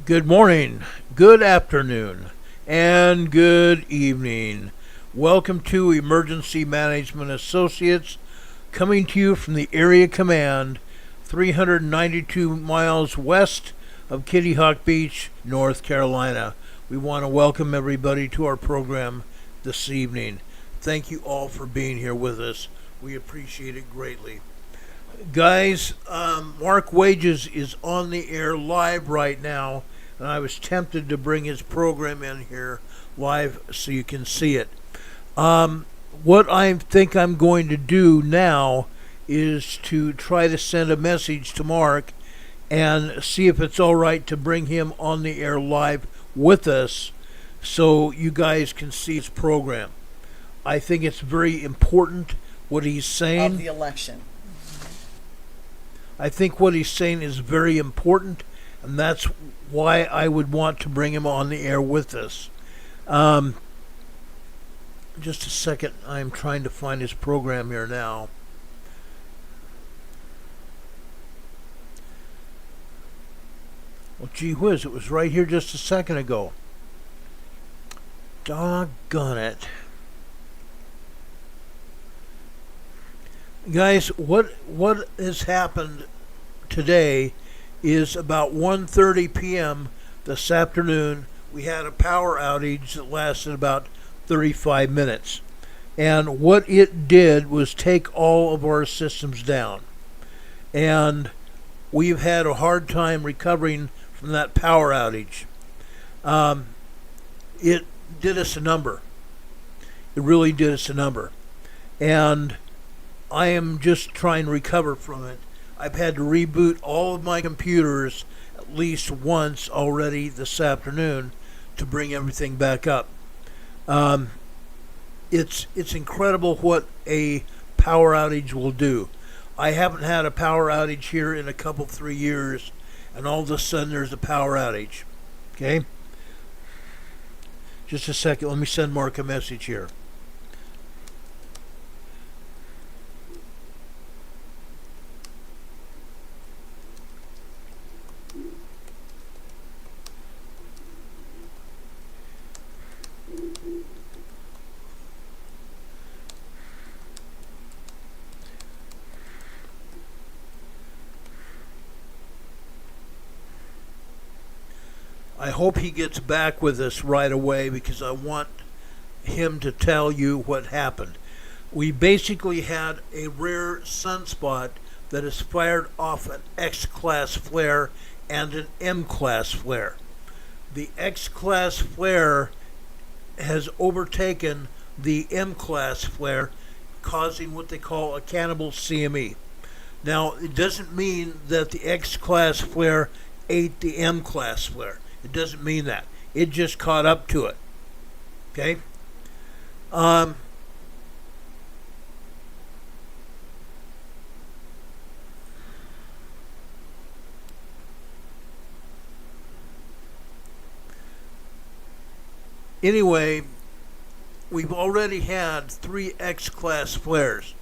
Good morning, good afternoon, and good evening. Welcome to Emergency Management Associates, coming to you from the Area Command, 392 miles west of Kitty Hawk Beach, North Carolina. We want to welcome everybody to our program this evening. Thank you all for being here with us. We appreciate it greatly. Guys, Mark Wages is on the air live right now, and I was tempted to bring his program in here live so you can see it. What I think I'm going to do now is to try to send a message to Mark and see if it's all right to bring him on the air live with us so you guys can see his program. I think it's very important what he's saying. Of the election. I think what he's saying is very important, and that's why I would want to bring him on the air with us. Just a second. I'm trying to find his program here now. Well, gee whiz, it was right here just a second ago. Doggone it. Guys, what has happened today is about 1:30 p.m. this afternoon, we had a power outage that lasted about 35 minutes. And what it did was take all of our systems down. And we've had a hard time recovering from that power outage. It did us a number. It really did us a number. And I am just trying to recover from it. I've had to reboot all of my computers at least once already this afternoon to bring everything back up. It's incredible what a power outage will do. I haven't had a power outage here in a couple, 3 years, and all of a sudden there's a power outage. Okay? Just a second. Let me send Mark a message here. I hope he gets back with us right away because I want him to tell you what happened. We basically had a rare sunspot that is fired off an X-class flare and an M-class flare. The X-class flare has overtaken the M-class flare, causing what they call a cannibal CME. Now, it doesn't mean that the X-class flare ate the M-class flare. It doesn't mean that. It just caught up to it. Okay? Anyway, we've already had 3 X-class flares.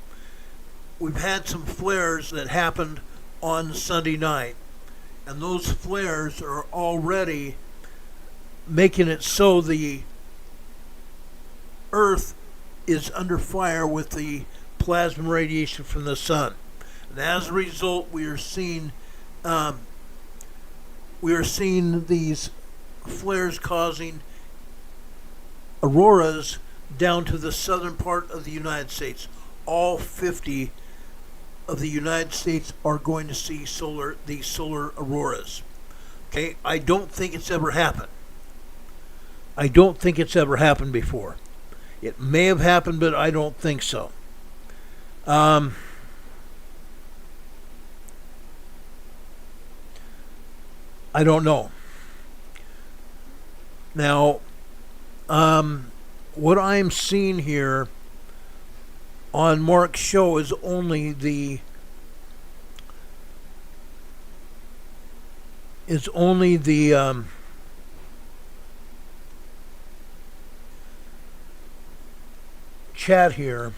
We've had some flares that happened on Sunday night. And those flares are already making it so the Earth is under fire with the plasma radiation from the sun. And as a result, we are seeing these flares causing auroras down to the southern part of the United States. All 50 of the United States are going to see these solar auroras. Okay, I don't think it's ever happened. I don't think it's ever happened before. It may have happened, but I don't think so. I don't know. Now, what I'm seeing here on Mark's show is only the chat here.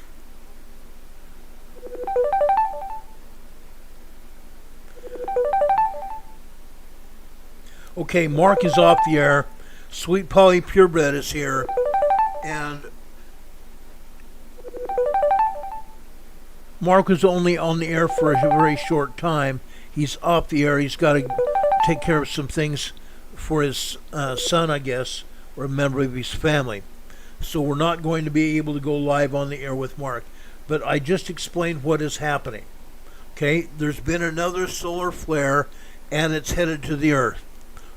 Okay, Mark is off the air. Sweet Polly Purebred is here. And Mark was only on the air for a very short time. He's off the air. He's got to take care of some things for his son, I guess, or a member of his family. So we're not going to be able to go live on the air with Mark. But I just explained what is happening. Okay, there's been another solar flare, and it's headed to the Earth.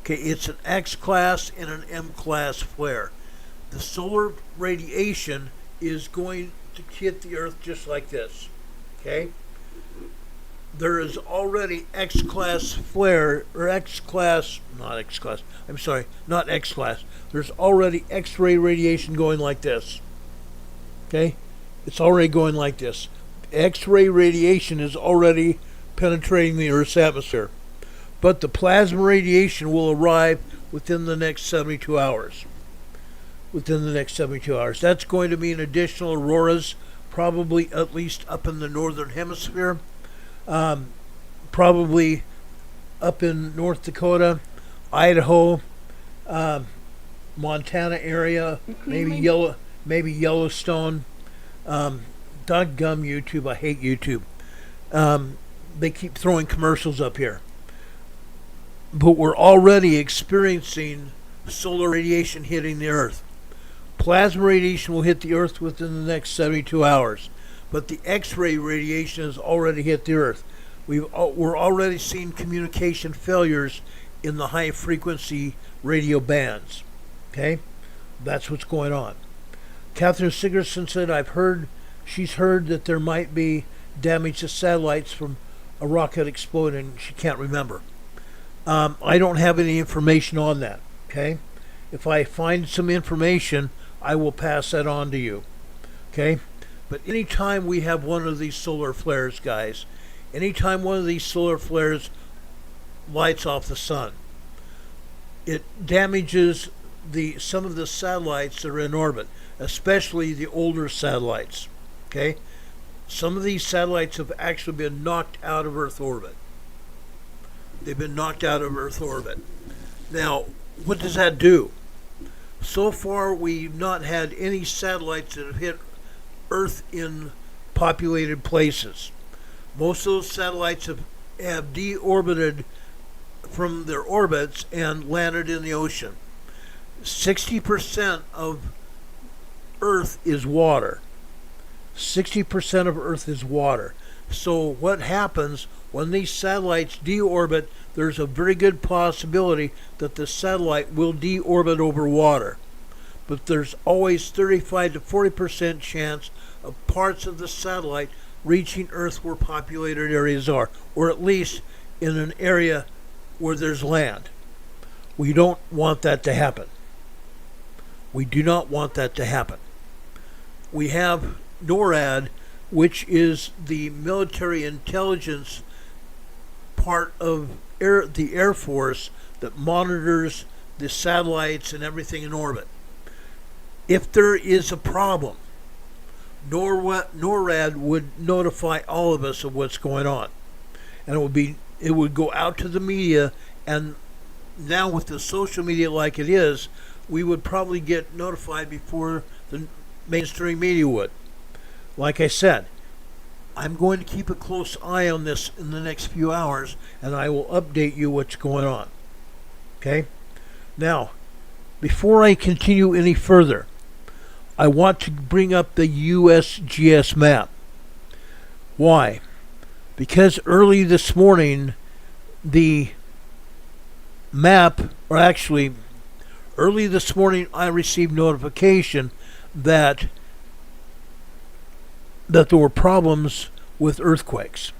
Okay, it's an X-class and an M-class flare. The solar radiation is going to hit the Earth just like this. Okay? There is already X-class flare, or X-class, not X-class, I'm sorry, not X-class. There's already X-ray radiation going like this. Okay? It's already going like this. X-ray radiation is already penetrating the Earth's atmosphere. But the plasma radiation will arrive within the next 72 hours. Within the next 72 hours. That's going to mean additional auroras, probably at least up in the northern hemisphere. Probably up in North Dakota, Idaho, Montana area, maybe Yellowstone. Doggum YouTube, I hate YouTube. They keep throwing commercials up here. But we're already experiencing solar radiation hitting the Earth. Plasma radiation will hit the Earth within the next 72 hours. But the X-ray radiation has already hit the Earth. We're already seeing communication failures in the high-frequency radio bands. Okay? That's what's going on. Catherine Sigerson said, she's heard that there might be damage to satellites from a rocket exploding. She can't remember. I don't have any information on that. Okay? If I find some information, I will pass that on to you. Okay? But anytime we have one of these solar flares, guys, anytime one of these solar flares lights off the sun, it damages some of the satellites that are in orbit, especially the older satellites. Okay? Some of these satellites have actually been knocked out of Earth orbit. They've been knocked out of Earth orbit. Now, what does that do? So far, we've not had any satellites that have hit Earth in populated places. Most of those satellites have deorbited from their orbits and landed in the ocean. 60% of Earth is water. 60% of Earth is water. So what happens when these satellites deorbit, there's a very good possibility that the satellite will deorbit over water. But there's always 35 to 40% chance of parts of the satellite reaching Earth where populated areas are, or at least in an area where there's land. We don't want that to happen. We do not want that to happen. We have NORAD, which is the military intelligence part of the Air Force that monitors the satellites and everything in orbit. If there is a problem, NORAD would notify all of us of what's going on, and it would go out to the media. And now with the social media like it is, we would probably get notified before the mainstream media would. Like I said, I'm going to keep a close eye on this in the next few hours, and I will update you what's going on. Okay? Now, before I continue any further, I want to bring up the USGS map. Why? Because early this morning, early this morning I received notification that there were problems with earthquakes.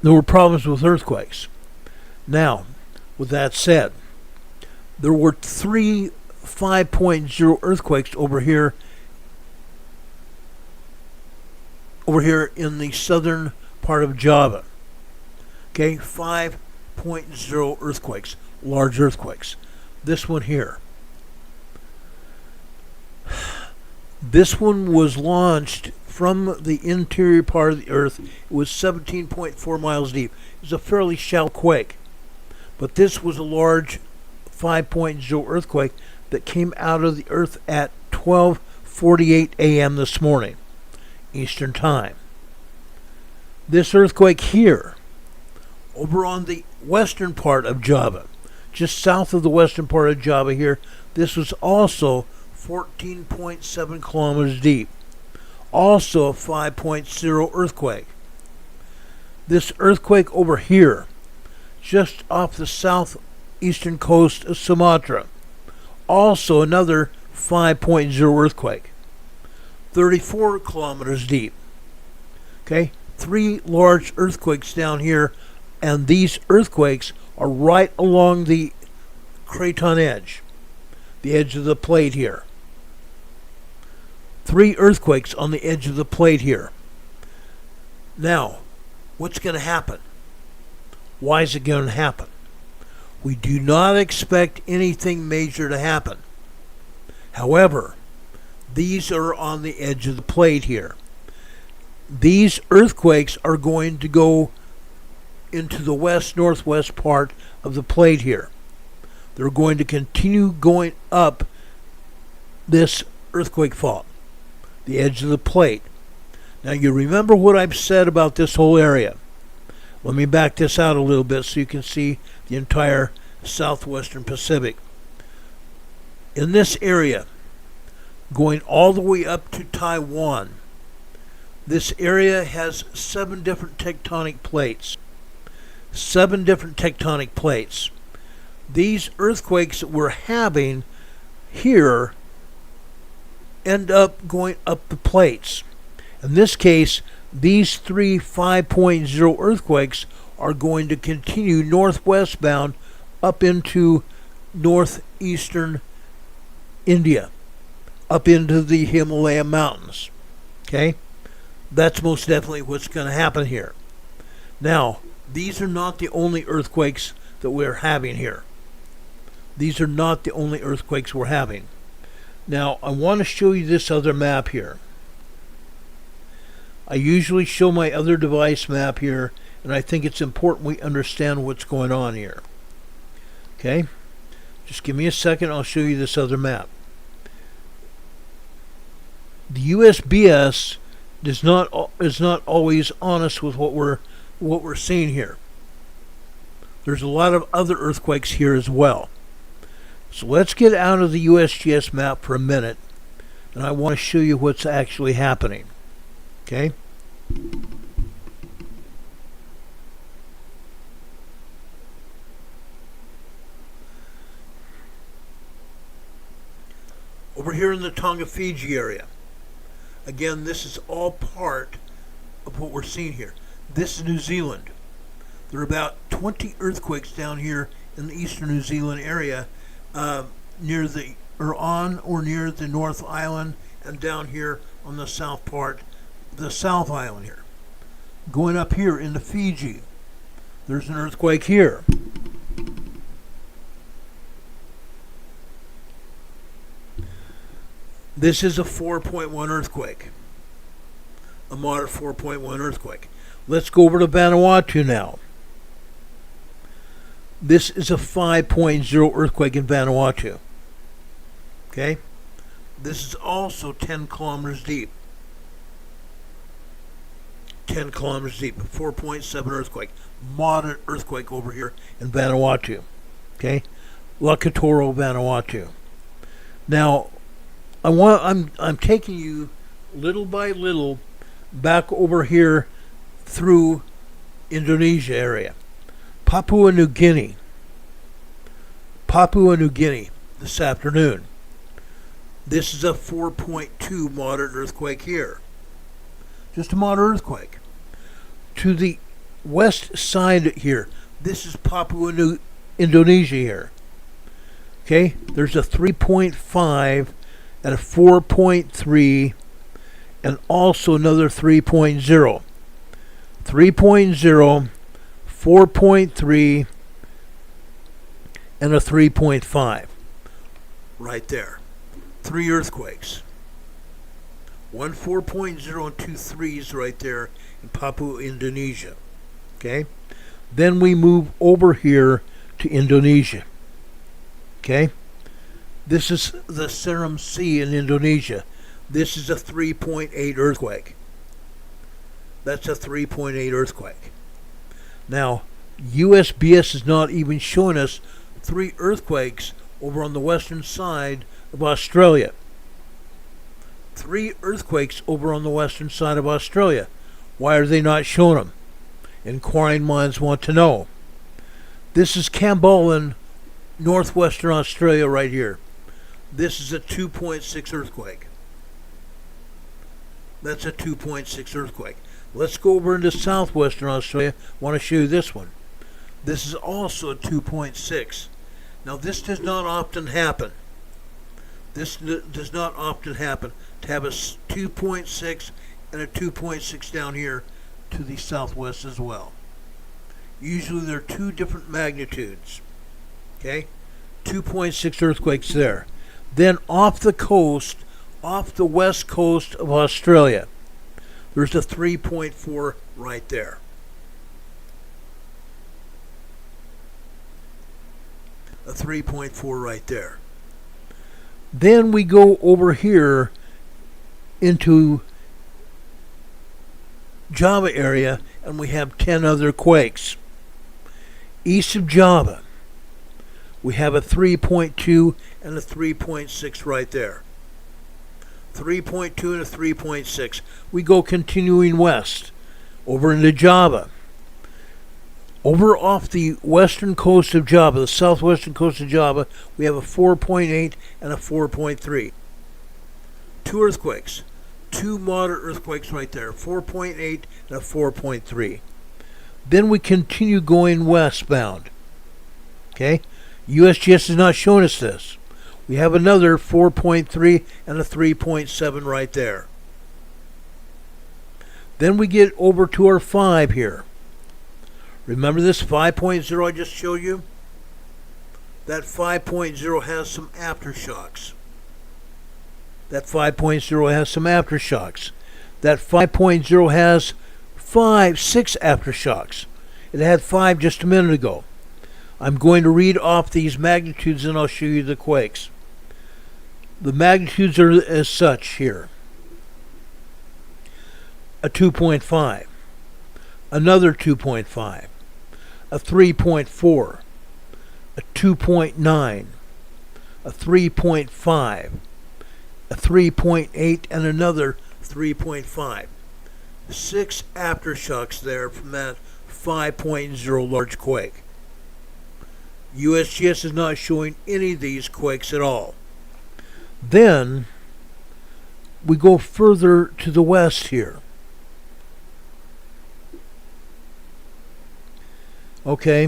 There were problems with earthquakes. Now, with that said, there were 3 5.0 earthquakes over here in the southern part of Java. Okay, 5.0 earthquakes, large earthquakes. This one here. This one was launched from the interior part of the Earth. It was 17.4 miles deep. It was a fairly shallow quake. But this was a large 5.0 earthquake that came out of the Earth at 12:48 a.m. this morning, Eastern Time. This earthquake here, over on the western part of Java, just south of the western part of Java here, this was also 14.7 kilometers deep. Also a 5.0 earthquake. This earthquake over here, just off the southeastern coast of Sumatra, also another 5.0 earthquake. 34 kilometers deep. Okay, 3 large earthquakes down here, and these earthquakes are right along the craton edge, the edge of the plate here. 3 earthquakes on the edge of the plate here. Now, what's going to happen? Why is it going to happen? We do not expect anything major to happen. However, these are on the edge of the plate here. These earthquakes are going to go into the west-northwest part of the plate here. They're going to continue going up this earthquake fault, the edge of the plate. Now you remember what I've said about this whole area. Let me back this out a little bit so you can see the entire southwestern Pacific. In this area, going all the way up to Taiwan, this area has 7 different tectonic plates. 7 different tectonic plates. These earthquakes that we're having here end up going up the plates. In this case, these 3 5.0 earthquakes are going to continue northwest bound up into northeastern India, up into the Himalaya mountains. Okay? That's most definitely what's going to happen here. Now, these are not the only earthquakes that we're having here. These are not the only earthquakes we're having. Now, I want to show you this other map here. I usually show my other device map here, and I think it's important we understand what's going on here. Okay? Just give me a second, I'll show you this other map. The USBS is not always honest with what we're seeing here. There's a lot of other earthquakes here as well. So let's get out of the USGS map for a minute, and I want to show you what's actually happening. Okay? Over here in the Tonga, Fiji area. Again, this is all part of what we're seeing here. This is New Zealand. There are about 20 earthquakes down here in the eastern New Zealand area, near the North Island, and down here on the south part, the South Island here. Going up here into Fiji, there's an earthquake here. This is a 4.1 earthquake, a moderate 4.1 earthquake. Let's go over to Vanuatu now. This is a 5.0 earthquake in Vanuatu. Okay? This is also 10 kilometers deep. 10 kilometers deep, 4.7 earthquake. Moderate earthquake over here in Vanuatu. Okay? Lakatoro, Vanuatu. Now, I'm taking you little by little back over here through Indonesia area. Papua New Guinea this afternoon. This is a 4.2 moderate earthquake here. Just a moderate earthquake. To the west side here, this is Papua New Indonesia here. Okay, there's a 3.5 and a 4.3 and also another 3.0. 3.0, 4.3, and a 3.5. Right there. 3 earthquakes. One 4.0 and two threes right there in Papua, Indonesia. Okay? Then we move over here to Indonesia. Okay? This is the Sultan Sea in Indonesia. This is a 3.8 earthquake. That's a 3.8 earthquake. Now, USGS is not even showing us 3 earthquakes over on the western side of Australia. 3 earthquakes over on the western side of Australia. Why are they not showing them? Inquiring minds want to know. This is Cambolan, northwestern Australia right here. This is a 2.6 earthquake. That's a 2.6 earthquake. Let's go over into southwestern Australia. I want to show you this one. This is also a 2.6. Now this does not often happen. This does not often happen to have a 2.6 and a 2.6 down here to the southwest as well. Usually they're 2 different magnitudes. Okay? 2.6 earthquakes there. Then off the coast, off the west coast of Australia, there's a 3.4 right there. A 3.4 right there. Then we go over here into Java area and we have 10 other quakes. East of Java, we have a 3.2 and a 3.6 right there. 3.2 and a 3.6. We go continuing west over into Java. Over off the western coast of Java, the southwestern coast of Java, we have a 4.8 and a 4.3. 2 earthquakes. 2 moderate earthquakes right there. 4.8 and a 4.3. Then we continue going westbound. Okay? USGS is not showing us this. We have another 4.3 and a 3.7 right there. Then we get over to our 5 here. Remember this 5.0 I just showed you? That 5.0 has some aftershocks. That 5.0 has some aftershocks. That 5.0 has 6 aftershocks. It had 5 just a minute ago. I'm going to read off these magnitudes and I'll show you the quakes. The magnitudes are as such here. A 2.5. Another 2.5. A 3.4. A 2.9. A 3.5. A 3.8 and another 3.5. 6 aftershocks there from that 5.0 large quake. USGS is not showing any of these quakes at all. Then we go further to the west here. Okay.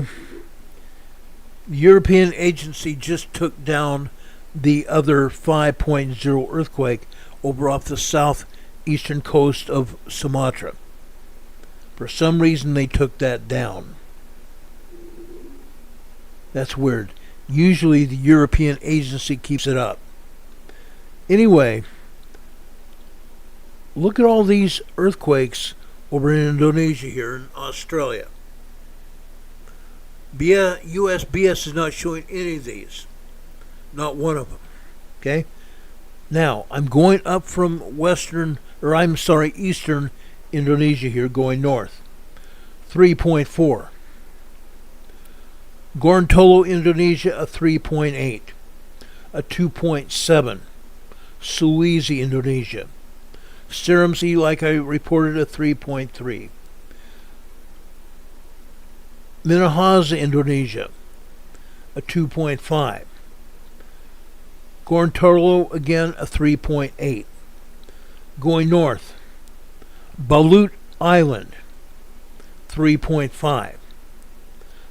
The European agency just took down the other 5.0 earthquake over off the southeastern coast of Sumatra. For some reason they took that down. That's weird. Usually the European agency keeps it up. Anyway, look at all these earthquakes over in Indonesia here in Australia. USGS is not showing any of these. Not one of them. Okay? Now, I'm going up from eastern Indonesia here, going north. 3.4. Gorontalo, Indonesia, a 3.8. A 2.7. Sulawesi, Indonesia. Serum Sea, like I reported, a 3.3. Minahasa, Indonesia, a 2.5. Gorontalo, again, a 3.8. Going north, Balut Island, 3.5.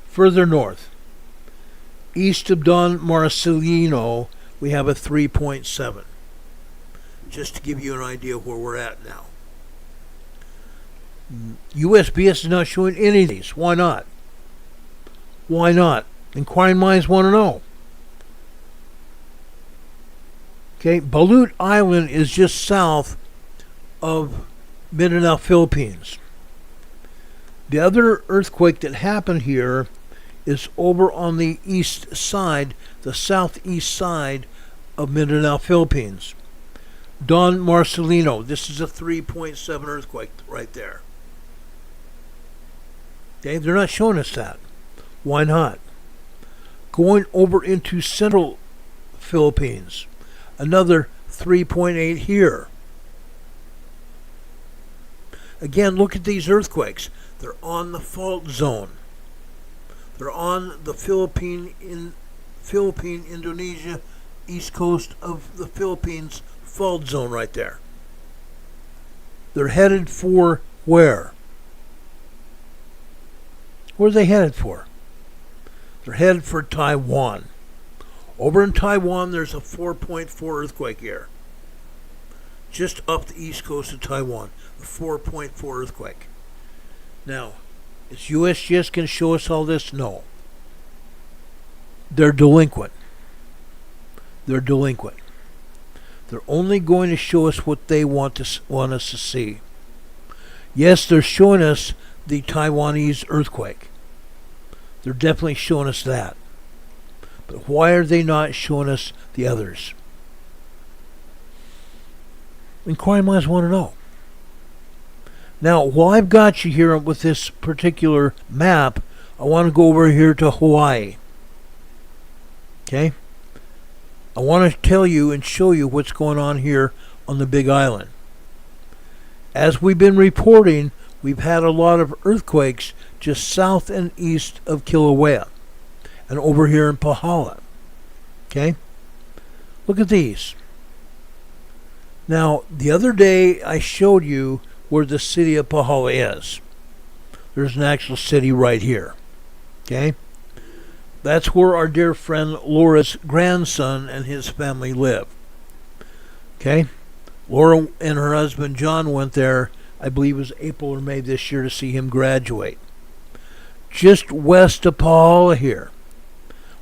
Further north, east of Don Marcelino, we have a 3.7. Just to give you an idea of where we're at now. USGS is not showing any of these. Why not? Why not? Inquiring minds want to know. Okay, Balut Island is just south of Mindanao, Philippines. The other earthquake that happened here is over on the east side, the southeast side of Mindanao, Philippines. Don Marcelino, this is a 3.7 earthquake right there. Okay, they're not showing us that. Why not? Going over into central Philippines, another 3.8 here. Again, look at these earthquakes. They're on the fault zone. They're on the Philippine, Indonesia, east coast of the Philippines fault zone right there. They're headed for where? Where are they headed for? They're headed for Taiwan. Over in Taiwan, there's a 4.4 earthquake here. Just up the east coast of Taiwan, a 4.4 earthquake. Now, is USGS going to show us all this? No. They're delinquent. They're delinquent. They're only going to show us what they want us to see. Yes, they're showing us the Taiwanese earthquake. They're definitely showing us that. But why are they not showing us the others? Inquiry minds want to know. Now, while I've got you here with this particular map, I want to go over here to Hawaii. Okay? I want to tell you and show you what's going on here on the Big Island. As we've been reporting, we've had a lot of earthquakes just south and east of Kilauea and over here in Pahala. Okay? Look at these. Now, the other day I showed you where the city of Pahala is. There's an actual city right here. Okay? That's where our dear friend Laura's grandson and his family live. Okay? Laura and her husband John went there, I believe it was April or May this year, to see him graduate. Just west of Pahala here,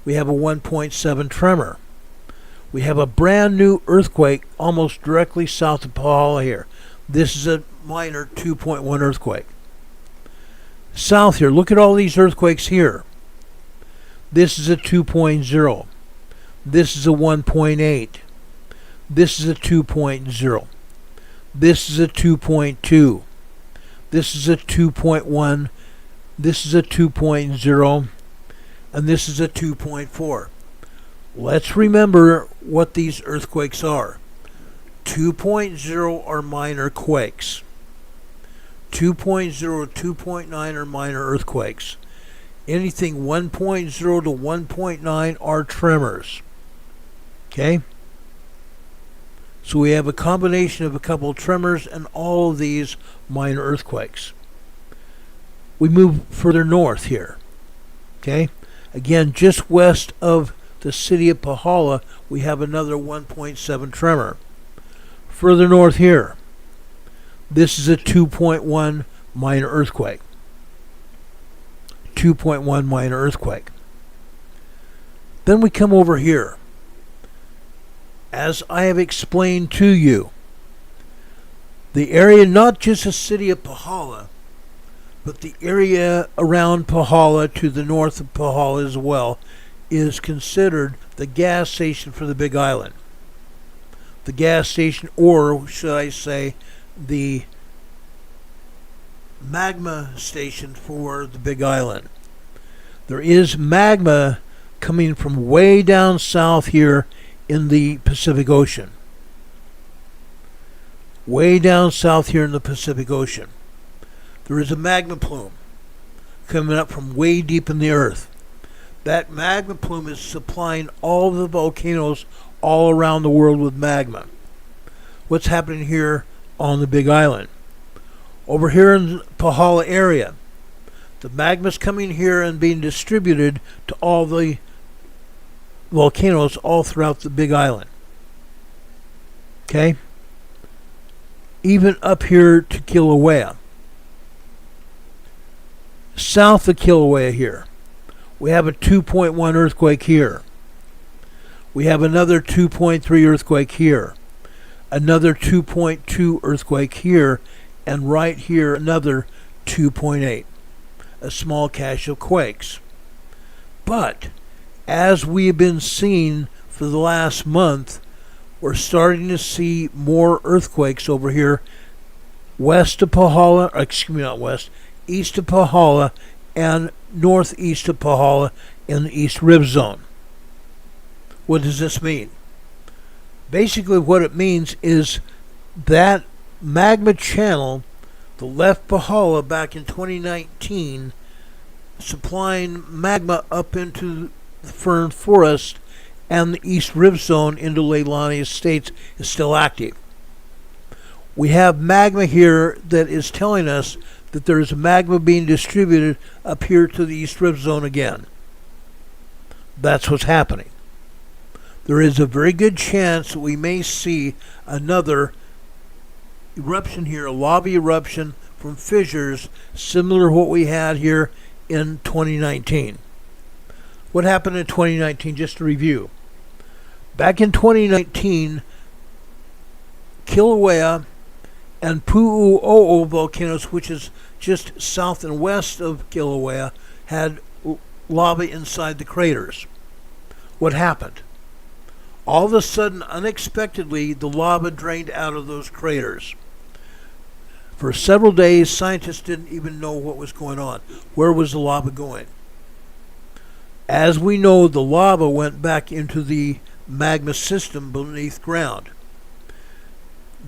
we have a 1.7 tremor. We have a brand new earthquake almost directly south of Pahala here. This is a minor 2.1 earthquake. South here, look at all these earthquakes here. This is a 2.0. This is a 1.8. This is a 2.0. This is a 2.2. This is a 2.1. This is a 2.0. And this is a 2.4. Let's remember what these earthquakes are. 2.0 are minor quakes. 2.0, 2.9 are minor earthquakes. Anything 1.0 to 1.9 are tremors. Okay? So we have a combination of a couple of tremors and all of these minor earthquakes. We move further north here. Okay? Again, just west of the city of Pahala, we have another 1.7 tremor. Further north here, this is a 2.1 minor earthquake. 2.1 minor earthquake. Then we come over here. As I have explained to you, the area, not just the city of Pahala, but the area around Pahala to the north of Pahala as well, is considered the gas station for the Big Island. The gas station, or should I say, the magma station for the Big Island. There is magma coming from way down south here in the Pacific Ocean. Way down south here in the Pacific Ocean. There is a magma plume coming up from way deep in the earth. That magma plume is supplying all the volcanoes all around the world with magma. What's happening here on the Big Island? Over here in the Pahala area, the magma's coming here and being distributed to all the volcanoes all throughout the Big Island. Okay? Even up here to Kilauea. South of Kilauea here, we have a 2.1 earthquake here. We have another 2.3 earthquake here. another 2.2 earthquake here, and right here another 2.8, a small cache of quakes. But as we've been seeing for the last month, we're starting to see more earthquakes over here west of Pahala, east of Pahala and northeast of Pahala in the East Rib Zone. What does this mean? Basically what it means is that magma channel that left Pahala back in 2019 supplying magma up into the fern forest and the East Rib Zone into Leilani Estates is still active. We have magma here that is telling us that there is magma being distributed up here to the East Rib Zone again. That's what's happening. There is a very good chance that we may see another eruption here, a lava eruption from fissures similar to what we had here in 2019. What happened in 2019? Just to review. Back in 2019, Kilauea and Pu'u'o'o volcanoes, which is just south and west of Kilauea, had lava inside the craters. What happened? All of a sudden, unexpectedly, the lava drained out of those craters. For several days, scientists didn't even know what was going on. Where was the lava going? As we know, the lava went back into the magma system beneath ground.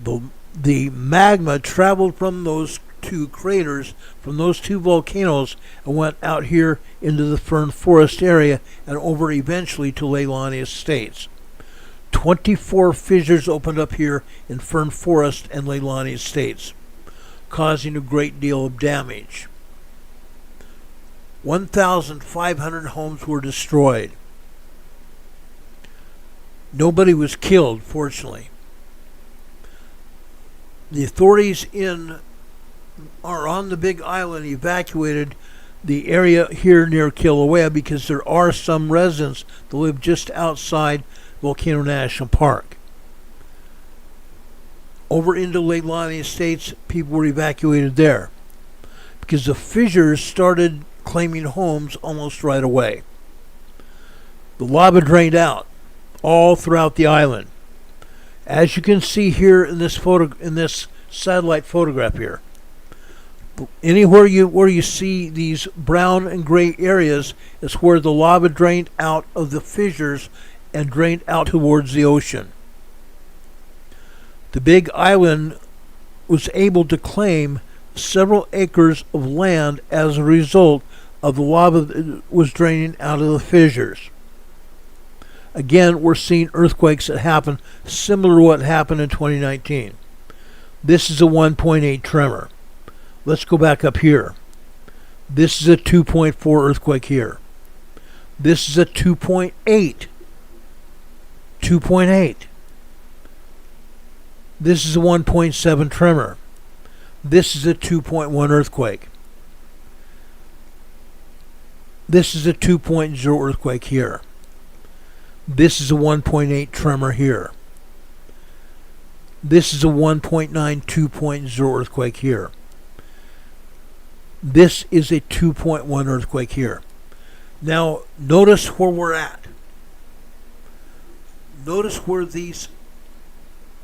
The magma traveled from those two craters, from those two volcanoes, and went out here into the fern forest area and over eventually to Leilani Estates. 24 fissures opened up here in fern forest and Leilani Estates, causing a great deal of damage. 1,500 homes were destroyed. Nobody was killed, fortunately. The authorities are on the Big Island evacuated the area here near Kilauea because there are some residents that live just outside Volcano National Park. Over into Leilani Estates, people were evacuated there because the fissures started claiming homes almost right away. The lava drained out all throughout the island. As you can see here in this satellite photograph here, anywhere where you see these brown and gray areas is where the lava drained out of the fissures and drained out towards the ocean. The Big Island was able to claim several acres of land as a result of the lava that was draining out of the fissures. Again, we're seeing earthquakes that happen similar to what happened in 2019. This is a 1.8 tremor. Let's go back up here. This is a 2.4 earthquake here. This is a 2.8. 2.8. This is a 1.7 tremor. This is a 2.1 earthquake. This is a 2.0 earthquake here. This is a 1.8 tremor here. This is a 1.9 2.0 earthquake here. This is a 2.1 earthquake here. Now, notice where we're at. Notice where these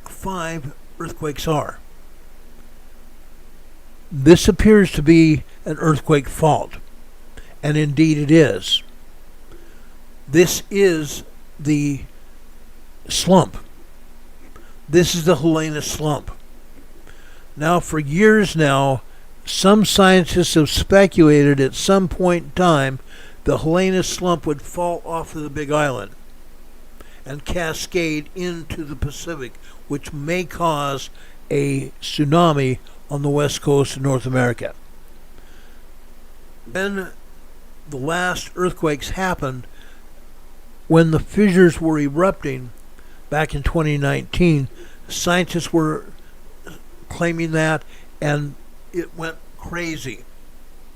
5 earthquakes are. This appears to be an earthquake fault, and indeed it is. This is the slump. This is the Helena slump. Now, for years now, some scientists have speculated at some point in time the Helena slump would fall off of the Big Island and cascade into the Pacific, which may cause a tsunami on the west coast of North America. When the last earthquakes happened, when the fissures were erupting back in 2019, scientists were claiming that, and it went crazy.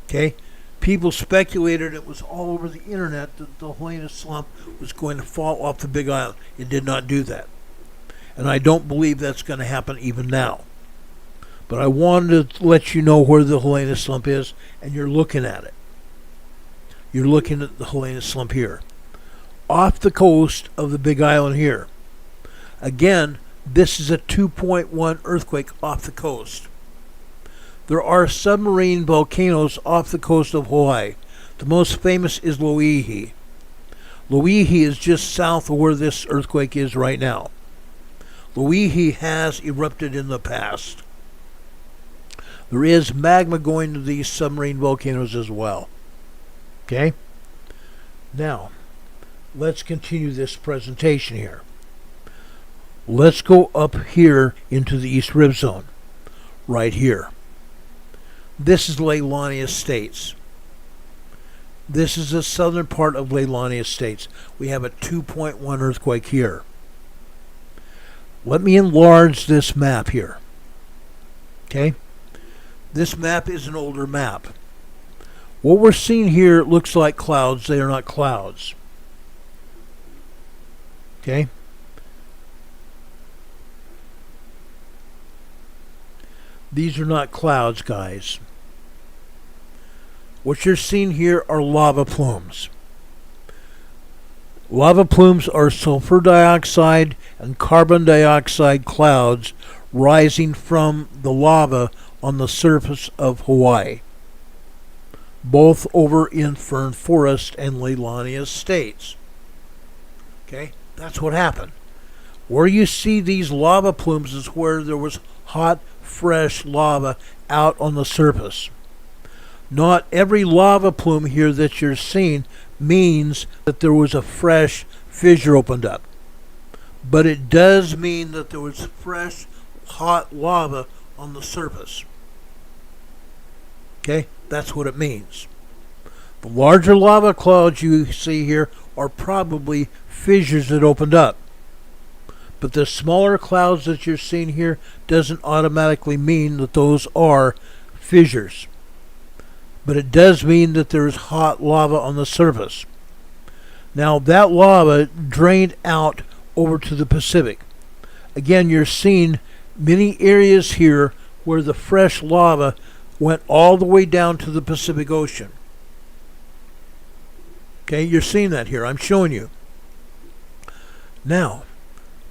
Okay? People speculated, it was all over the internet, that the Helena slump was going to fall off the Big Island. It did not do that. And I don't believe that's going to happen even now. But I wanted to let you know where the Helena slump is, and you're looking at it. You're looking at the Helena slump here, off the coast of the Big Island here. Again, this is a 2.1 earthquake off the coast. There are submarine volcanoes off the coast of Hawaii. The most famous is Loihi. Loihi is just south of where this earthquake is right now. Loihi has erupted in the past. There is magma going to these submarine volcanoes as well. Okay? Now, let's continue this presentation here. Let's go up here into the East Rib Zone, right here. This is Leilani Estates. This is the southern part of Leilani Estates. We have a 2.1 earthquake here. Let me enlarge this map here. Okay? This map is an older map. What we're seeing here looks like clouds. They are not clouds. Okay? These are not clouds, guys. What you're seeing here are lava plumes. Lava plumes are sulfur dioxide and carbon dioxide clouds rising from the lava on the surface of Hawaii, both over in Fern Forest and Leilani Estates. Okay, that's what happened. Where you see these lava plumes is where there was hot, fresh lava out on the surface. Not every lava plume here that you're seeing means that there was a fresh fissure opened up. But it does mean that there was fresh, hot lava on the surface. Okay, that's what it means. The larger lava clouds you see here are probably fissures that opened up. But the smaller clouds that you're seeing here doesn't automatically mean that those are fissures. But it does mean that there's hot lava on the surface. Now that lava drained out over to the Pacific. Again, you're seeing many areas here where the fresh lava went all the way down to the Pacific Ocean. Okay, you're seeing that here. I'm showing you. Now,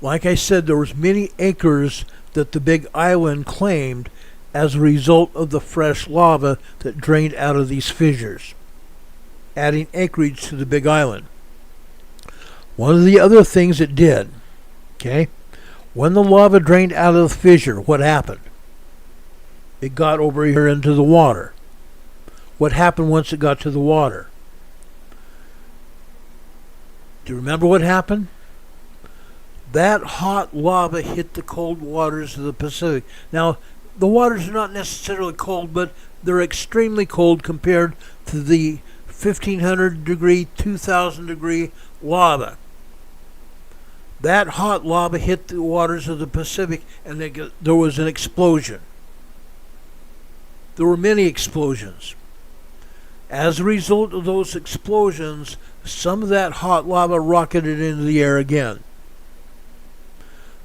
like I said, there was many acres that the Big Island claimed as a result of the fresh lava that drained out of these fissures, adding acreage to the Big Island. One of the other things it did, okay, when the lava drained out of the fissure, what happened? It got over here into the water. What happened once it got to the water? Do you remember what happened? That hot lava hit the cold waters of the Pacific. Now, the waters are not necessarily cold, but they're extremely cold compared to the 1500 degree, 2000 degree lava. That hot lava hit the waters of the Pacific, and there was an explosion. There were many explosions. As a result of those explosions, some of that hot lava rocketed into the air again.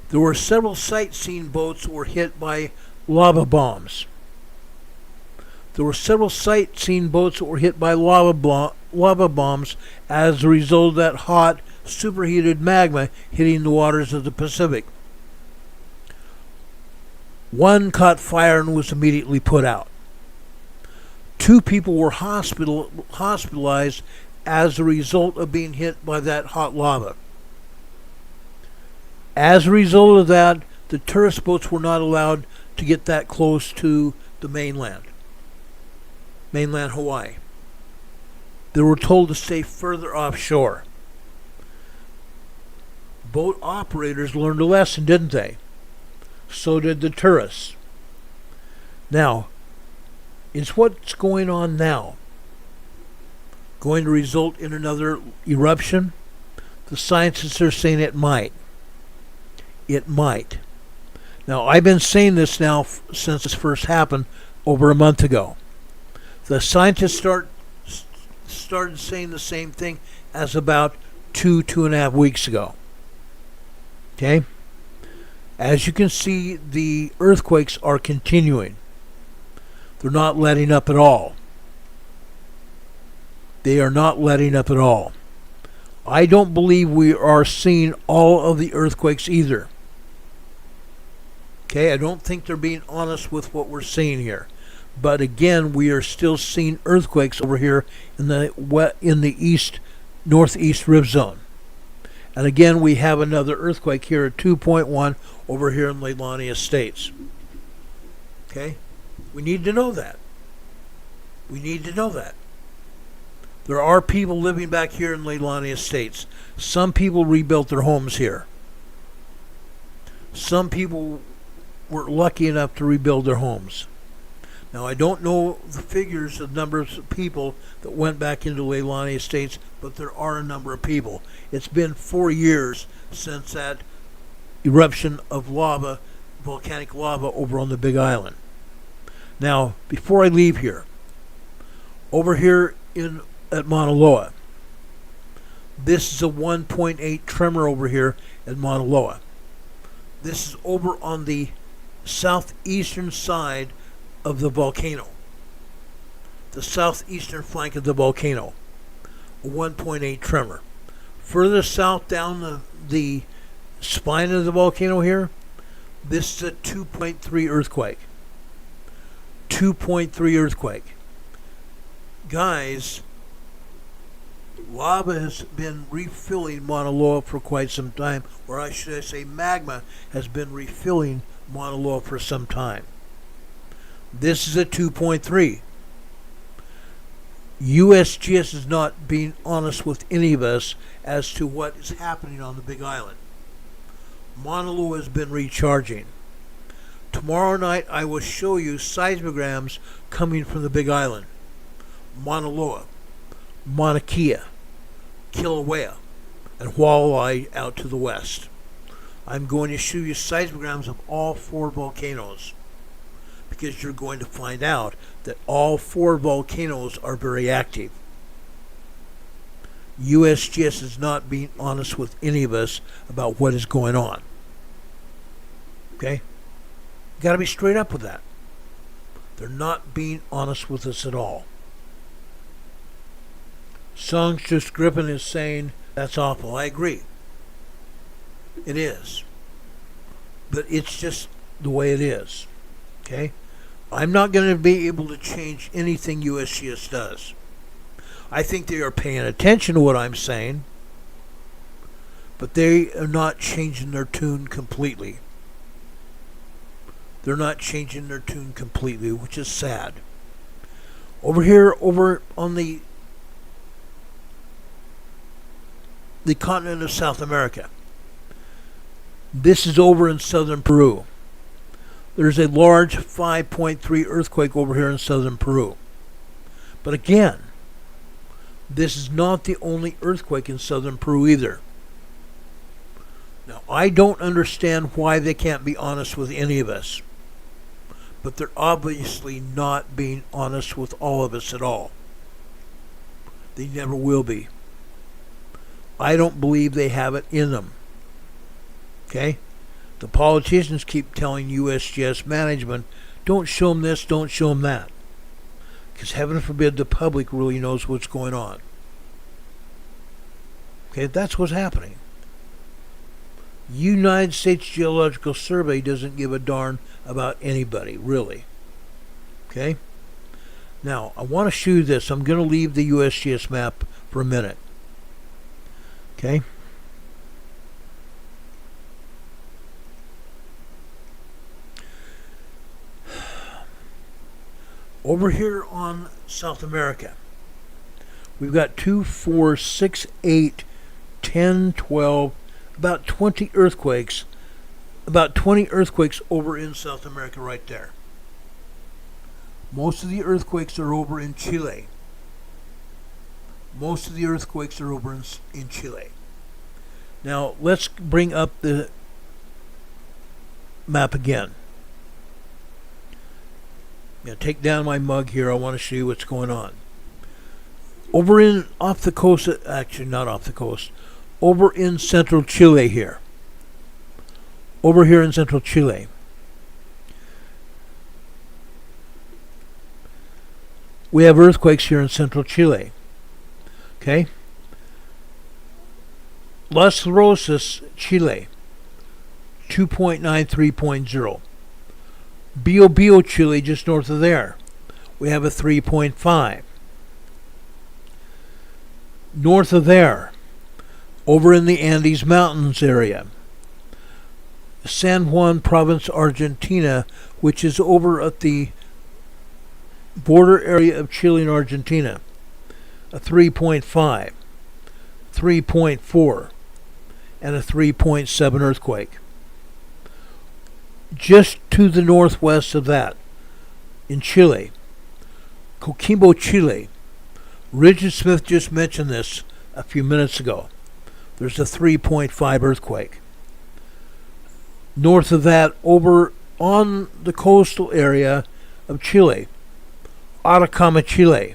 There were several sightseeing boats that were hit by lava bombs. There were several sightseeing boats that were hit by lava bombs as a result of that hot, superheated magma hitting the waters of the Pacific. One caught fire and was immediately put out. 2 people were hospitalized as a result of being hit by that hot lava. As a result of that, the tourist boats were not allowed to get that close to the mainland Hawaii. They were told to stay further offshore. Boat operators learned a lesson, didn't they? So did the tourists. Now, is what's going on now going to result in another eruption? The scientists are saying it might. It might. Now, I've been saying this now since this first happened over a month ago. The scientists started saying the same thing as about 2.5 weeks ago. Okay? As you can see, the earthquakes are continuing. They're not letting up at all. They are not letting up at all. I don't believe we are seeing all of the earthquakes either. Okay, I don't think they're being honest with what we're seeing here. But again, we are still seeing earthquakes over here in the east northeast rib zone. And again, we have another earthquake here at 2.1 over here in Leilani Estates. Okay? We need to know that. We need to know that. There are people living back here in Leilani Estates. Some people rebuilt their homes here. Some people were lucky enough to rebuild their homes. Now, I don't know the figures of numbers of people that went back into Leilani Estates, but there are a number of people. It's been 4 years since that eruption of lava, volcanic lava, over on the Big Island. Now, before I leave here, over here at Mauna Loa, this is a 1.8 tremor over here at Mauna Loa. This is over on the southeastern side of the volcano, the southeastern flank of the volcano, a 1.8 tremor. Further south down the spine of the volcano here, this is a 2.3 earthquake. 2.3 earthquake. Guys, lava has been refilling Mauna Loa for quite some time, or I should say magma has been refilling Mauna Loa for some time. This is a 2.3. USGS is not being honest with any of us as to what is happening on the Big Island. Mauna Loa has been recharging. Tomorrow night I will show you seismograms coming from the Big Island. Mauna Loa, Mauna Kea, Kilauea, and Waialae out to the west. I'm going to show you seismograms of all 4 volcanoes, because you're going to find out that all 4 volcanoes are very active. USGS is not being honest with any of us about what is going on. Okay? Got to be straight up with that. They're not being honest with us at all. Songstress Griffin is saying, that's awful. I agree. It is. But it's just the way it is. Okay? I'm not going to be able to change anything USGS does. I think they are paying attention to what I'm saying, but they are not changing their tune completely. They're not changing their tune completely, which is sad. Over here, over on the continent of South America, this is over in southern Peru. There's a large 5.3 earthquake over here in southern Peru. But again, this is not the only earthquake in southern Peru either. Now, I don't understand why they can't be honest with any of us. But they're obviously not being honest with all of us at all. They never will be. I don't believe they have it in them. Okay? The politicians keep telling USGS management, don't show them this, don't show them that. Because heaven forbid the public really knows what's going on. Okay, that's what's happening. United States Geological Survey doesn't give a darn about anybody, really. Okay? Now, I want to show you this. I'm going to leave the USGS map for a minute. Okay? Over here on South America, we've got 2, 4, 6, 8, 10, 12, about 20 earthquakes. About 20 earthquakes over in South America right there. Most of the earthquakes are over in Chile. Most of the earthquakes are over in Chile. Now, let's bring up the map again. Now, take down my mug here. I want to show you what's going on. Over in, off the coast, actually not off the coast, over in central Chile here. over here in central Chile. We have earthquakes here in central Chile. Okay? Las Rosas, Chile, 2.93.0. Bio Bio, Chile, just north of there, we have a 3.5. North of there, over in the Andes Mountains area, San Juan Province, Argentina, which is over at the border area of Chile and Argentina, a 3.5, 3.4, and a 3.7 earthquake. Just to the northwest of that, in Chile, Coquimbo, Chile, Richard Smith just mentioned this a few minutes ago. There's a 3.5 earthquake. North of that, over on the coastal area of Chile, Atacama, Chile.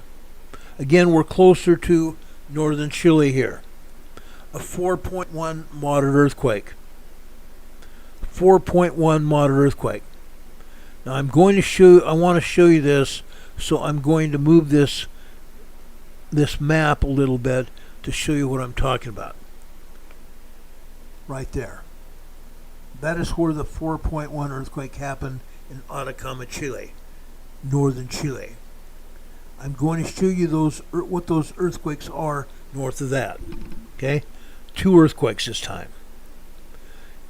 Again, we're closer to northern Chile here. A 4.1 moderate earthquake. 4.1 moderate earthquake. Now I want to show you this, so I'm going to move this map a little bit to show you what I'm talking about. Right there. That is where the 4.1 earthquake happened in Atacama, Chile, northern Chile. I'm going to show you what those earthquakes are north of that. Okay? 2 earthquakes this time.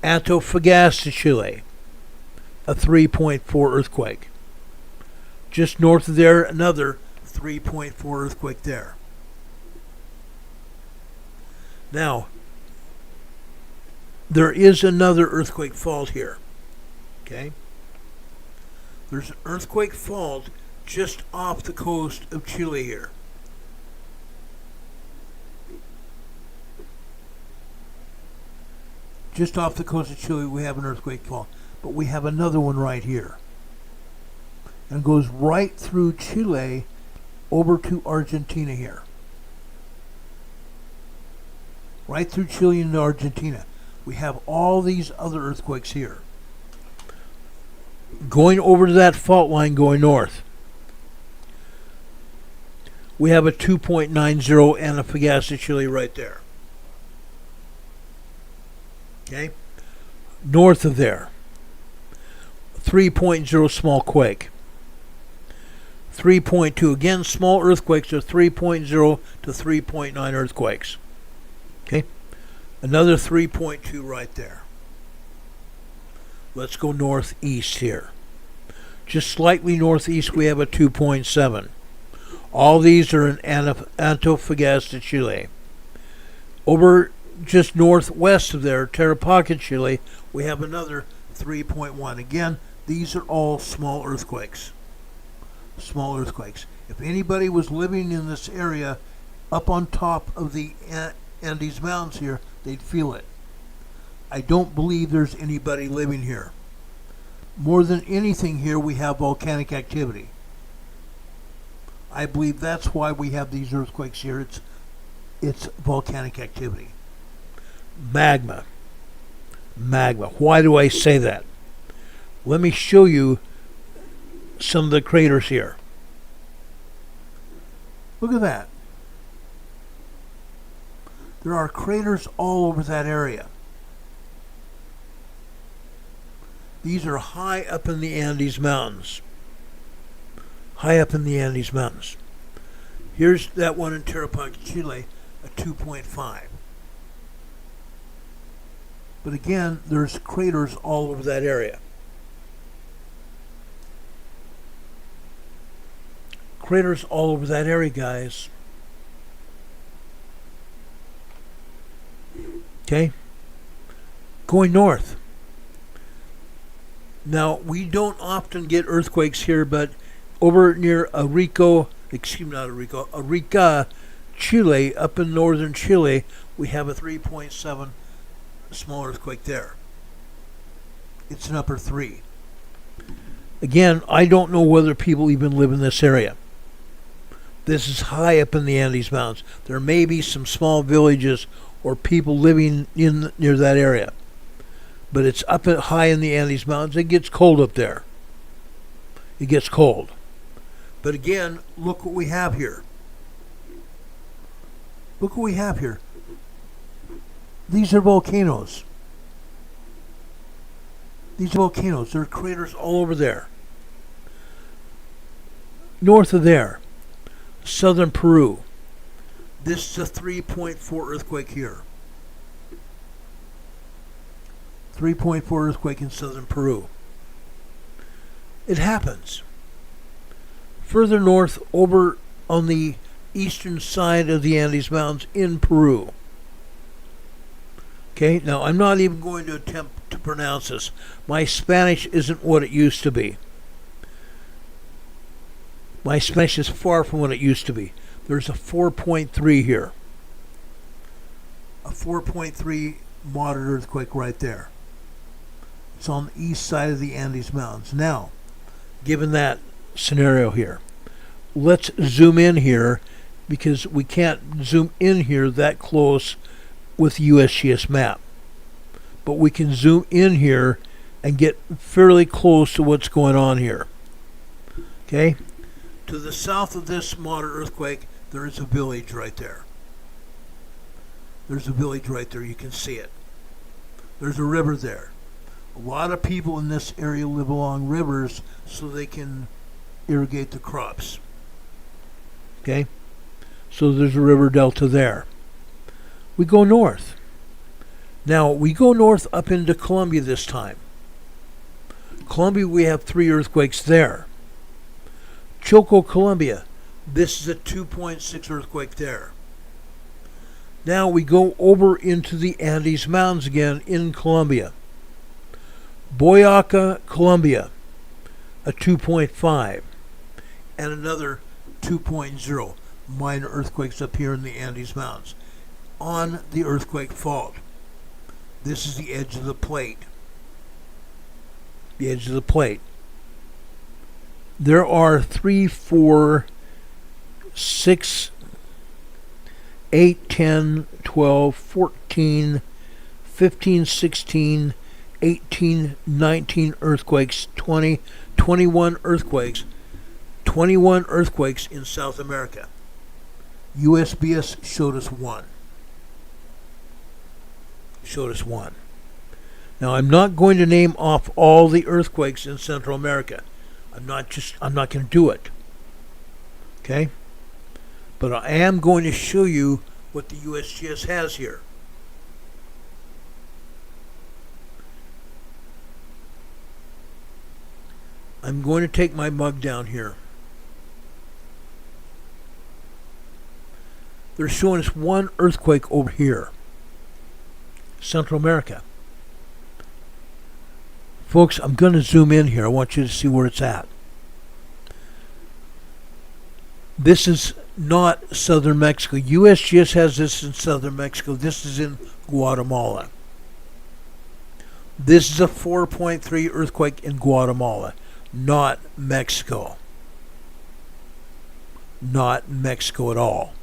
Antofagasta, Chile, a 3.4 earthquake. Just north of there, another 3.4 earthquake there. Now, there is another earthquake fault here. Okay? There's an earthquake fault just off the coast of Chile here. Just off the coast of Chile, we have an earthquake fault. But we have another one right here. And goes right through Chile over to Argentina here. Right through Chile and Argentina. We have all these other earthquakes here. Going over to that fault line going north, we have a 2.90 Antofagasta, Chile right there. Okay? North of there, 3.0 small quake. 3.2, again, small earthquakes are 3.0 to 3.9 earthquakes. Okay? Another 3.2 right there. Let's go northeast here. Just slightly northeast, we have a 2.7. All these are in Antofagasta, Chile. Over just northwest of there, Tarapaca, Chile, we have another 3.1. Again, these are all small earthquakes. Small earthquakes. If anybody was living in this area up on top of the Andes Mountains here, they'd feel it. I don't believe there's anybody living here. More than anything here, we have volcanic activity. I believe that's why we have these earthquakes here. It's volcanic activity. Magma. Magma. Why do I say that? Let me show you some of the craters here. Look at that. There are craters all over that area. These are high up in the Andes Mountains. High up in the Andes Mountains. Here's that one in Tarapaca, Chile, a 2.5. But again, there's craters all over that area. Craters all over that area, guys. Okay? Going north. Now, we don't often get earthquakes here, but over near Arica, Chile, up in northern Chile, we have a 3.7 small earthquake there. It's an upper 3. Again, I don't know whether people even live in this area. This is high up in the Andes Mountains. There may be some small villages or people living near that area. but it's up high in the Andes Mountains. It gets cold up there. It gets cold. But again, look what we have here. Look what we have here. These are volcanoes. These are volcanoes. There are craters all over there. North of there, southern Peru. This is a 3.4 earthquake here. 3.4 earthquake in southern Peru. It happens. Further north, over on the eastern side of the Andes Mountains in Peru. Okay, now I'm not even going to attempt to pronounce this. My Spanish isn't what it used to be. My Spanish is far from what it used to be. There's a 4.3 here. A 4.3 moderate earthquake right there. It's on the east side of the Andes Mountains. Now, given that scenario here, let's zoom in here, because we can't zoom in here that close with USGS map. But we can zoom in here and get fairly close to what's going on here. Okay? To the south of this moderate earthquake, there is a village right there. There's a village right there. You can see it. There's a river there. A lot of people in this area live along rivers so they can irrigate the crops. Okay? So there's a river delta there. We go north. Now, we go north up into Colombia this time. Colombia, we have 3 earthquakes there. Choco, Colombia. This is a 2.6 earthquake there. Now we go over into the Andes Mountains again in Colombia. Boyaca, Colombia, a 2.5. And another 2.0. Minor earthquakes up here in the Andes Mountains. On the earthquake fault. This is the edge of the plate. The edge of the plate. There are 3, 4, 6, 8, 10, 12, 14, 15, 16, 18, 19 earthquakes, 20, 21 earthquakes, 21 earthquakes in South America. USBS showed us 1. Showed us 1. Now, I'm not going to name off all the earthquakes in Central America. I'm not going to do it. Okay? But I am going to show you what the USGS has here. I'm going to take my mug down here. They're showing us 1 earthquake over here. Central America. Folks, I'm going to zoom in here. I want you to see where it's at. This is not southern Mexico. USGS has this in southern Mexico. This is in Guatemala. This is a 4.3 earthquake in Guatemala, not Mexico. Not Mexico at all.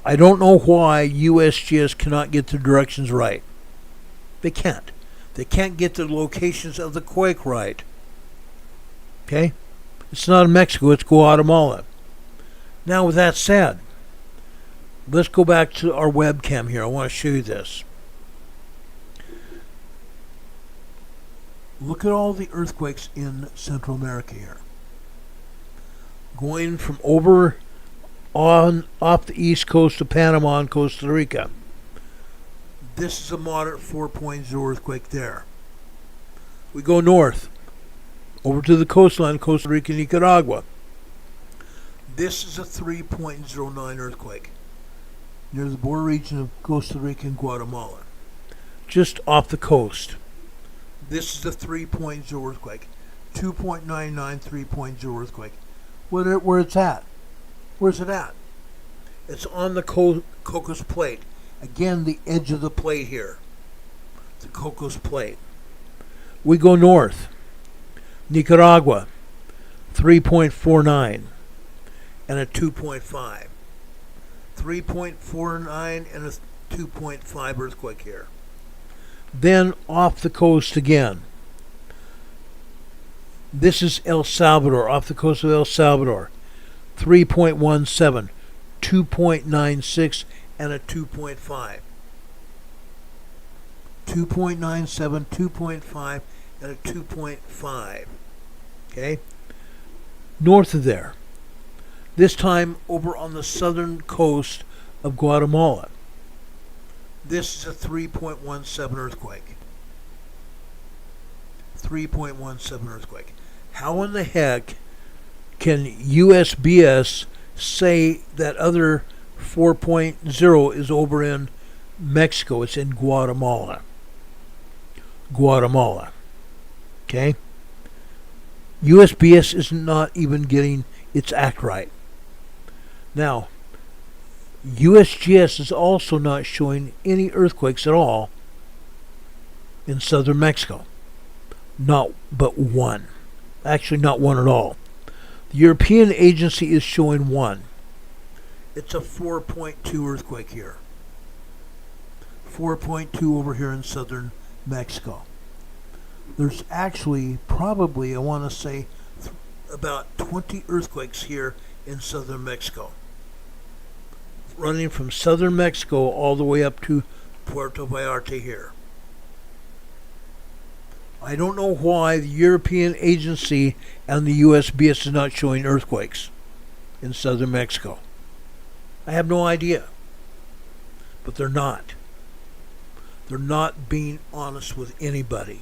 I don't know why USGS cannot get the directions right. They can't. They can't get the locations of the quake right. Okay? It's not in Mexico, it's Guatemala. Now, with that said, let's go back to our webcam here. I want to show you this. Look at all the earthquakes in Central America here. Going from over on off the east coast of Panama and Costa Rica. This is a moderate 4.0 earthquake there. We go north, over to the coastline, Costa Rica and Nicaragua. This is a 3.09 earthquake near the border region of Costa Rica and Guatemala, just off the coast. This is a 3.0 earthquake, 2.99, 3.0 earthquake. Where it's at? Where's it at? It's on the Cocos Plate. Again, the edge of the plate here. The Cocos Plate. We go north. Nicaragua, 3.49 and a 2.5. 3.49 and a 2.5 earthquake here. Then off the coast again. This is El Salvador, off the coast of El Salvador. 3.17, 2.96, and a 2.5. 2.97, 2.5, and a 2.5. Okay? North of there. This time over on the southern coast of Guatemala. This is a 3.17 earthquake. 3.17 earthquake. How in the heck can USBS say that other 4.0 is over in Mexico? It's in Guatemala. Guatemala. Okay? USBS is not even getting its act right. Now, USGS is also not showing any earthquakes at all in southern Mexico. Not but one. Actually, not one at all. The European agency is showing one. It's a 4.2 earthquake here. 4.2 over here in southern Mexico. There's actually probably, I want to say, about 20 earthquakes here in southern Mexico. Running from southern Mexico all the way up to Puerto Vallarta here. I don't know why the European agency and the USBS is not showing earthquakes in southern Mexico. I have no idea. But they're not. They're not being honest with anybody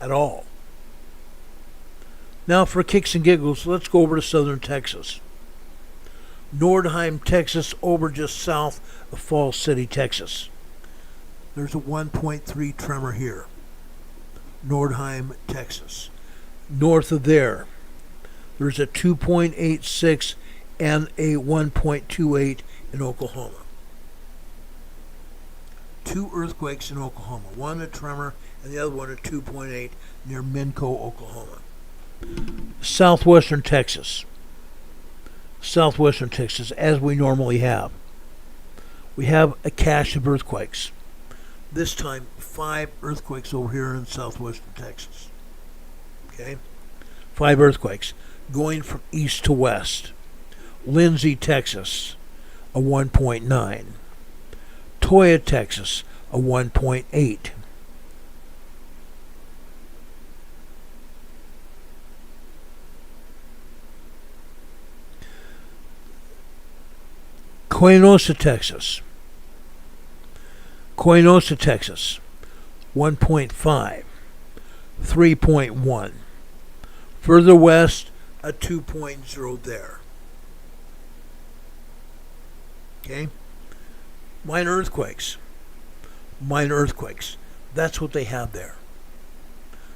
at all. Now for kicks and giggles, let's go over to southern Texas. Nordheim, Texas, over just south of Falls City, Texas. There's a 1.3 tremor here. Nordheim, Texas. North of there, there's a 2.86 and a 1.28 in Oklahoma. Two earthquakes in Oklahoma. One a tremor and the other one a 2.8 near Minco, Oklahoma. Southwestern Texas. Southwestern Texas, as we normally have. We have a cache of earthquakes. This time, 5 earthquakes over here in southwestern Texas. Okay? 5 earthquakes going from east to west. Lindsay, Texas, a 1.9. Toya, Texas, a 1.8. Coinosa, Texas. Coinosa, Texas, 1.5. 3.1. Further west, a 2.0 there. Okay? Minor earthquakes. Minor earthquakes. That's what they have there.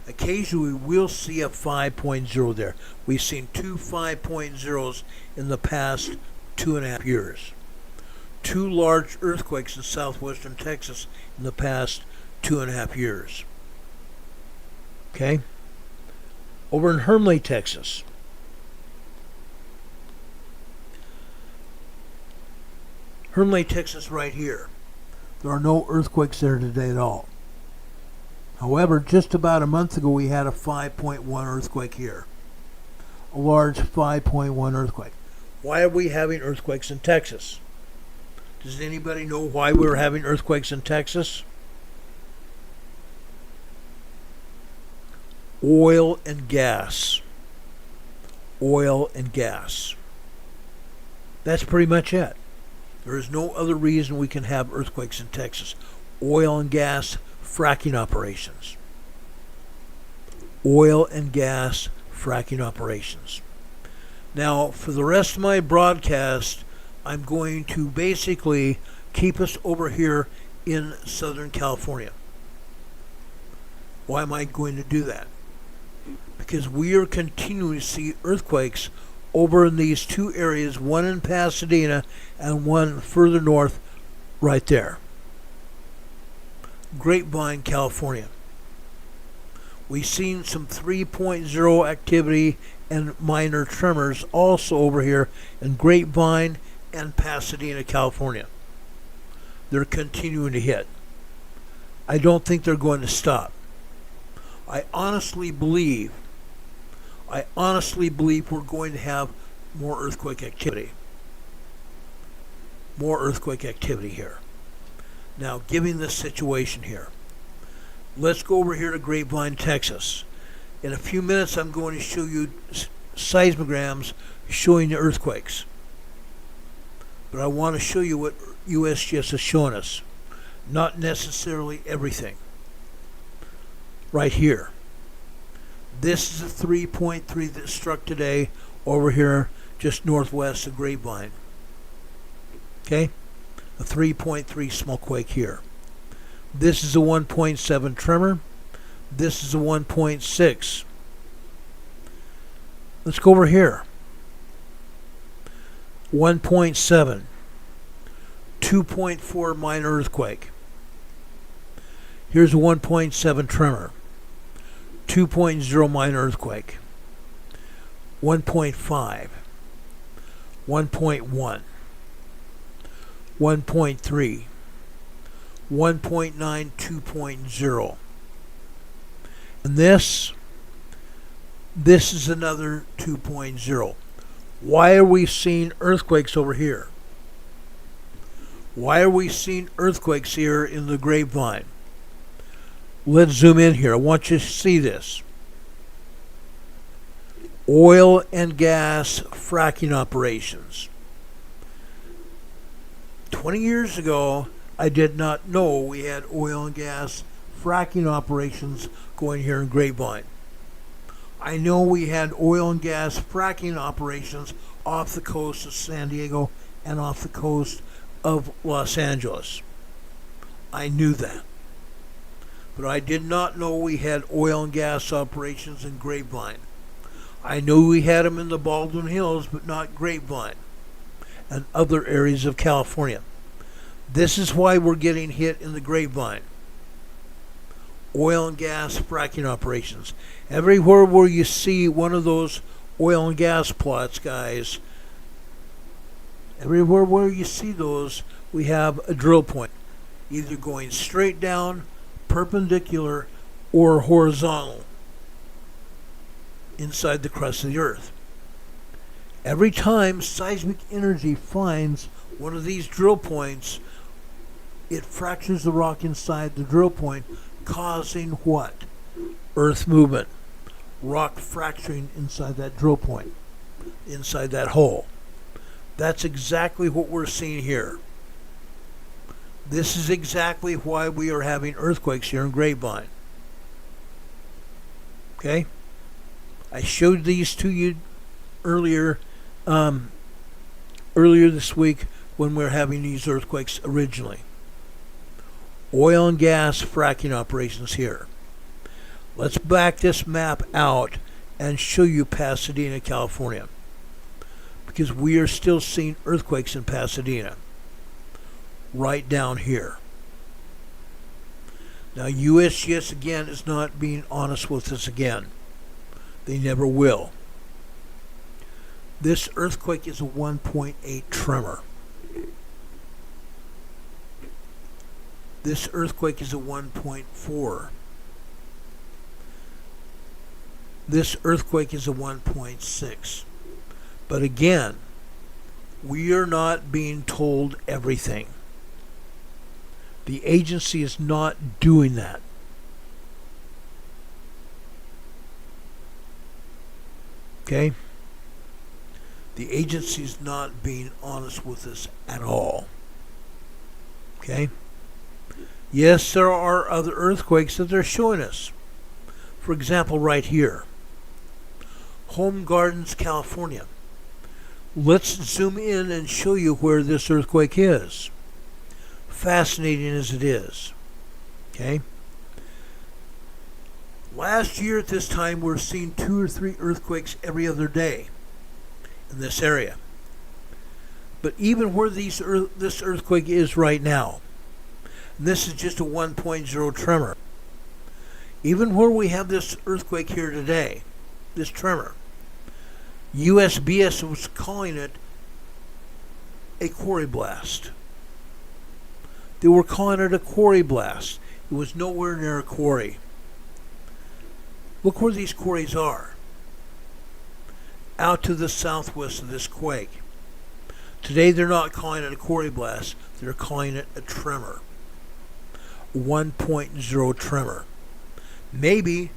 Occasionally we'll see a 5.0 there. We've seen 2 5.0s in the past 2.5 years. 2 large earthquakes in southwestern Texas in the past 2.5 years. Okay? Over in Hermleigh, Texas. Hermleigh, Texas, right here. There are no earthquakes there today at all. However, just about a month ago we had a 5.1 earthquake here. A large 5.1 earthquake. Why are we having earthquakes in Texas? Does anybody know why we're having earthquakes in Texas? Oil and gas. Oil and gas. That's pretty much it. There is no other reason we can have earthquakes in Texas. Oil and gas fracking operations. Oil and gas fracking operations. Now, for the rest of my broadcast, I'm going to basically keep us over here in Southern California. Why am I going to do that? Because we are continuing to see earthquakes over in these 2 areas, one in Pasadena and one further north right there. Grapevine, California. We've seen some 3.0 activity and minor tremors also over here in Grapevine and Pasadena, California. They're continuing to hit. I don't think they're going to stop. I honestly believe we're going to have more earthquake activity. More earthquake activity here. Now, given this situation here, let's go over here to Grapevine, Texas. In a few minutes, I'm going to show you seismograms showing the earthquakes. But I want to show you what USGS is showing us. Not necessarily everything. Right here. This is a 3.3 that struck today over here just northwest of Grapevine. Okay? A 3.3 small quake here. This is a 1.7 tremor. This is a 1.6. Let's go over here. 1.7. 2.4 minor earthquake. Here's a 1.7 tremor. 2.0 minor earthquake. 1.5. 1.1. 1.3. 1.9, 2.0. And this is another 2.0. Why are we seeing earthquakes over here? Why are we seeing earthquakes here in the Grapevine? Let's zoom in here. I want you to see this. Oil and gas fracking operations. 20 years ago, I did not know we had oil and gas fracking operations going here in Grapevine. I know we had oil and gas fracking operations off the coast of San Diego and off the coast of Los Angeles. I knew that. But I did not know we had oil and gas operations in Grapevine. I knew we had them in the Baldwin Hills, but not Grapevine and other areas of California. This is why we're getting hit in the Grapevine. Oil and gas fracking operations. Everywhere where you see one of those oil and gas plots, guys, everywhere where you see those, we have a drill point, either going straight down, perpendicular, or horizontal inside the crust of the earth. Every time seismic energy finds one of these drill points, it fractures the rock inside the drill point, causing what? Earth movement. Rock fracturing inside that drill point, inside that hole. That's exactly what we're seeing here. This is exactly why we are having earthquakes here in Grapevine. Okay? I showed these to you earlier this week when we were having these earthquakes originally. Oil and gas fracking operations here. Let's back this map out and show you Pasadena, California, because we are still seeing earthquakes in Pasadena, right down here. Now, USGS again is not being honest with us again. They never will. This earthquake is a 1.8 tremor. This earthquake is a 1.4. This earthquake is a 1.6. But again, we are not being told everything. The agency is not doing that. Okay? The agency is not being honest with us at all. Okay? Yes, there are other earthquakes that they're showing us. For example, right here. Home Gardens, California. Let's zoom in and show you where this earthquake is. Fascinating as it is. Okay? Last year at this time, we're seeing 2 or 3 earthquakes every other day in this area. But even where this earthquake is right now, and this is just a 1.0 tremor. Even where we have this earthquake here today, this tremor, USBS was calling it a quarry blast. They were calling it a quarry blast. It was nowhere near a quarry. Look where these quarries are. Out to the southwest of this quake. Today they're not calling it a quarry blast. They're calling it a tremor. 1.0 tremor. Maybe,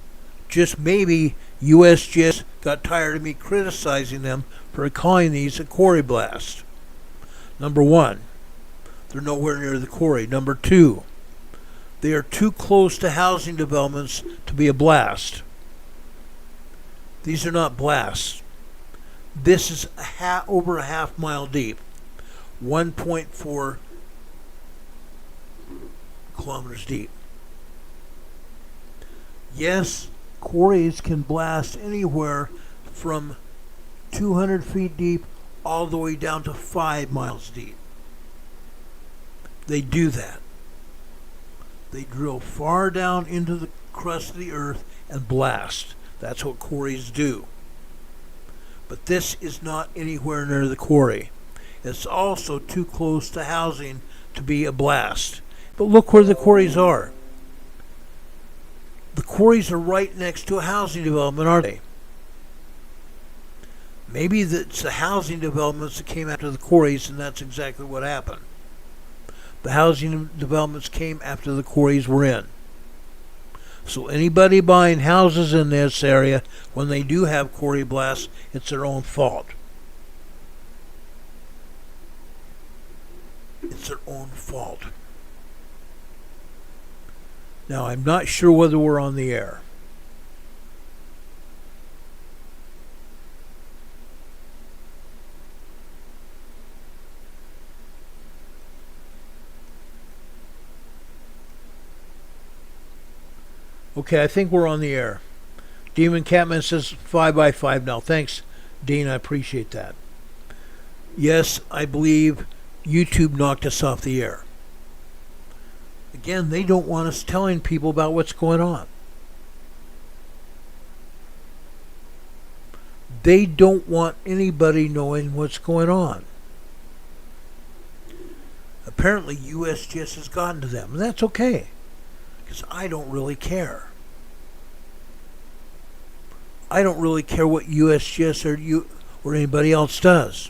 just maybe, USGS got tired of me criticizing them for calling these a quarry blast. Number one, they're nowhere near the quarry. Number two, they are too close to housing developments to be a blast. These are not blasts. This is over a half mile deep, 1.4 kilometers deep. Yes, quarries can blast anywhere from 200 feet deep all the way down to 5 miles deep. They do that. They drill far down into the crust of the earth and blast. That's what quarries do. But this is not anywhere near the quarry. It's also too close to housing to be a blast. But look where the quarries are. The quarries are right next to a housing development, aren't they? Maybe it's the housing developments that came after the quarries, and that's exactly what happened. The housing developments came after the quarries were in. So anybody buying houses in this area, when they do have quarry blasts, it's their own fault. It's their own fault. Now, I'm not sure whether we're on the air. Okay, I think we're on the air. Demon Catman says 5x5 now. Thanks, Dean. I appreciate that. Yes, I believe YouTube knocked us off the air. Again, they don't want us telling people about what's going on. They don't want anybody knowing what's going on. Apparently, USGS has gotten to them, and that's okay, because I don't really care. I don't really care what USGS or anybody else does.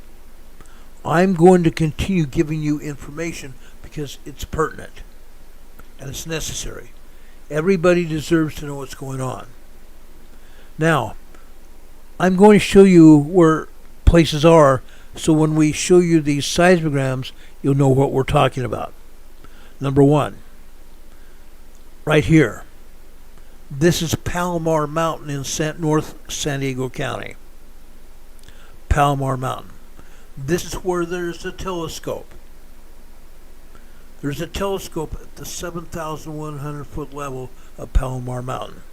I'm going to continue giving you information because it's pertinent and it's necessary. Everybody deserves to know what's going on. Now, I'm going to show you where places are, so when we show you these seismograms, you'll know what we're talking about. Number one, right here. This is Palomar Mountain in North San Diego County. Palomar Mountain. This is where there's a telescope. There's a telescope at the 7,100 foot level of Palomar Mountain.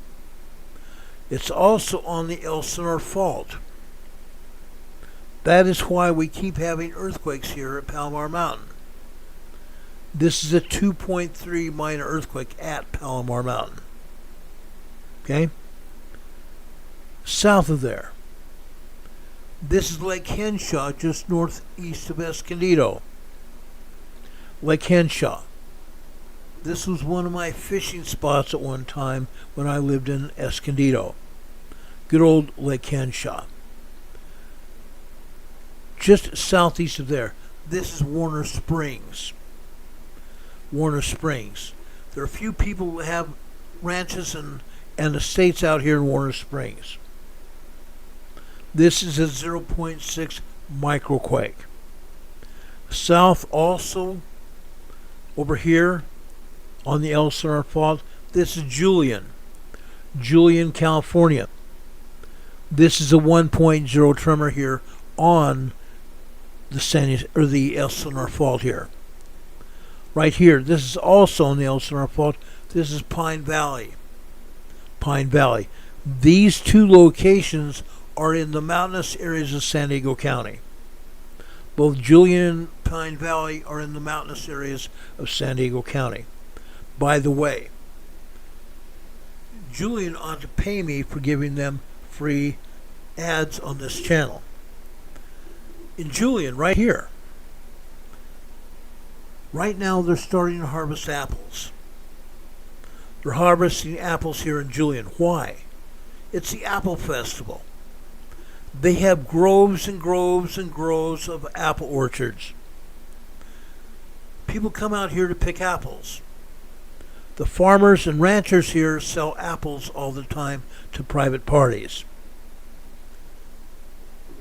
It's also on the Elsinore Fault. That is why we keep having earthquakes here at Palomar Mountain. This is a 2.3 minor earthquake at Palomar Mountain. Okay? South of there. This is Lake Henshaw, just northeast of Escondido. Lake Henshaw. This was one of my fishing spots at one time when I lived in Escondido. Good old Lake Henshaw. Just southeast of there. This is Warner Springs. Warner Springs. There are a few people who have ranches and estates out here in Warner Springs. This is a 0.6 microquake. South also, over here on the Elsinore Fault, this is Julian, California. This is a 1.0 tremor here on the Elsinore Fault here. Right here, this is also on the Elsinore Fault. This is Pine Valley. Pine Valley. These two locations are in the mountainous areas of San Diego County. Both Julian and Pine Valley are in the mountainous areas of San Diego County. By the way, Julian ought to pay me for giving them free ads on this channel. In Julian, right here, right now they're starting to harvest apples. They're harvesting apples here in Julian. Why? It's the Apple Festival. They have groves and groves and groves of apple orchards. People come out here to pick apples. The farmers and ranchers here sell apples all the time to private parties.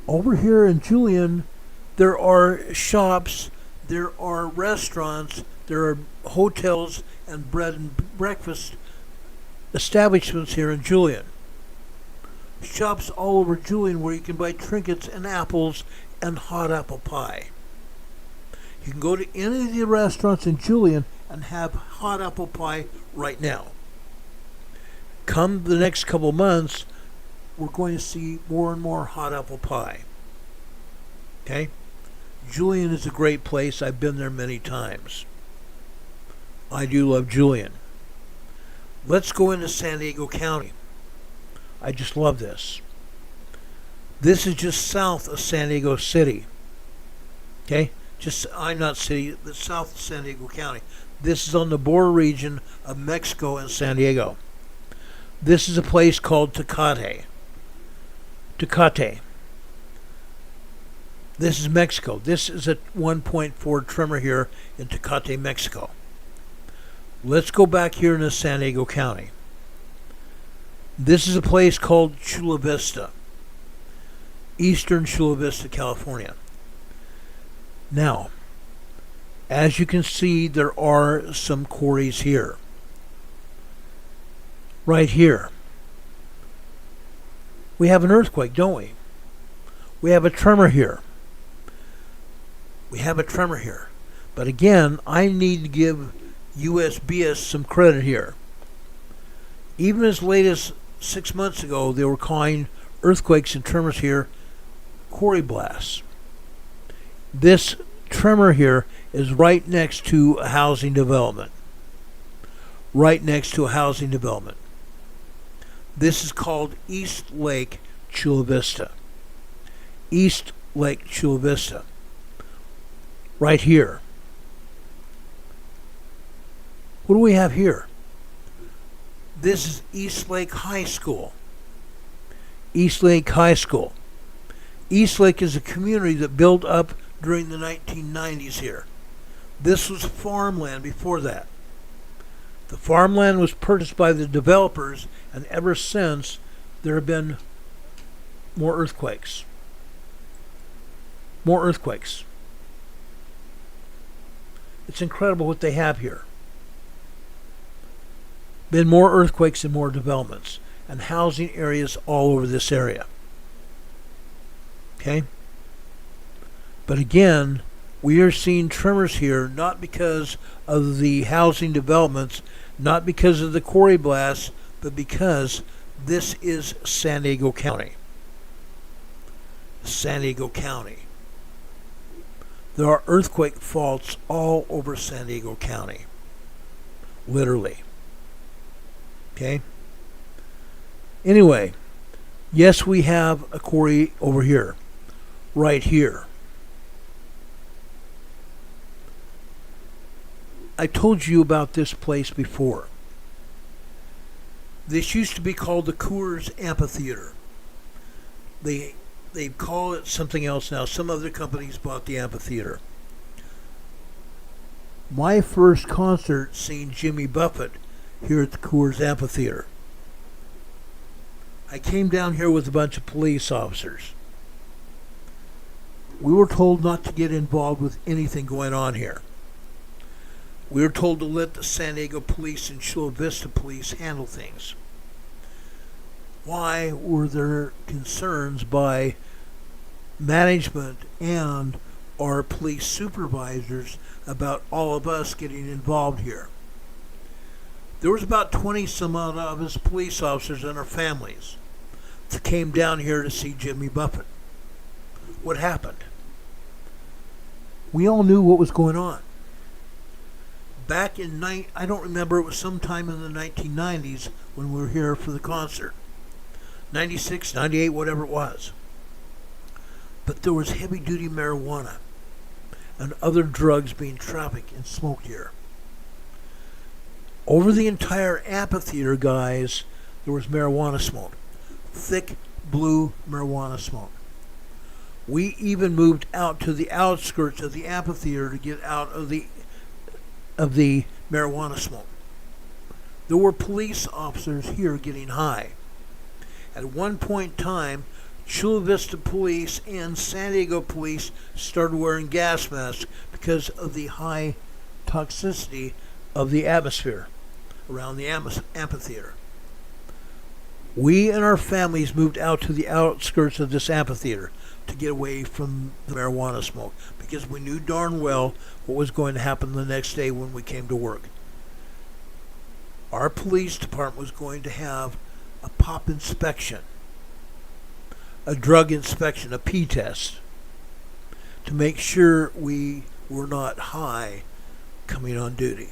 Over here in Julian, there are shops, there are restaurants, there are hotels and bread and breakfast establishments here in Julian. Shops all over Julian where you can buy trinkets and apples and hot apple pie. You can go to any of the restaurants in Julian and have hot apple pie right now. Come the next couple months, we're going to see more and more hot apple pie. Okay? Julian is a great place. I've been there many times. I do love Julian. Let's go into San Diego County. I just love this. This is just south of San Diego City. Okay? I'm not city, but south of San Diego County. This is on the border region of Mexico and San Diego. This is a place called Tecate. Tecate. This is Mexico. This is a 1.4 tremor here in Tecate, Mexico. Let's go back here into San Diego County. This is a place called Chula Vista, eastern Chula Vista, California. Now, as you can see, there are some quarries here. Right here. We have an earthquake, don't we? We have a tremor here. We have a tremor here. But again, I need to give USGS some credit here. Even as late as 6 months ago, they were calling earthquakes and tremors here quarry blasts. This tremor here is right next to a housing development. Right next to a housing development. This is called East Lake Chula Vista. East Lake Chula Vista. Right here. What do we have here? This is East Lake High School. East Lake High School. East Lake is a community that built up during the 1990s here. This was farmland before that. The farmland was purchased by the developers, and ever since there have been more earthquakes. More earthquakes. It's incredible what they have here. Been more earthquakes and more developments, and housing areas all over this area. Okay? But again, we are seeing tremors here not because of the housing developments, not because of the quarry blasts, but because this is San Diego County. San Diego County. There are earthquake faults all over San Diego County. Literally. Okay? Anyway, yes, we have a quarry over here. Right here. I told you about this place before. This used to be called the Coors Amphitheater. They call it something else now. Some other companies bought the amphitheater. My first concert seen Jimmy Buffett here at the Coors Amphitheater. I came down here with a bunch of police officers. We were told not to get involved with anything going on here. We were told to let the San Diego Police and Chula Vista Police handle things. Why were there concerns by management and our police supervisors about all of us getting involved here? There was about 20 some odd of us police officers and our families that came down here to see Jimmy Buffett. What happened? We all knew what was going on. Back in I don't remember, it was sometime in the 1990s when we were here for the concert. 96, 98, whatever it was. But there was heavy duty marijuana and other drugs being trafficked and smoked here. Over the entire amphitheater, guys, there was marijuana smoke. Thick blue marijuana smoke. We even moved out to the outskirts of the amphitheater to get out of the marijuana smoke. There were police officers here getting high. At one point in time, Chula Vista Police and San Diego Police started wearing gas masks because of the high toxicity of the atmosphere around the amphitheater. We and our families moved out to the outskirts of this amphitheater to get away from the marijuana smoke because we knew darn well what was going to happen the next day when we came to work. Our police department was going to have a pop inspection, a drug inspection, a P test, to make sure we were not high coming on duty.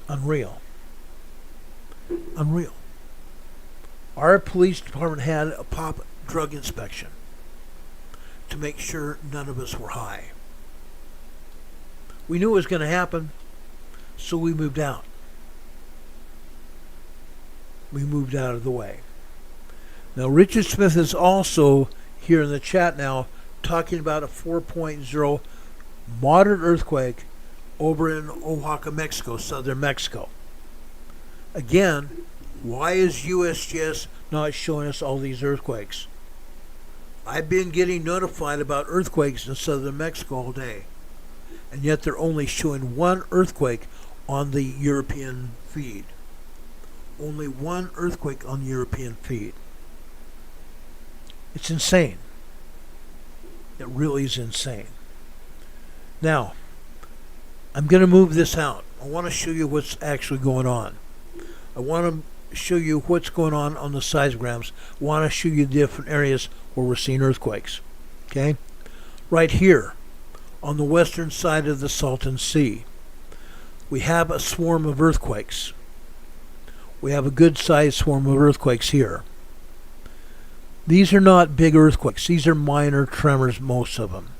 Unreal. Our police department had a pop drug inspection to make sure none of us were high. We knew it was going to happen, so we moved out. We moved out of the way. Now, Richard Smith is also here in the chat now talking about a 4.0 moderate earthquake over in Oaxaca, Mexico, southern Mexico. Again, why is USGS not showing us all these earthquakes? I've been getting notified about earthquakes in southern Mexico all day, and yet they're only showing one earthquake on the European feed. Only one earthquake on the European feed. It's insane. It really is insane. Now, I'm going to move this out. I want to show you what's actually going on. I want to show you what's going on the seismograms. I want to show you the different areas where we're seeing earthquakes. Okay? Right here, on the western side of the Sultan Sea, we have a swarm of earthquakes. We have a good-sized swarm of earthquakes here. These are not big earthquakes. These are minor tremors, most of them.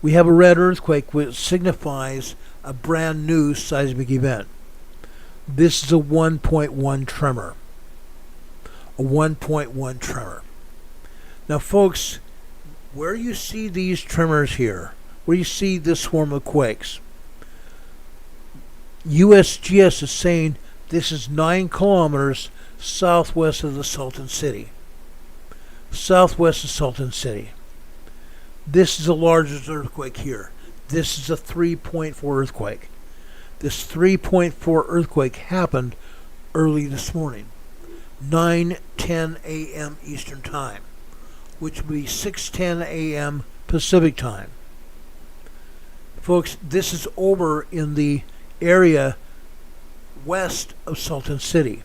We have a red earthquake, which signifies a brand new seismic event. This is a 1.1 tremor. A 1.1 tremor. Now, folks, where you see these tremors here, where you see this swarm of quakes, USGS is saying this is 9 kilometers southwest of the Sultan City. Southwest of Sultan City. This is the largest earthquake here. This is a 3.4 earthquake. This 3.4 earthquake happened early this morning, 9:10 a.m. Eastern Time, which would be 6:10 a.m. Pacific Time. Folks, this is over in the area west of Sultan City.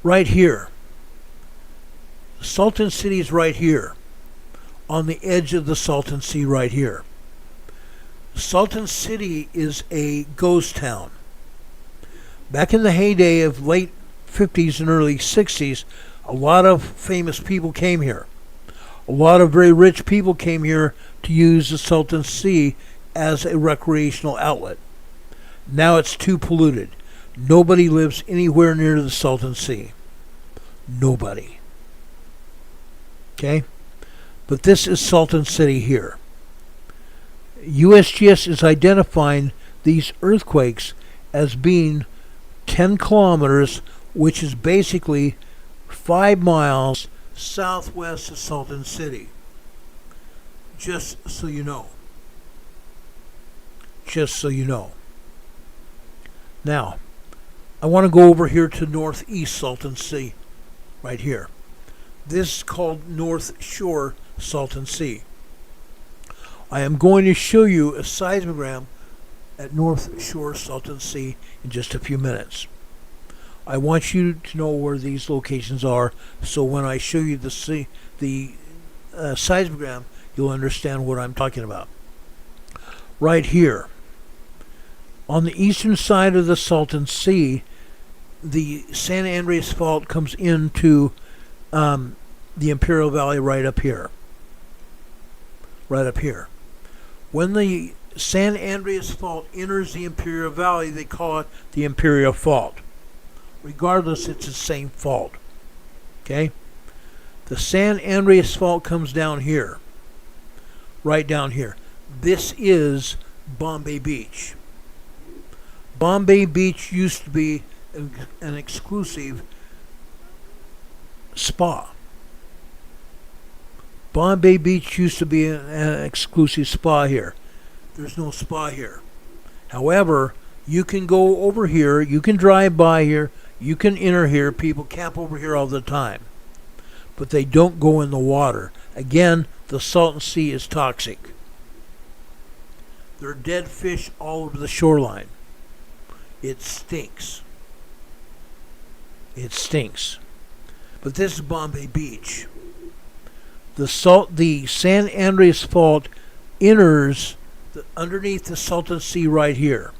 Right here. Sultan City is right here, on the edge of the Sultan Sea right here. Sultan City is a ghost town. Back in the heyday of late 50s and early 60s, a lot of famous people came here. A lot of very rich people came here to use the Sultan Sea as a recreational outlet. Now it's too polluted. Nobody lives anywhere near the Sultan Sea. Nobody. Okay? But this is Sultan City here. USGS is identifying these earthquakes as being 10 kilometers, which is basically 5 miles southwest of Sultan City. Just so you know. Just so you know. Now, I want to go over here to northeast Sultan Sea, right here. This is called North Shore Sultan Sea. I am going to show you a seismogram at North Shore Sultan Sea in just a few minutes. I want you to know where these locations are, so when I show you the seismogram, you'll understand what I'm talking about. Right here, on the eastern side of the Sultan Sea, the San Andreas Fault comes into the Imperial Valley right up here. Right up here. When the San Andreas Fault enters the Imperial Valley, they call it the Imperial Fault. Regardless, it's the same fault. Okay? The San Andreas Fault comes down here. Right down here. This is Bombay Beach. Bombay Beach used to be an exclusive spa. Bombay Beach used to be an exclusive spa here. There's no spa here. However, you can go over here, you can drive by here, you can enter here, people camp over here all the time. But they don't go in the water. Again, the Sultan Sea is toxic. There are dead fish all over the shoreline. It stinks. It stinks. But this is Bombay Beach. The San Andreas Fault enters underneath the Sultan Sea right here.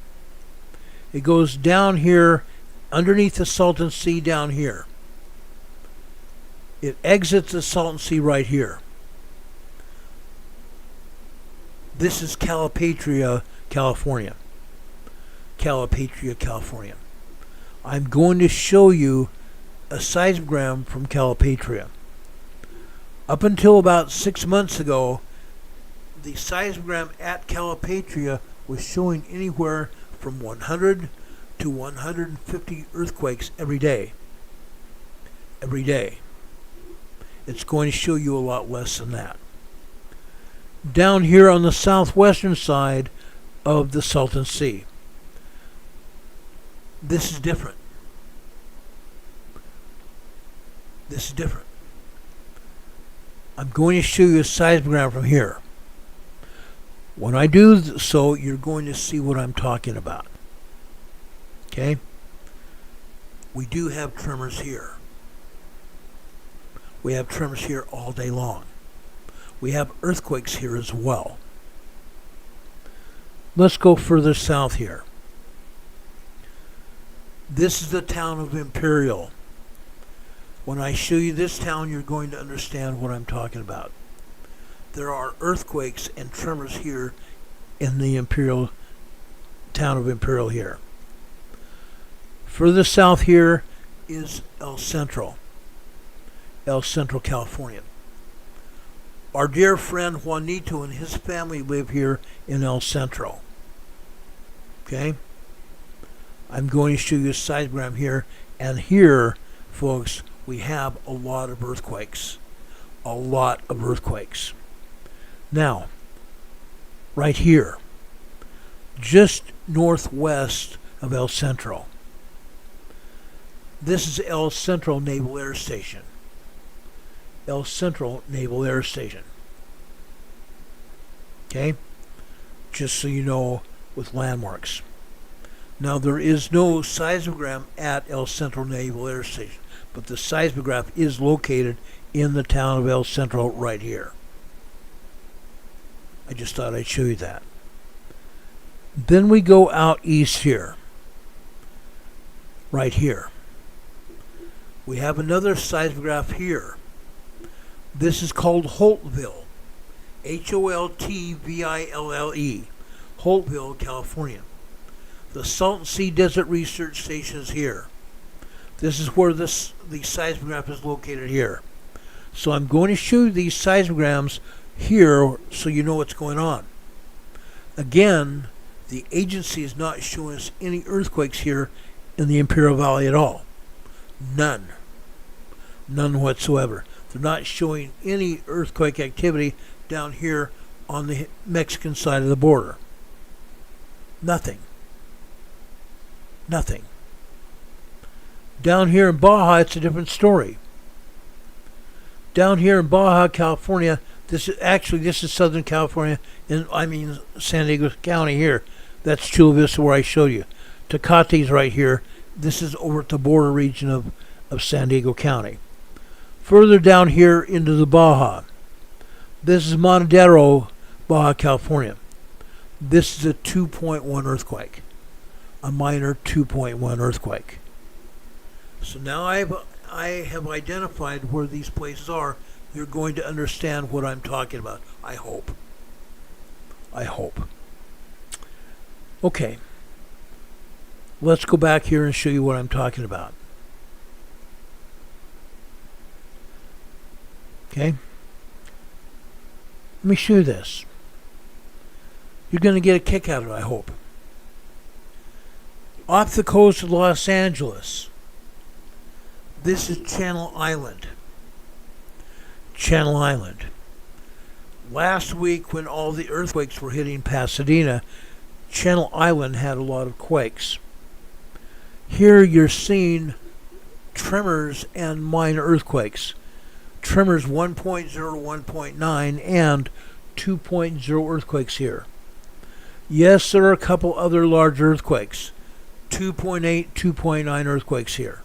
It goes down here, underneath the Sultan Sea down here. It exits the Sultan Sea right here. This is Calipatria, California. Calipatria, California. I'm going to show you a seismogram from Calipatria. Up until about 6 months ago, the seismogram at Calipatria was showing anywhere from 100 to 150 earthquakes every day. Every day. It's going to show you a lot less than that. Down here on the southwestern side of the Sultan Sea, this is different. This is different. I'm going to show you a seismogram from here. When I do so, you're going to see what I'm talking about. Okay? We do have tremors here. We have tremors here all day long. We have earthquakes here as well. Let's go further south here. This is the town of Imperial. When I show you this town, you're going to understand what I'm talking about. There are earthquakes and tremors here in the Imperial town of Imperial here. Further south here is El Centro, California. Our dear friend Juanito and his family live here in El Centro. Okay? I'm going to show you a seismogram here, and here, folks, we have a lot of earthquakes. A lot of earthquakes. Now, right here, just northwest of El Centro, this is El Centro Naval Air Station. El Centro Naval Air Station. Okay? Just so you know, with landmarks. Now, there is no seismogram at El Centro Naval Air Station, but the seismograph is located in the town of El Centro right here. I just thought I'd show you that. Then we go out east here. Right here. We have another seismograph here. This is called Holtville. Holtville, Holtville, California. The Sultan Sea Desert Research Station is here. This is where the seismograph is located here. So I'm going to show you these seismograms here so you know what's going on. Again, the agency is not showing us any earthquakes here in the Imperial Valley at all. None. None whatsoever. They're not showing any earthquake activity down here on the Mexican side of the border. Nothing. Nothing. Down here in Baja, it's a different story. Down here in Baja, California, this is Southern California, San Diego County here. That's Chula Vista where I showed you. Tecate's right here. This is over at the border region of San Diego County. Further down here into the Baja, this is Monadero, Baja California. This is a 2.1 earthquake. A minor 2.1 earthquake. So now I have identified where these places are. You're going to understand what I'm talking about. I hope. I hope. Okay, let's go back here and show you what I'm talking about. Okay, let me show you this. You're going to get a kick out of it, I hope. Off the coast of Los Angeles, this is Channel Island. Channel Island. Last week, when all the earthquakes were hitting Pasadena, Channel Island had a lot of quakes. Here you're seeing tremors and minor earthquakes. Tremors 1.0 to 1.9 and 2.0 earthquakes here. Yes, there are a couple other large earthquakes. 2.8, 2.9 earthquakes here.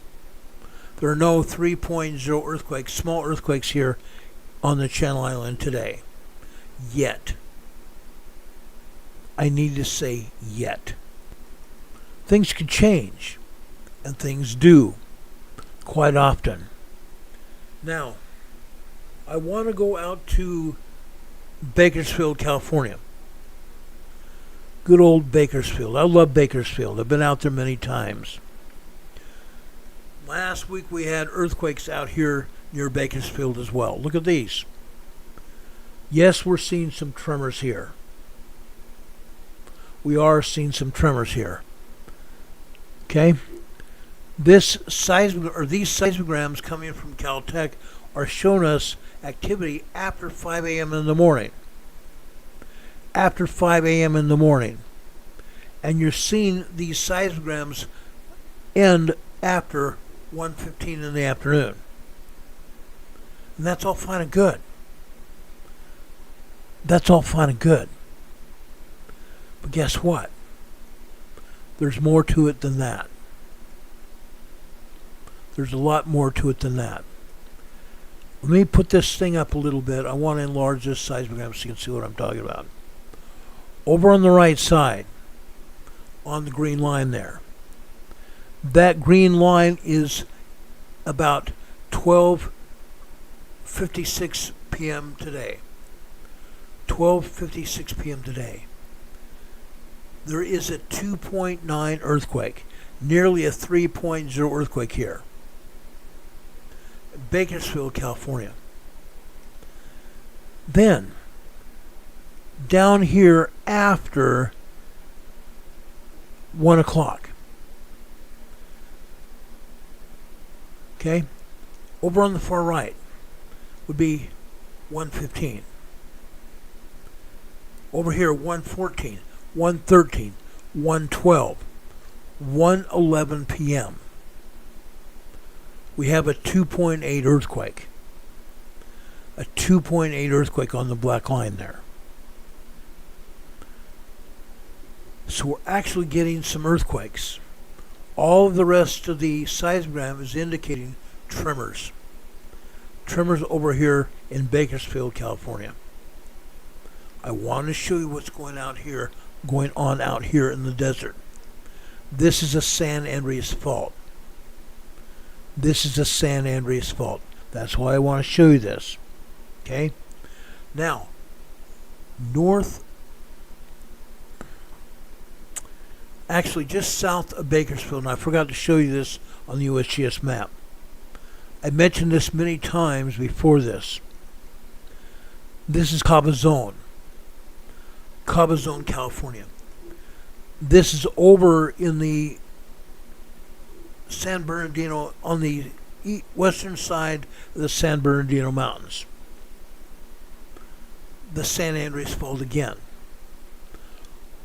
There are no 3.0 earthquakes, small earthquakes here on the Channel Island today. Yet. I need to say yet. Things could change, and things do quite often. Now, I want to go out to Bakersfield, California. Good old Bakersfield. I love Bakersfield. I've been out there many times. Last week we had earthquakes out here near Bakersfield as well. Look at these. Yes, we're seeing some tremors here. We are seeing some tremors here. Okay? These seismograms coming from Caltech are showing us activity after 5 a.m. in the morning. After 5 a.m. in the morning. And you're seeing these seismograms end after 1:15 in the afternoon. And that's all fine and good. That's all fine and good. But guess what? There's more to it than that. There's a lot more to it than that. Let me put this thing up a little bit. I want to enlarge this seismogram so you can see what I'm talking about. Over on the right side, on the green line there, that green line is about 12:56 p.m. today. 12:56 p.m. today. There is a 2.9 earthquake, nearly a 3.0 earthquake here. Bakersfield, California. Then, down here after 1 o'clock. Okay? Over on the far right would be 1:15. Over here, 1:14, 1:13, 1:12, 1:11 p.m. We have a 2.8 earthquake. A 2.8 earthquake on the black line there. So we're actually getting some earthquakes. All of the rest of the seismogram is indicating tremors. Tremors over here in Bakersfield, California. I want to show you what's going on out here in the desert. This is a San Andreas fault. This is a San Andreas fault. That's why I want to show you this. Okay? Now, actually just south of Bakersfield, and I forgot to show you this on the USGS map. I mentioned this many times before this. This is Cabazon, California. This is over in the San Bernardino, on the western side of the San Bernardino Mountains. The San Andreas Fault again.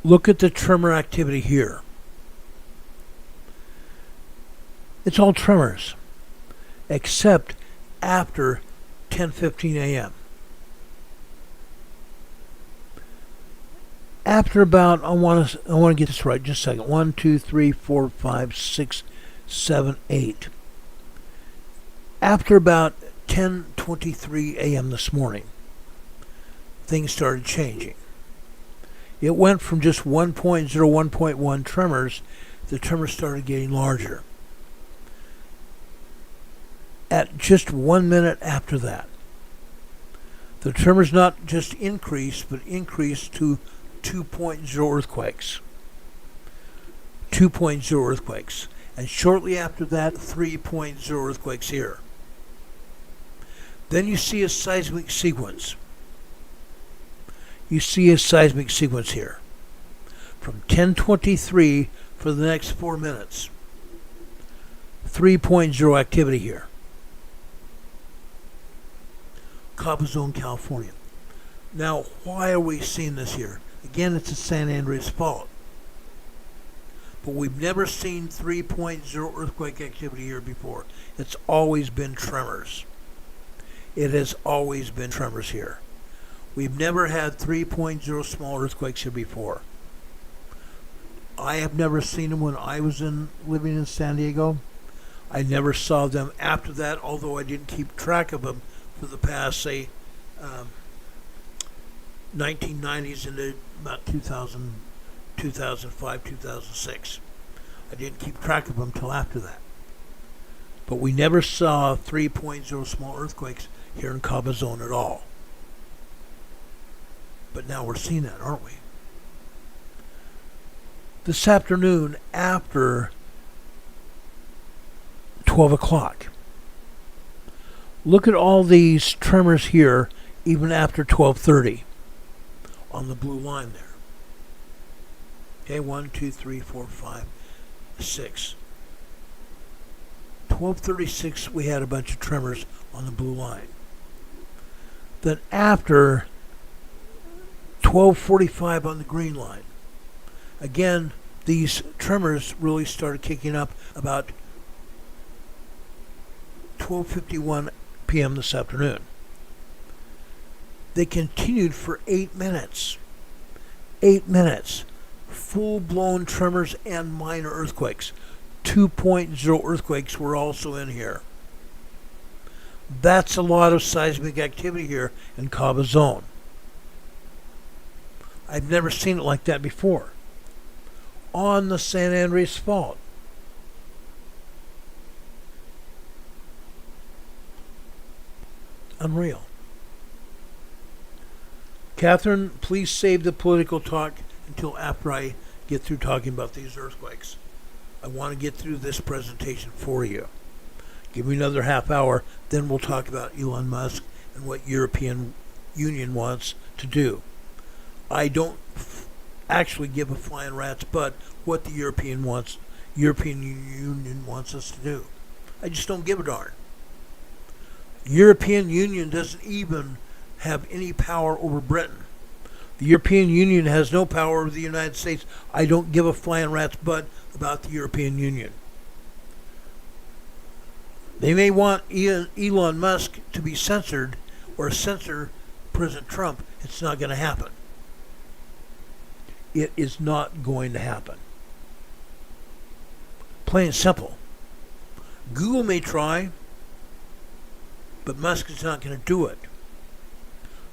Look at the tremor activity here. It's all tremors, except after 10:15 a.m. After about, I want to get this right, just a second. 1, 2, 3, 4, 5, 6, 7, 8. After about 10:23 a.m. this morning, things started changing. It went from just 1.0, 1.1 tremors. The tremors started getting larger. At just 1 minute after that, the tremors not just increased, but increased to 2.0 earthquakes. 2.0 earthquakes. And shortly after that, 3.0 earthquakes here. Then you see a seismic sequence. You see a seismic sequence here. From 10:23 for the next 4 minutes. 3.0 activity here. Cabazon, California. Now, why are we seeing this here? Again, it's a San Andreas fault. But we've never seen 3.0 earthquake activity here before. It's always been tremors. It has always been tremors here. We've never had 3.0 small earthquakes here before. I have never seen them when I was living in San Diego. I never saw them after that, although I didn't keep track of them for the past, say, 1990s into about 2000, 2005, 2006. I didn't keep track of them till after that. But we never saw 3.0 small earthquakes here in Cabazon at all. But now we're seeing that, aren't we? This afternoon after 12 o'clock. Look at all these tremors here even after 12:30 on the blue line there. Okay, 1, 2, 3, 4, 5, 6. 12:36 we had a bunch of tremors on the blue line. Then after 12:45 on the green line, again, these tremors really started kicking up about 12:51 p.m. this afternoon. They continued for 8 minutes. 8 minutes. Full-blown tremors and minor earthquakes. 2.0 earthquakes were also in here. That's a lot of seismic activity here in Cabazon. I've never seen it like that before. On the San Andreas Fault. Unreal. Catherine, please save the political talk until after I get through talking about these earthquakes. I want to get through this presentation for you. Give me another half hour, then we'll talk about Elon Musk and what European Union wants to do. I don't actually give a flying rat's butt what the European Union wants us to do. I just don't give a darn. European Union doesn't even have any power over Britain. The European Union has no power over the United States. I don't give a flying rat's butt about the European Union. They may want Elon Musk to be censored or censor President Trump. It's not going to happen. It is not going to happen. Plain and simple. Google may try, but Musk is not going to do it.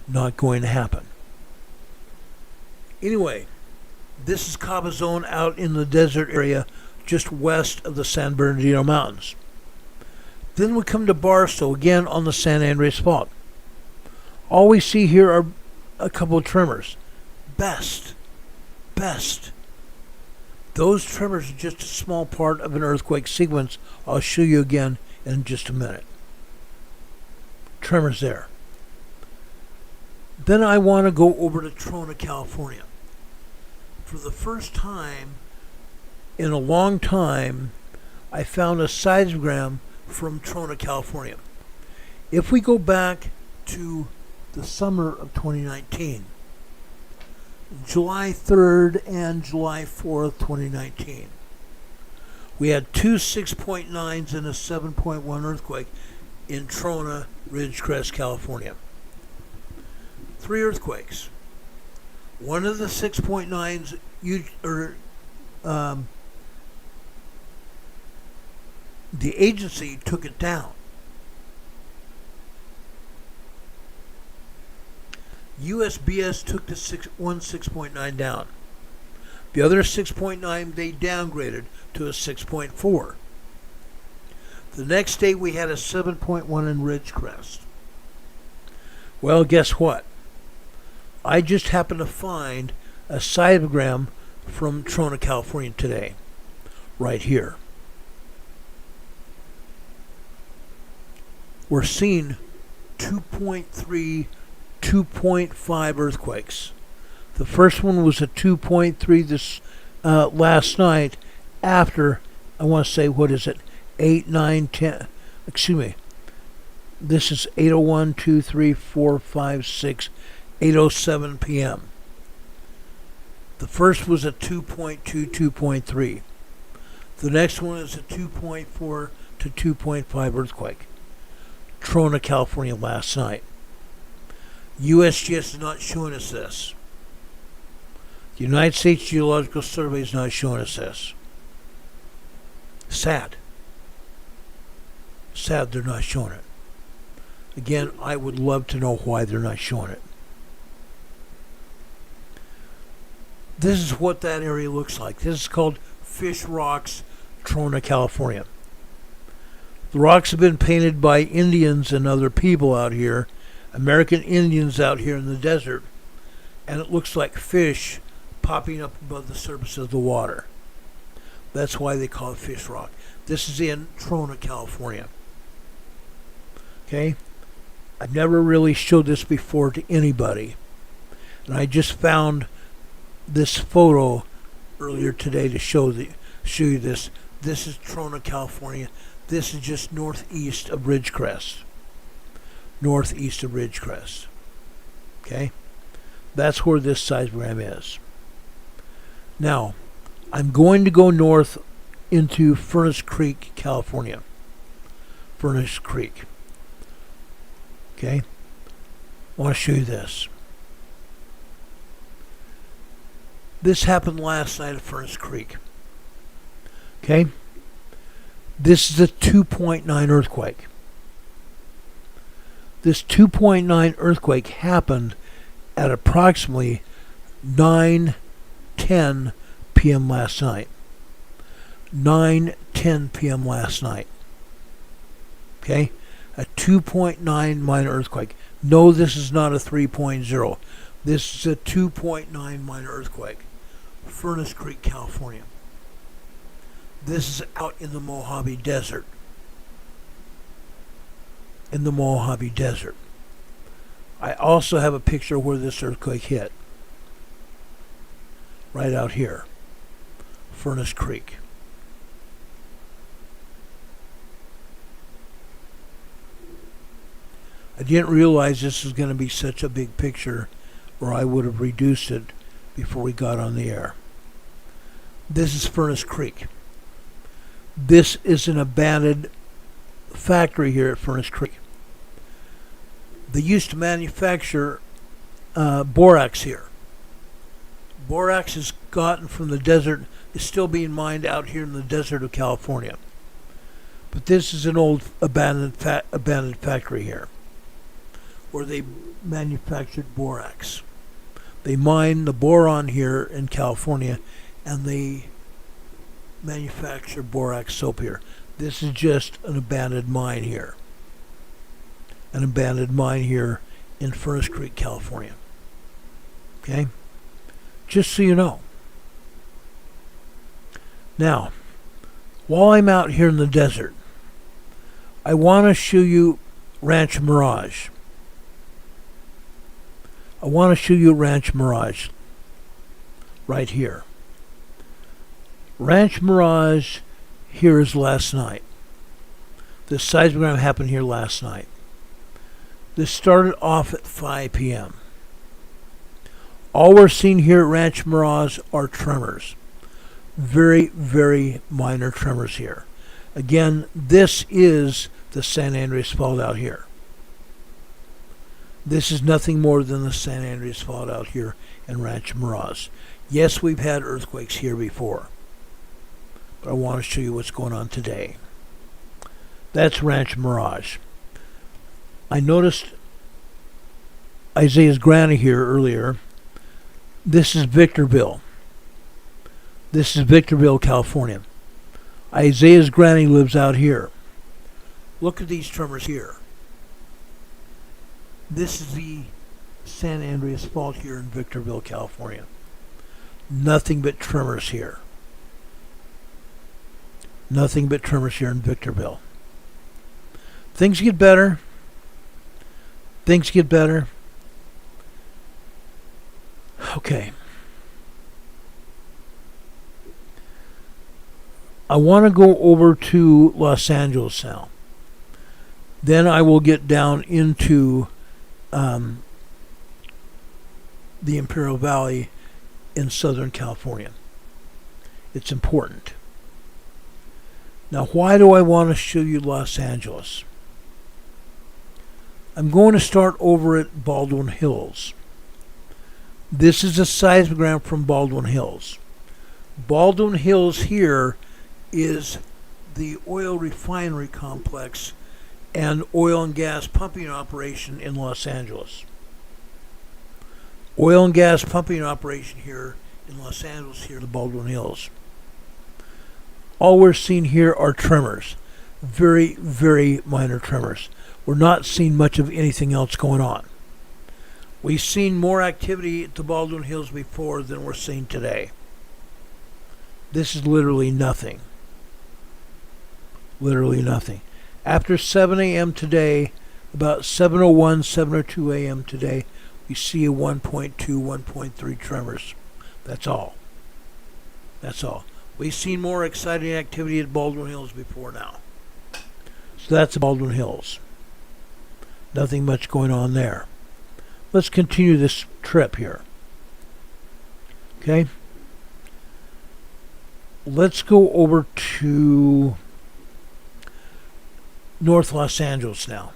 Not going to happen. Anyway, this is Cabazon out in the desert area just west of the San Bernardino Mountains. Then we come to Barstow, again on the San Andreas Fault. All we see here are a couple of tremors. Best. Those tremors are just a small part of an earthquake sequence. I'll show you again in just a minute. Tremors there. Then I want to go over to Trona, California. For the first time in a long time, I found a seismogram from Trona, California. If we go back to the summer of 2019, July 3rd and July 4th, 2019, we had two 6.9s and a 7.1 earthquake in Trona, Ridgecrest, California. 3 earthquakes. One of the 6.9s, the agency took it down. USBS took the 6.9 down. The other 6.9 they downgraded to a 6.4. The next day we had a 7.1 in Ridgecrest. Well, guess what? I just happened to find a seismogram from Trona, California today. right here. We're seeing 2.3, 2.5 earthquakes. The first one was a 2.3 this last night after, I want to say, what is it, 8, 9, 10, excuse me. This is 8:01, 2, 3, 4, 5, 6, 8:07 p.m. The first was a 2.2, 2.3. The next one is a 2.4 to 2.5 earthquake. Trona, California last night. USGS is not showing us this. The United States Geological Survey is not showing us this. Sad. Sad they're not showing it. Again, I would love to know why they're not showing it. This is what that area looks like. This is called Fish Rocks, Trona, California. The rocks have been painted by Indians and other people out here, American Indians out here in the desert, and it looks like fish popping up above the surface of the water. That's why they call it Fish Rock. This is in Trona, California. Okay? I've never really showed this before to anybody, and I just found this photo earlier today to show you this. This is Trona, California. This is just northeast of Ridgecrest. Northeast of Ridgecrest. Okay? That's where this seismogram is. Now, I'm going to go north into Furnace Creek, California. Furnace Creek. Okay? I want to show you this. This happened last night at Furnace Creek. Okay? This is a 2.9 earthquake. This 2.9 earthquake happened at approximately 9:10 p.m. last night. 9:10 p.m. last night. Okay? A 2.9 minor earthquake. No, this is not a 3.0. This is a 2.9 minor earthquake. Furnace Creek, California. This is out in the Mojave Desert. In the Mojave Desert. I also have a picture where this earthquake hit. Right out here. Furnace Creek. I didn't realize this was going to be such a big picture, or I would have reduced it before we got on the air. This is Furnace Creek. This is an abandoned factory here at Furnace Creek. They used to manufacture borax here. Borax is gotten from the desert, is still being mined out here in the desert of California. But this is an old abandoned factory here, where they manufactured borax. They mine the boron here in California, and they manufacture borax soap here. This is just an abandoned mine here. An abandoned mine here in Furnace Creek, California. Okay? Just so you know. Now, while I'm out here in the desert, I want to show you Ranch Mirage. I want to show you Ranch Mirage right here. Ranch Mirage here is last night. This seismogram happened here last night. This started off at 5 p.m. All we're seeing here at Ranch Mirage are tremors. Very, very minor tremors here. Again, this is the San Andreas Fault out here. This is nothing more than the San Andreas Fault out here in Ranch Mirage. Yes, we've had earthquakes here before, but I want to show you what's going on today. That's Ranch Mirage. I noticed Isaiah's granny here earlier. This is Victorville. This is Victorville, California. Isaiah's granny lives out here. Look at these tremors here. This is the San Andreas Fault here in Victorville, California. Nothing but tremors here. Nothing but tremors here in Victorville. Things get better. Things get better. Okay. I want to go over to Los Angeles now. Then I will get down into the Imperial Valley in Southern California. It's important. Now, why do I want to show you Los Angeles? I'm going to start over at Baldwin Hills. This is a seismogram from Baldwin Hills. Baldwin Hills here is the oil refinery complex and oil and gas pumping operation in Los Angeles. Oil and gas pumping operation here in Los Angeles, here at the Baldwin Hills. All we're seeing here are tremors. Very, very minor tremors. We're not seeing much of anything else going on. We've seen more activity at the Baldwin Hills before than we're seeing today. This is literally nothing. Literally nothing. After 7 a.m. today, about 7:01, 7:02 a.m. today, we see a 1.2, 1.3 tremors. That's all. That's all. We've seen more exciting activity at Baldwin Hills before now. So that's Baldwin Hills. Nothing much going on there. Let's continue this trip here. Okay? Let's go over to North Los Angeles now.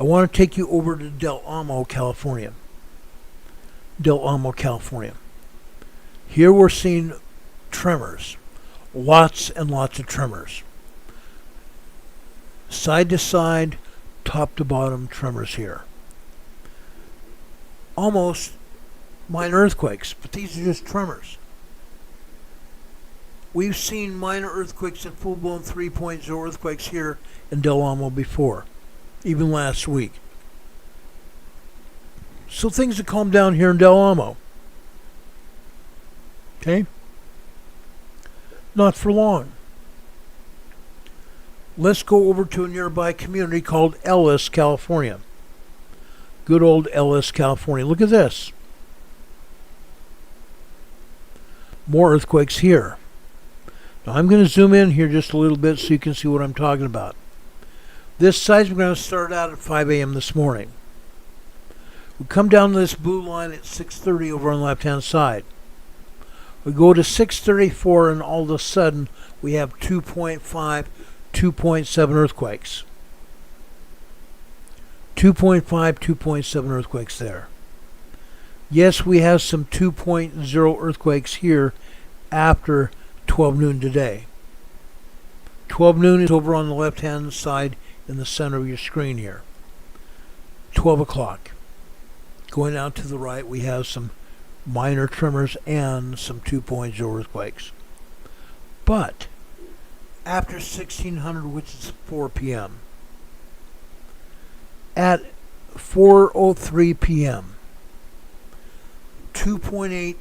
I want to take you over to Del Amo, California. Del Amo, California. Here we're seeing tremors. Lots and lots of tremors. Side to side, top to bottom tremors here. Almost minor earthquakes, but these are just tremors. We've seen minor earthquakes and full-blown 3.0 earthquakes here in Del Amo before, even last week. So things have calmed down here in Del Amo. Okay? Not for long. Let's go over to a nearby community called Ellis, California. Good old Ellis, California. Look at this. More earthquakes here. Now I'm going to zoom in here just a little bit so you can see what I'm talking about. This seismogram started out at 5 a.m. this morning. We come down to this blue line at 6:30 over on the left-hand side. We go to 6:34 and all of a sudden we have 2.5, 2.7 earthquakes. 2.5, 2.7 earthquakes there. Yes, we have some 2.0 earthquakes here after 12 noon today. 12 noon is over on the left-hand side in the center of your screen here. 12 o'clock. Going out to the right, we have some minor tremors and some 2.0 earthquakes. But after 1600, which is 4 p.m., at 4:03 p.m., 2.8,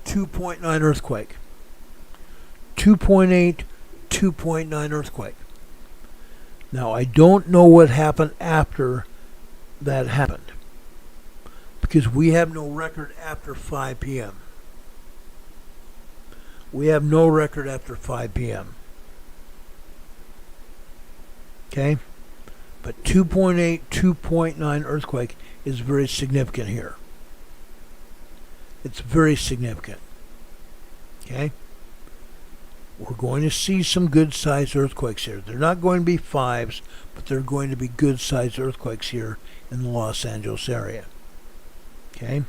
2.9 earthquake. 2.8, 2.9 earthquake. Now, I don't know what happened after that happened, because we have no record after 5 p.m. We have no record after 5 p.m. Okay? But 2.8, 2.9 earthquake is very significant here. It's very significant. Okay? We're going to see some good-sized earthquakes here. They're not going to be 5s, but they're going to be good-sized earthquakes here in the Los Angeles area. Okay?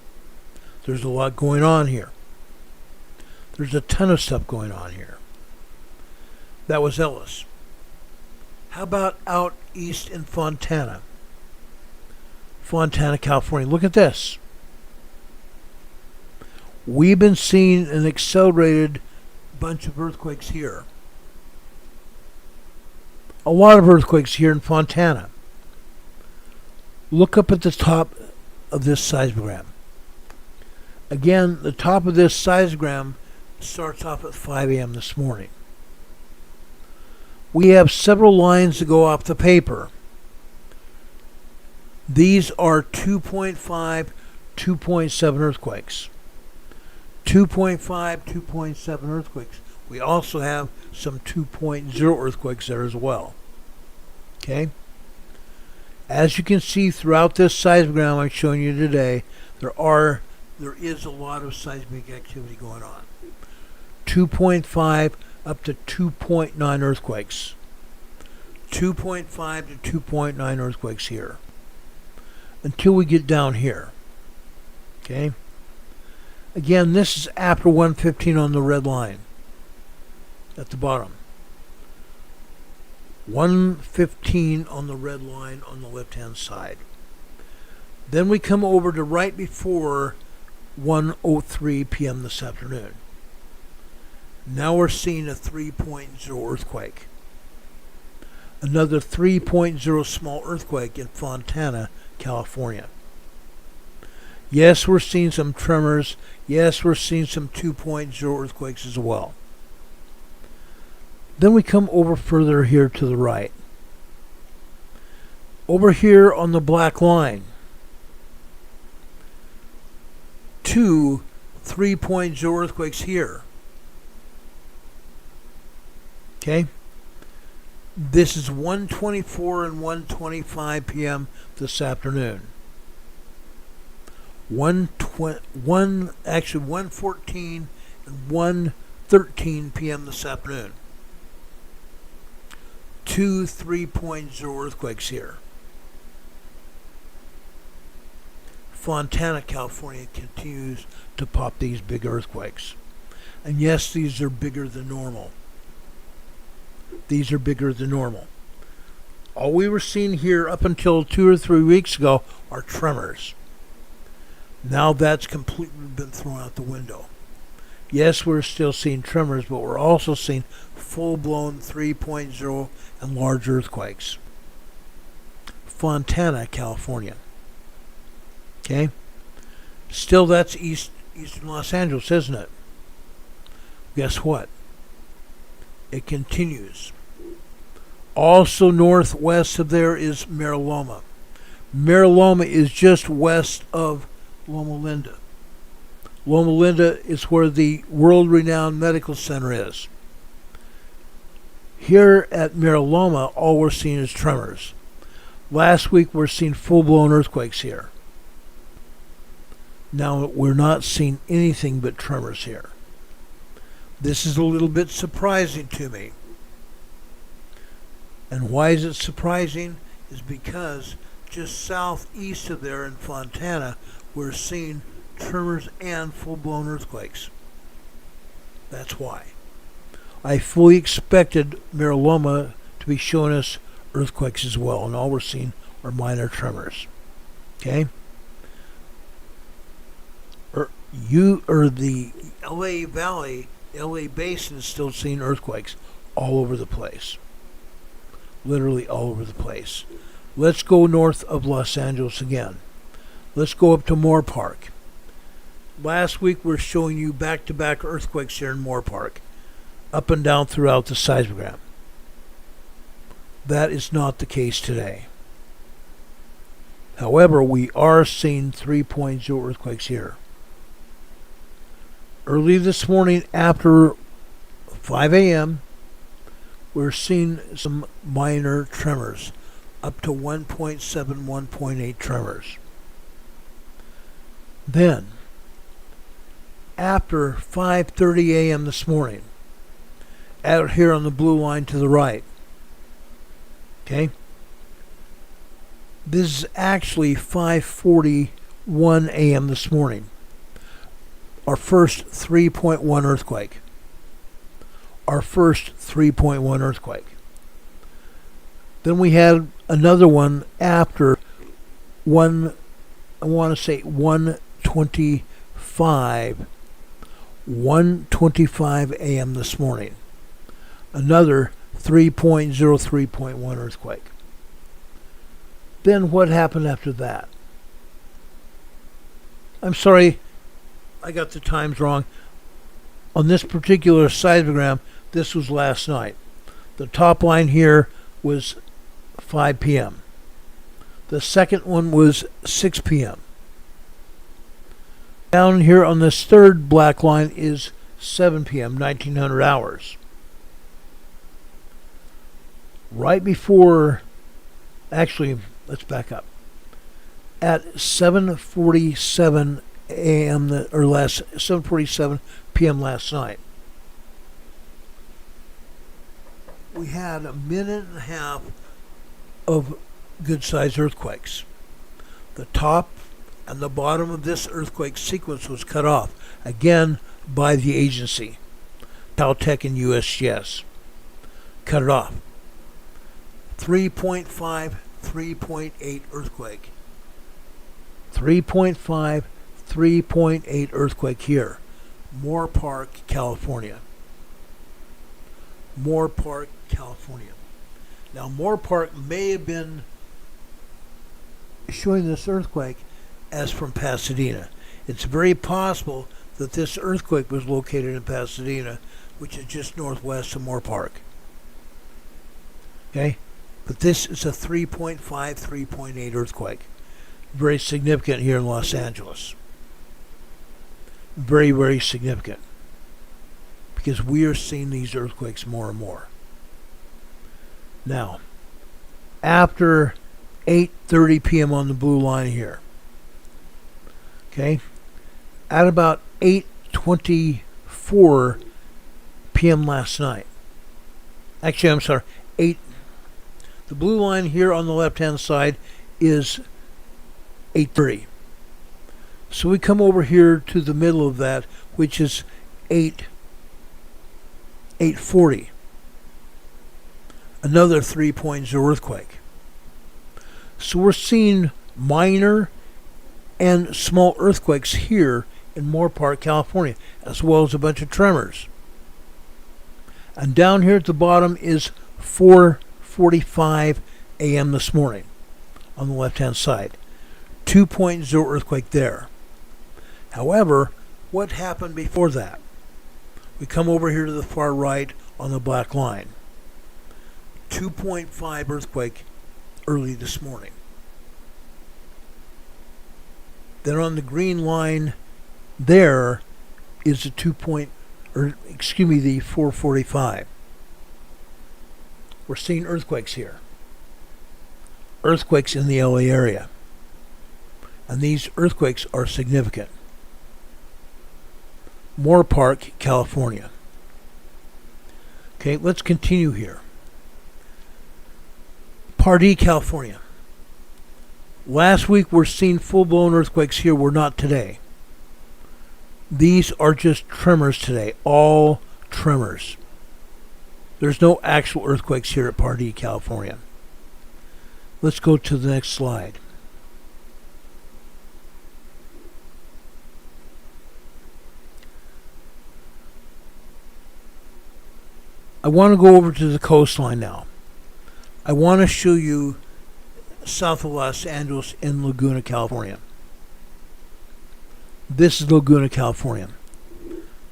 There's a lot going on here. There's a ton of stuff going on here. That was Ellis. How about out east in Fontana? Fontana, California. Look at this. We've been seeing an accelerated bunch of earthquakes here. A lot of earthquakes here in Fontana. Look up at the top of this seismogram. Again, the top of this seismogram starts off at 5 a.m. this morning. we have several lines to go off the paper. These are 2.5, 2.7 earthquakes. 2.5, 2.7 earthquakes. We also have some 2.0 earthquakes there as well. Okay? As you can see throughout this seismogram I'm showing you today, there is a lot of seismic activity going on. 2.5 up to 2.9 earthquakes. 2.5 to 2.9 earthquakes here. Until we get down here. Okay? Again, this is after 115 on the red line. At the bottom. 115 on the red line on the left-hand side. Then we come over to right before 1:03 p.m. this afternoon. Now we're seeing a 3.0 earthquake. Another 3.0 small earthquake in Fontana, California. Yes, we're seeing some tremors. Yes, we're seeing some 2.0 earthquakes as well. Then we come over further here to the right. Over here on the black line, 2 3.0 earthquakes here. Okay? This is 1:24 and 1:25 p.m. this afternoon. 1:14 and 1:13 p.m. this afternoon. 2 3.0 earthquakes here. Fontana, California continues to pop these big earthquakes. And yes, these are bigger than normal. These are bigger than normal. All we were seeing here up until 2 or 3 weeks ago are tremors. Now that's completely been thrown out the window. Yes, we're still seeing tremors, but we're also seeing full-blown 3.0 and large earthquakes. Fontana, California. Okay? Still, that's eastern Los Angeles, isn't it? Guess what? It continues. Also northwest of there is Mariloma. Mariloma is just west of Loma Linda. Loma Linda is where the world-renowned medical center is. Here at Mariloma, all we're seeing is tremors. Last week, we're seeing full-blown earthquakes here. Now, we're not seeing anything but tremors here. This is a little bit surprising to me. And why is it surprising? Is because just southeast of there in Fontana, we're seeing tremors and full-blown earthquakes. That's why. I fully expected Mariloma to be showing us earthquakes as well, and all we're seeing are minor tremors. Okay? The LA Valley, LA Basin is still seeing earthquakes all over the place. Literally all over the place. Let's go north of Los Angeles again. Let's go up to Moore Park. Last week we're showing you back-to-back earthquakes here in Moore Park, up and down throughout the seismogram. That is not the case today. However, we are seeing 3.0 earthquakes here. Early this morning after 5 a.m., we're seeing some minor tremors, up to 1.7, 1.8 tremors. Then, after 5:30 a.m. this morning, out here on the blue line to the right, okay, this is actually 5:41 a.m. this morning, our first 3.1 earthquake. Our first 3.1 earthquake. Then we had another one after 1:25 a.m. this morning. Another 3.0, 3.1 earthquake. Then what happened after that? I'm sorry, I got the times wrong. On this particular seismogram, this was last night. The top line here was 5 p.m. The second one was 6 p.m. Down here on this third black line is 7 p.m., 1900 hours. Right before, actually, let's back up. At 7:47 a.m. or 7:47 p.m. last night, we had a minute and a half of good-sized earthquakes. The top and the bottom of this earthquake sequence was cut off, again by the agency, Caltech and USGS. Cut it off. 3.5, 3.8 earthquake. 3.5, 3.8 earthquake here. Moore Park, California. Moore Park, California. Now, Moore Park may have been showing this earthquake as from Pasadena. It's very possible that this earthquake was located in Pasadena, which is just northwest of Moore Park. Okay? But this is a 3.5, 3.8 earthquake. Very significant here in Los Angeles. Very, very significant. Because we are seeing these earthquakes more and more. Now, after 8:30 p.m. on the blue line here, okay, at about 8:24 p.m. last night, actually, I'm sorry, the blue line here on the left-hand side is 8:30. So we come over here to the middle of that, which is 8:40. Another 3.0 earthquake. So we're seeing minor and small earthquakes here in Moore Park, California, as well as a bunch of tremors. And down here at the bottom is 4:45 a.m. this morning on the left-hand side. 2.0 earthquake there. However, what happened before that? We come over here to the far right on the black line. 2.5 earthquake early this morning. Then on the green line there is the the 4:45. We're seeing earthquakes here. Earthquakes in the LA area. And these earthquakes are significant. Moore Park, California. Okay, let's continue here. Pardee, California. Last week we're seeing full-blown earthquakes here. We're not today. These are just tremors today. All tremors. There's no actual earthquakes here at Pardee, California. Let's go to the next slide. I want to go over to the coastline now. I want to show you south of Los Angeles in Laguna, California. This is Laguna, California.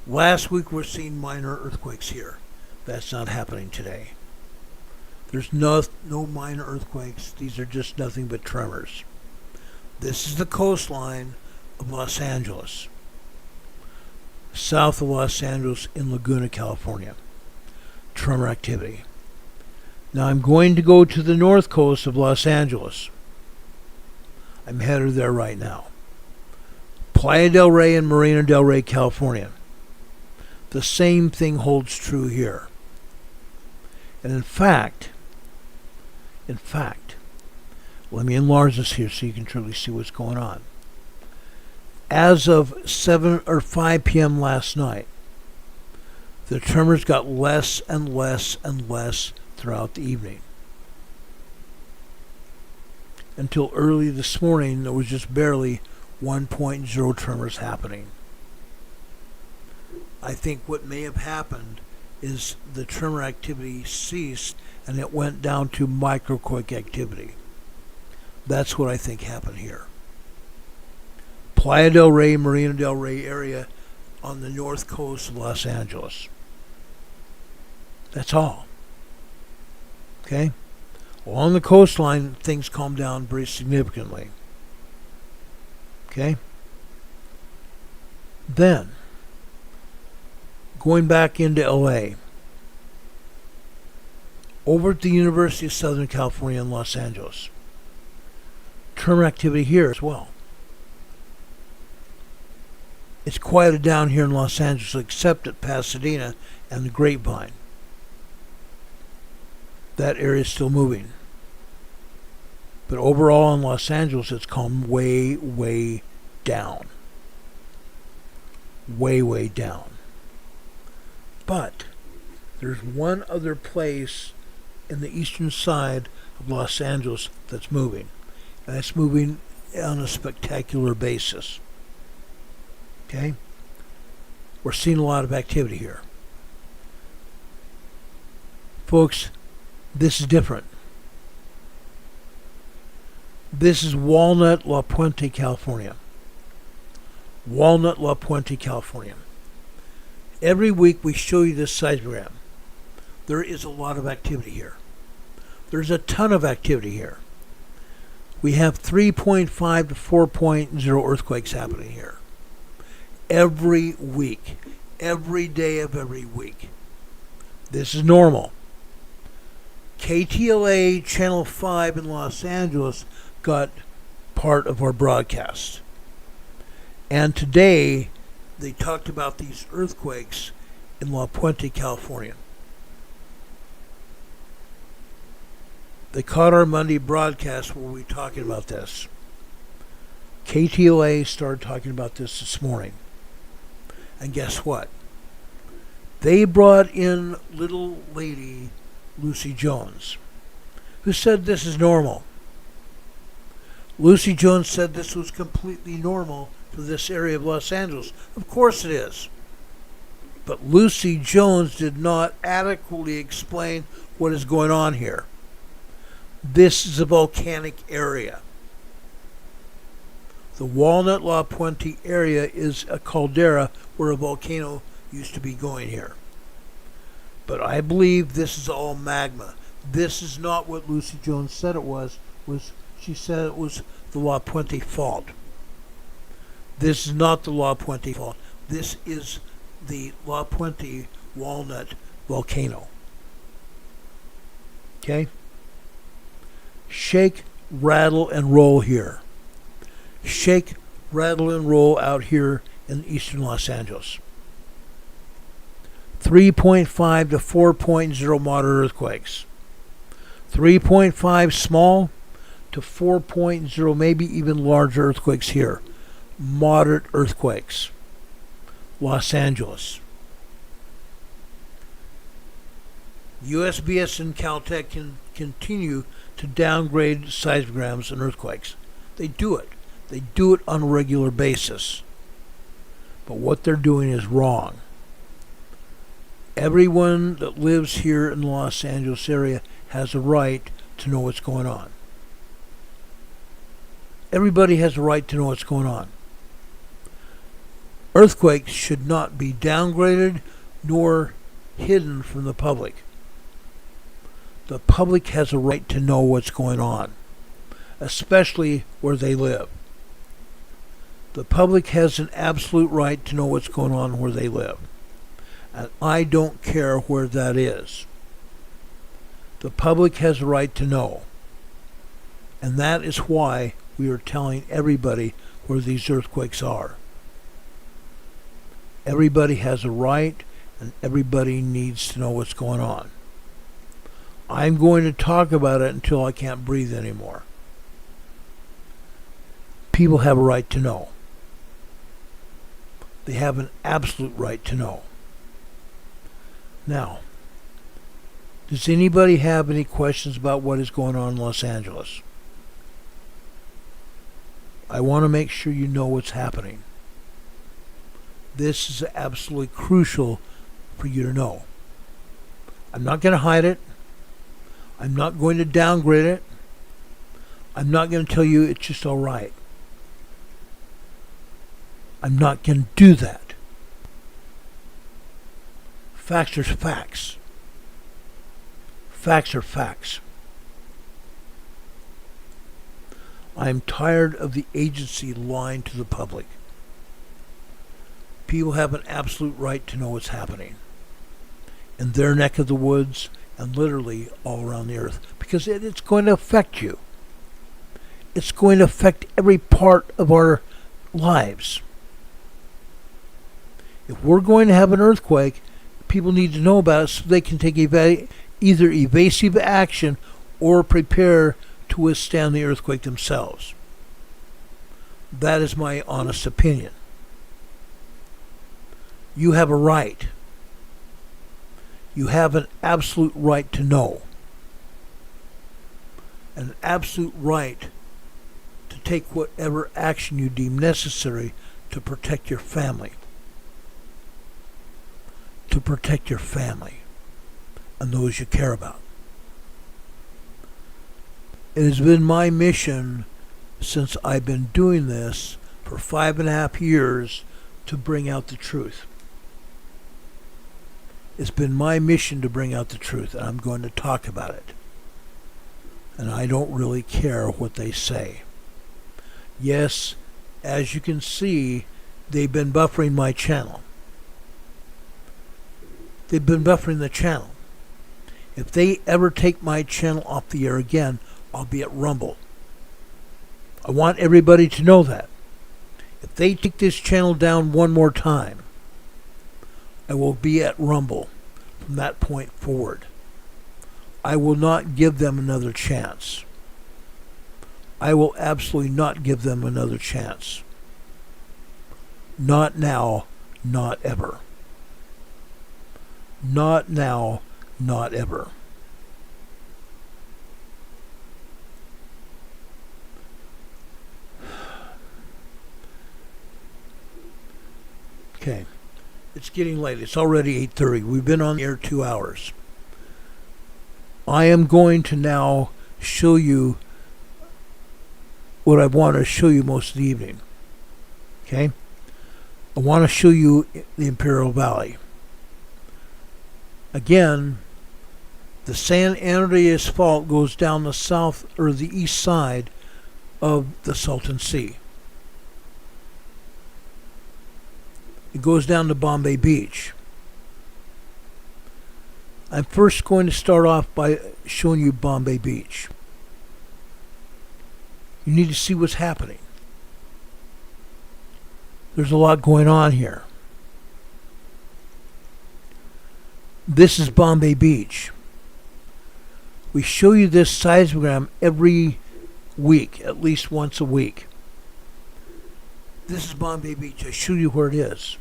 Last week we're seeing minor earthquakes here. That's not happening today. There's no minor earthquakes. These are just nothing but tremors. This is the coastline of Los Angeles. South of Los Angeles in Laguna, California. Tremor activity. Now I'm going to go to the north coast of Los Angeles. I'm headed there right now. Playa del Rey and Marina del Rey, California. The same thing holds true here. And in fact, let me enlarge this here so you can truly see what's going on. As of 7 or 5 p.m. last night, the tremors got less and less and less throughout the evening. Until early this morning, there was just barely 1.0 tremors happening. I think what may have happened is the tremor activity ceased and it went down to microquake activity. That's what I think happened here. Playa del Rey, Marina del Rey area on the north coast of Los Angeles. That's all. Okay? Along the coastline, things calm down very significantly. Okay? Then, going back into LA, over at the University of Southern California in Los Angeles, tremor activity here as well. It's quieted down here in Los Angeles except at Pasadena and the Grapevine. That area is still moving. But overall in Los Angeles, it's calmed way, way down. Way, way down. But there's one other place in the eastern side of Los Angeles that's moving. And it's moving on a spectacular basis. Okay? We're seeing a lot of activity here. Folks, this is different. This is Walnut, La Puente, California. Walnut, La Puente, California. Every week we show you this seismogram. There is a lot of activity here. There's a ton of activity here. We have 3.5 to 4.0 earthquakes happening here. Every week. Every day of every week. This is normal. KTLA Channel 5 in Los Angeles got part of our broadcast. And today, they talked about these earthquakes in La Puente, California. They caught our Monday broadcast where we were talking about this. KTLA started talking about this morning. And guess what? They brought in little lady Lucy Jones, who said this is normal. Lucy Jones said this was completely normal for this area of Los Angeles. Of course it is. But Lucy Jones did not adequately explain what is going on here. This is a volcanic area. The Walnut La Puente area is a caldera where a volcano used to be going here. But I believe this is all magma. This is not what Lucy Jones said it was. She said it was the La Puente Fault. This is not the La Puente Fault. This is the La Puente Walnut volcano. Okay? Shake, rattle, and roll here. Shake, rattle, and roll out here in eastern Los Angeles. 3.5 to 4.0 moderate earthquakes. 3.5 small to 4.0, maybe even larger earthquakes here. Moderate earthquakes. Los Angeles. USBS and Caltech can continue to downgrade seismograms and earthquakes. They do it. They do it on a regular basis. But what they're doing is wrong. Everyone that lives here in the Los Angeles area has a right to know what's going on. Everybody has a right to know what's going on. Earthquakes should not be downgraded nor hidden from the public. The public has a right to know what's going on, especially where they live. The public has an absolute right to know what's going on where they live. And I don't care where that is. The public has a right to know. And that is why we are telling everybody where these earthquakes are. Everybody has a right, and everybody needs to know what's going on. I'm going to talk about it until I can't breathe anymore. People have a right to know. They have an absolute right to know. Now, does anybody have any questions about what is going on in Los Angeles? I want to make sure you know what's happening. This is absolutely crucial for you to know. I'm not going to hide it. I'm not going to downgrade it. I'm not going to tell you it's just all right. I'm not going to do that. Facts are facts. facts are facts. I'm tired of the agency lying to the public. People have an absolute right to know what's happening in their neck of the woods and literally all around the earth, because it's going to affect you. It's going to affect every part of our lives. If we're going to have an earthquake, people need to know about it so they can take either evasive action or prepare to withstand the earthquake themselves. That is my honest opinion. You have a right. You have an absolute right to know. An absolute right to take whatever action you deem necessary to protect your family. To protect your family and those you care about. It has been my mission since I've been doing this for 5.5 years to bring out the truth. It's been my mission to bring out the truth, and I'm going to talk about it. And I don't really care what they say. Yes, as you can see, they've been buffering my channel. They've been buffering the channel. If they ever take my channel off the air again, I'll be at Rumble. I want everybody to know that. If they take this channel down one more time, I will be at Rumble from that point forward. I will not give them another chance. I will absolutely not give them another chance. Not now, not ever. Not now, not ever. Okay, it's getting late. It's already 8:30. We've been on the air 2 hours. I am going to now show you what I want to show you most of the evening. Okay? I want to show you the Imperial Valley. Again, the San Andreas Fault goes down the south or the east side of the Sultan Sea. It goes down to Bombay Beach. I'm first going to start off by showing you Bombay Beach. You need to see what's happening. There's a lot going on here. This is Bombay Beach. We show you this seismogram every week, at least once a week. This is Bombay Beach. I show you where it is.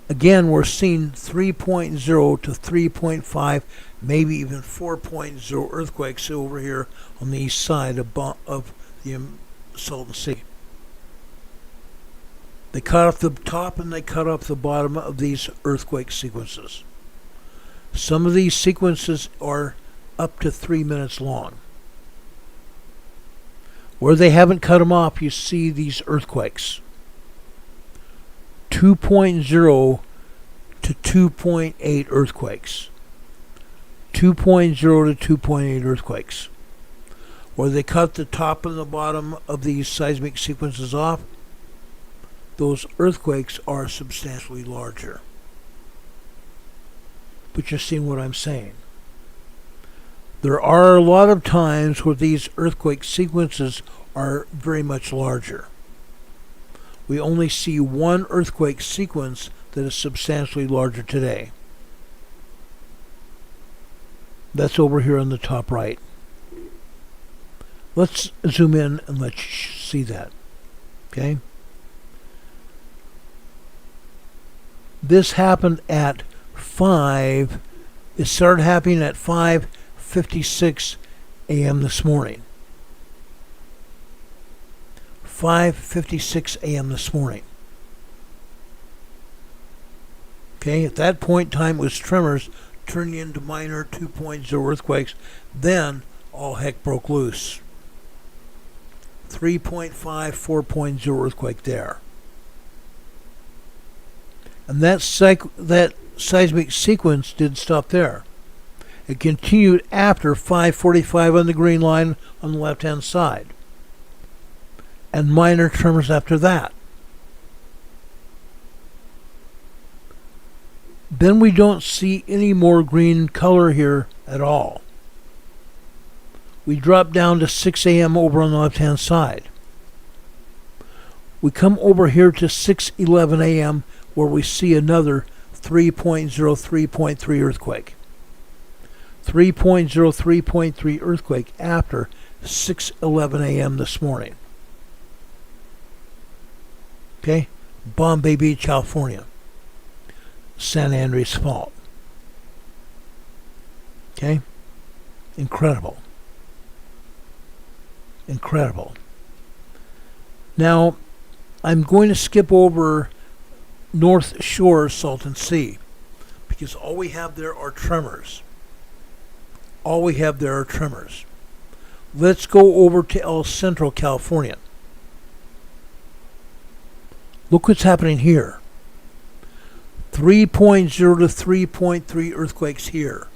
Again, we're seeing 3.0 to 3.5, maybe even 4.0 earthquakes over here on the east side of the Sultan Sea. They cut off the top and they cut off the bottom of these earthquake sequences. Some of these sequences are up to 3 minutes long. Where they haven't cut them off, you see these earthquakes. 2.0 to 2.8 earthquakes. 2.0 to 2.8 earthquakes. Where they cut the top and the bottom of these seismic sequences off, those earthquakes are substantially larger. But you're seeing what I'm saying. There are a lot of times where these earthquake sequences are very much larger. We only see one earthquake sequence that is substantially larger today. That's over here on the top right. Let's zoom in and let you see that. Okay? This happened at 5. It started happening at 5:56 a.m. this morning. 5:56 a.m. this morning. Okay, at that point in time it was tremors turning into minor 2.0 earthquakes. Then all heck broke loose. 3.5, 4.0 earthquake there. And that seismic sequence didn't stop there. It continued after 5:45 on the green line on the left-hand side. And minor tremors after that. Then we don't see any more green color here at all. We drop down to 6 a.m. over on the left-hand side. We come over here to 6:11 a.m. where we see another 3.03.3 earthquake. 3.03.3 earthquake after 6:11 a.m. this morning. Okay? Bombay Beach, California. San Andreas Fault. Okay? Incredible. Incredible. Now, I'm going to skip over North Shore Sultan Sea because all we have there are tremors. All we have there are tremors. Let's go over to El Centro, California. Look what's happening here. 3.0 to 3.3 earthquakes here.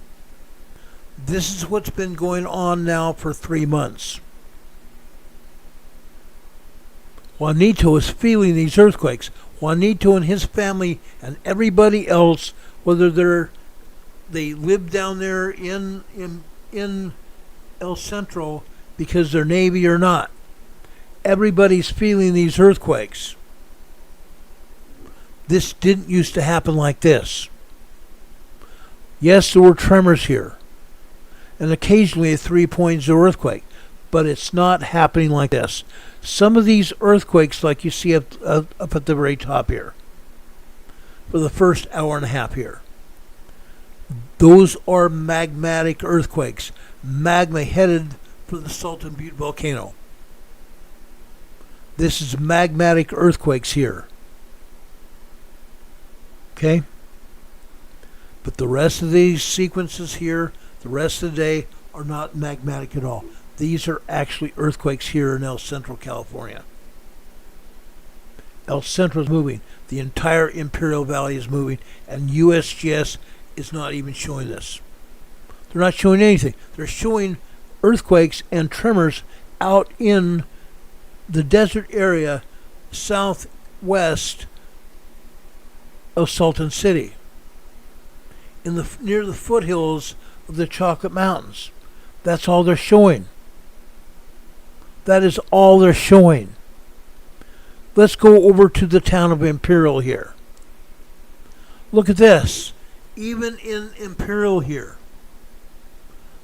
This is what's been going on now for 3 months. Juanito is feeling these earthquakes. Juanito and his family and everybody else, whether they live down there in El Centro because they're Navy or not, everybody's feeling these earthquakes. This didn't used to happen like this. Yes, there were tremors here, and occasionally a 3.0 earthquake, but it's not happening like this. Some of these earthquakes, like you see up at the very top here, for the first hour and a half here, those are magmatic earthquakes. Magma headed for the Sultan Butte volcano. This is magmatic earthquakes here. Okay? But the rest of these sequences here, the rest of the day, are not magmatic at all. These are actually earthquakes here in El Centro, California. El Centro is moving. The entire Imperial Valley is moving, and USGS is not even showing this. They're not showing anything. They're showing earthquakes and tremors out in the desert area southwest of Sultan City, near the foothills of the Chocolate Mountains. That's all they're showing. That is all they're showing. Let's go over to the town of Imperial here. Look at this. Even in Imperial here,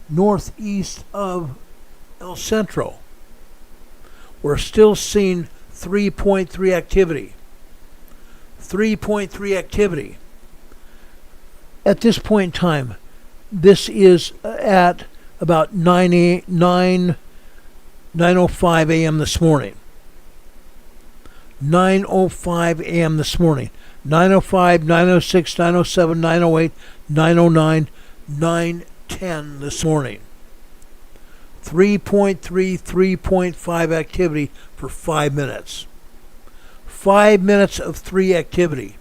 northeast of El Centro, we're still seeing 3.3 activity. 3.3 activity. At this point in time, this is at about 9:05 a.m. this morning. 9:05 a.m. this morning. 9:05, 9:06, 9:07, 9:08, 9:09, 9:10 this morning. 3.3, 3.5 activity for 5 minutes. 5 minutes of 3 activity.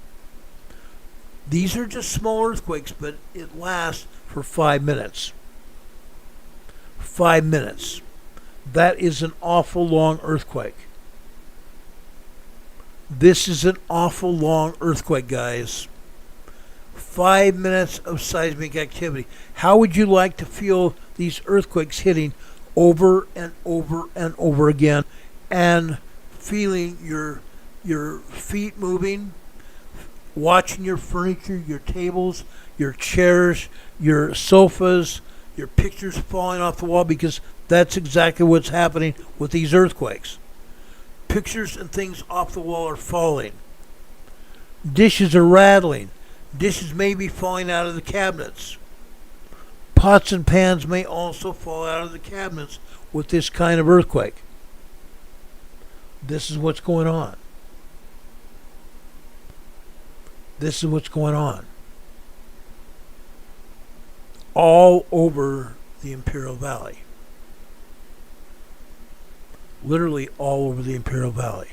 These are just small earthquakes, but it lasts for 5 minutes. 5 minutes. That is an awful long earthquake. This is an awful long earthquake, guys. 5 minutes of seismic activity. How would you like to feel these earthquakes hitting over and over and over again, and feeling your feet moving, watching your furniture, your tables, your chairs, your sofas, your pictures falling off the wall, because that's exactly what's happening with these earthquakes. Pictures and things off the wall are falling. Dishes are rattling. Dishes may be falling out of the cabinets. Pots and pans may also fall out of the cabinets with this kind of earthquake. This is what's going on. This is what's going on. All over the Imperial Valley. Literally all over the Imperial Valley.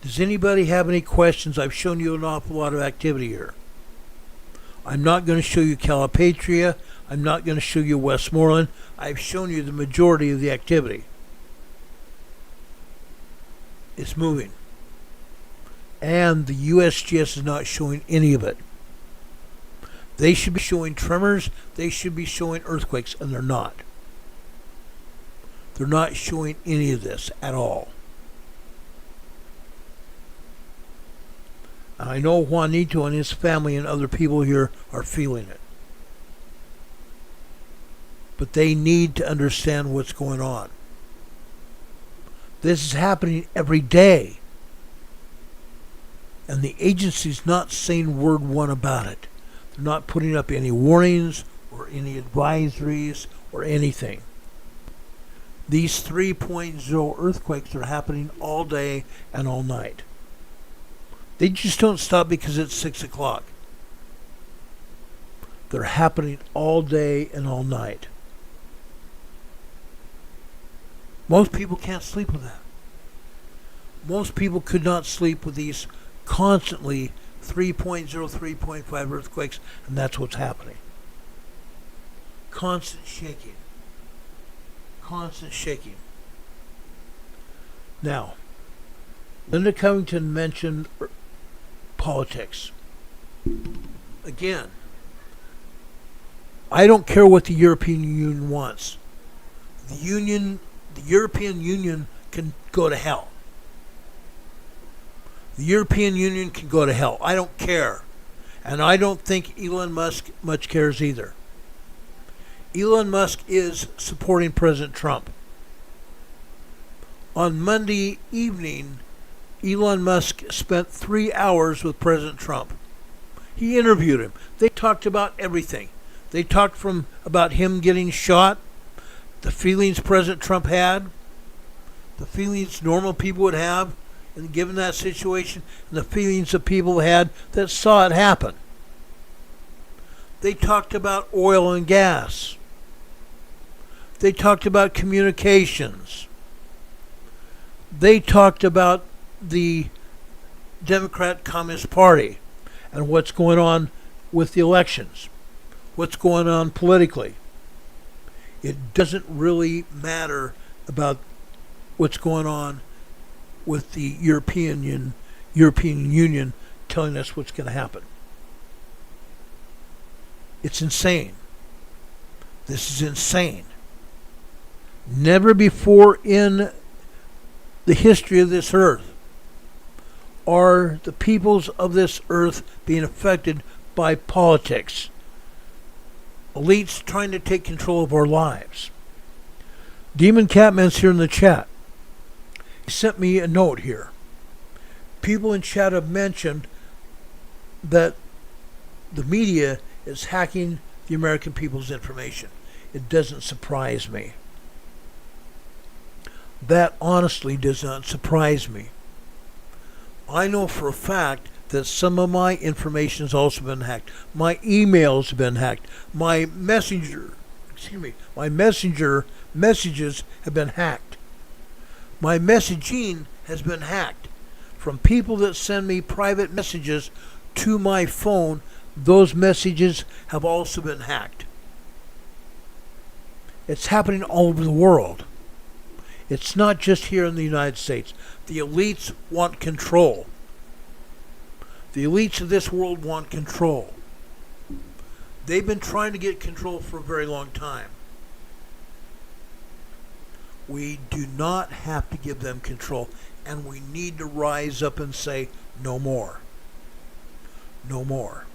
Does anybody have any questions? I've shown you an awful lot of activity here. I'm not going to show you Calipatria. I'm not going to show you Westmoreland. I've shown you the majority of the activity. It's moving. And the USGS is not showing any of it. They should be showing tremors. They should be showing earthquakes, and they're not. They're not showing any of this at all. I know Juanito and his family and other people here are feeling it. But they need to understand what's going on. This is happening every day. And the agency's not saying word one about it. They're not putting up any warnings or any advisories or anything. These 3.0 earthquakes are happening all day and all night. They just don't stop because it's 6 o'clock. They're happening all day and all night. Most people can't sleep with that. Most people could not sleep with these constantly 3.0, 3.5 earthquakes, and that's what's happening. Constant shaking. Constant shaking. Now, Linda Covington mentioned politics. Again, I don't care what the European Union wants. The European Union can go to hell. The European Union can go to hell. I don't care. And I don't think Elon Musk much cares either. Elon Musk is supporting President Trump. On Monday evening, Elon Musk spent 3 hours with President Trump. He interviewed him. They talked about everything. They talked about him getting shot, the feelings President Trump had, the feelings normal people would have, and given that situation, and the feelings that people had that saw it happen. They talked about oil and gas. They talked about communications. They talked about the Democrat Communist Party and what's going on with the elections, what's going on politically. It doesn't really matter about what's going on with the European Union telling us what's going to happen. It's insane. This is insane. Never before in the history of this earth are the peoples of this earth being affected by politics. Elites trying to take control of our lives. Demon Catman's here in the chat. He sent me a note here. People in chat have mentioned that the media is hacking the American people's information. It doesn't surprise me. That honestly does not surprise me. I know for a fact that some of my information has also been hacked. My emails have been hacked. My messenger messages have been hacked. My messaging has been hacked. From people that send me private messages to my phone, those messages have also been hacked. It's happening all over the world. It's not just here in the United States. The elites want control. The elites of this world want control. They've been trying to get control for a very long time. We do not have to give them control, and we need to rise up and say, no more. No more.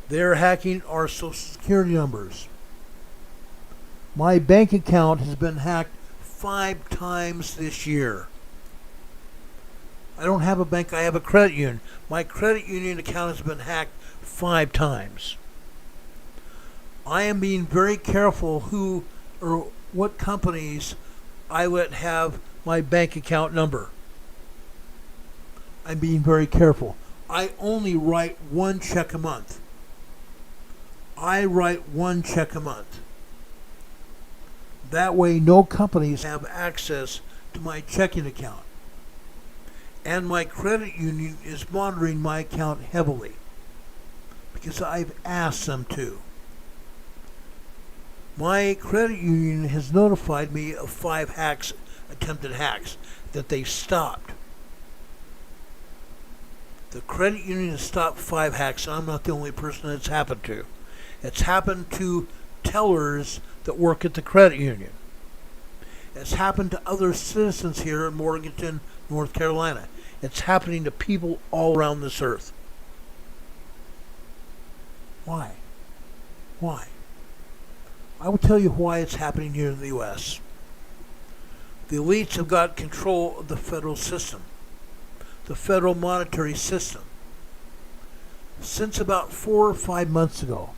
They're hacking our Social Security numbers. My bank account has been hacked 5 times this year. I don't have a bank, I have a credit union. My credit union account has been hacked 5 times. I am being very careful who or what companies I let have my bank account number. I'm being very careful. I only write 1 check a month. I write 1 check a month. That way no companies have access to my checking account. And my credit union is monitoring my account heavily because I've asked them to. My credit union has notified me of 5 attempted hacks, that they stopped. The credit union has stopped 5 hacks, and I'm not the only person it's happened to. It's happened to tellers that work at the credit union. It's happened to other citizens here in Morganton, North Carolina. It's happening to people all around this earth. Why? Why? I will tell you why it's happening here in the U.S. The elites have got control of the federal system, the federal monetary system. Since about 4 or 5 months ago,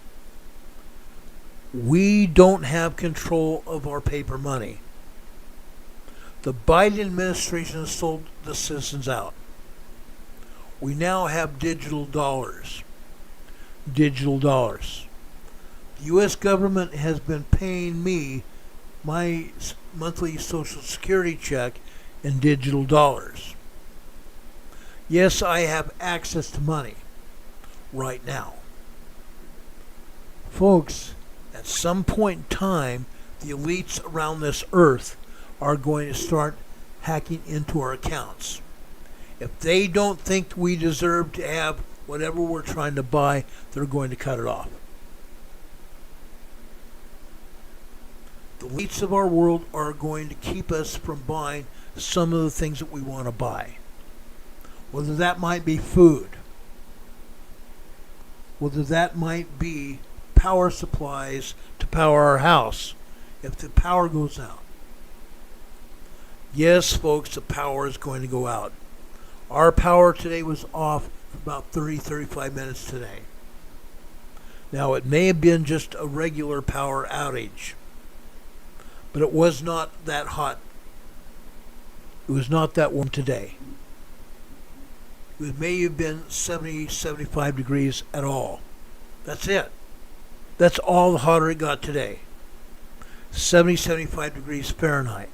we don't have control of our paper money. The Biden administration has sold the citizens out. We now have digital dollars. Digital dollars. The U.S. government has been paying me my monthly Social Security check in digital dollars. Yes, I have access to money right now. Folks, at some point in time, the elites around this earth are going to start hacking into our accounts. If they don't think we deserve to have whatever we're trying to buy, they're going to cut it off. The elites of our world are going to keep us from buying some of the things that we want to buy. Whether that might be food, whether that might be power supplies to power our house if the power goes out. Yes, folks, the power is going to go out. Our power today was off for about 35 minutes today. Now, it may have been just a regular power outage, but it was not that hot. It was not that warm today. It may have been 70, 75 degrees at all. That's it. That's all the hotter it got today. 70, 75 degrees Fahrenheit.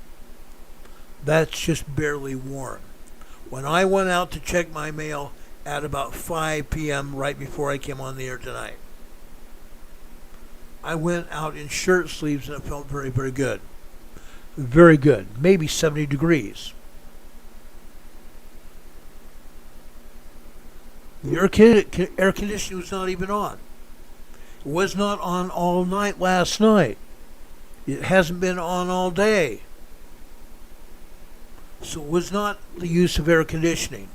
That's just barely warm. When I went out to check my mail at about 5 p.m. right before I came on the air tonight, I went out in shirt sleeves and it felt very, very good. Very good. Maybe 70 degrees. The air conditioning was not even on. It was not on all night last night. It hasn't been on all day. So it was not the use of air conditioning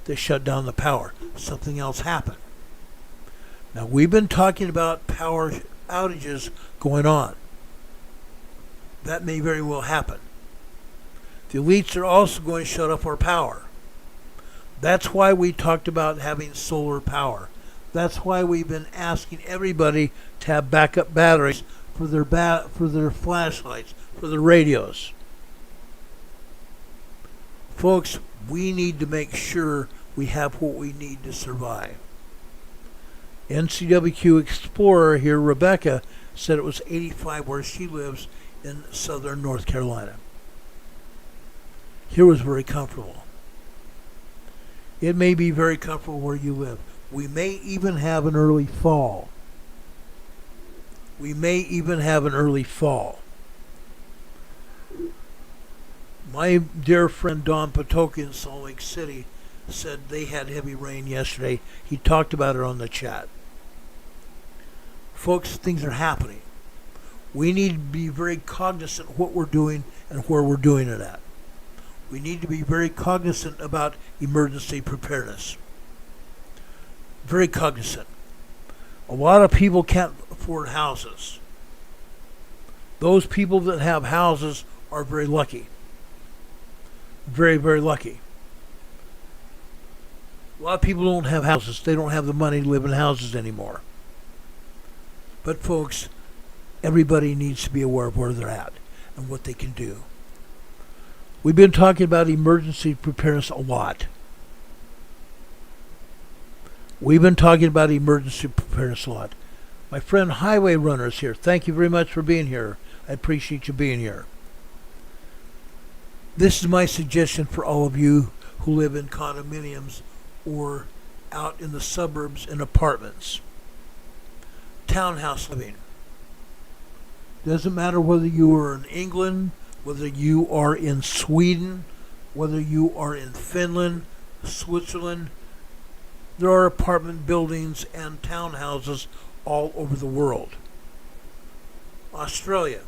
that shut down the power. Something else happened. Now, we've been talking about power outages going on. That may very well happen. The elites are also going to shut off our power. That's why we talked about having solar power. That's why we've been asking everybody to have backup batteries for their flashlights, for their radios. Folks, we need to make sure we have what we need to survive. NCWQ Explorer here, Rebecca, said it was 85 where she lives in southern North Carolina. Here was very comfortable. It may be very comfortable where you live. We may even have an early fall. We may even have an early fall. My dear friend Don Patoka in Salt Lake City said they had heavy rain yesterday. He talked about it on the chat. Folks, things are happening. We need to be very cognizant of what we're doing and where we're doing it at. We need to be very cognizant about emergency preparedness. Very cognizant. A lot of people can't afford houses. Those people that have houses are very lucky. Very, very lucky. A lot of people don't have houses. They don't have the money to live in houses anymore. But folks, everybody needs to be aware of where they're at and what they can do. We've been talking about emergency preparedness a lot. We've been talking about emergency preparedness a lot. My friend Highway Runner is here. Thank you very much for being here. I appreciate you being here. This is my suggestion for all of you who live in condominiums or out in the suburbs in apartments. townhouse living. Doesn't matter whether you are in England, whether you are in Sweden, whether you are in Finland, Switzerland. There are apartment buildings and townhouses all over the world. Australia,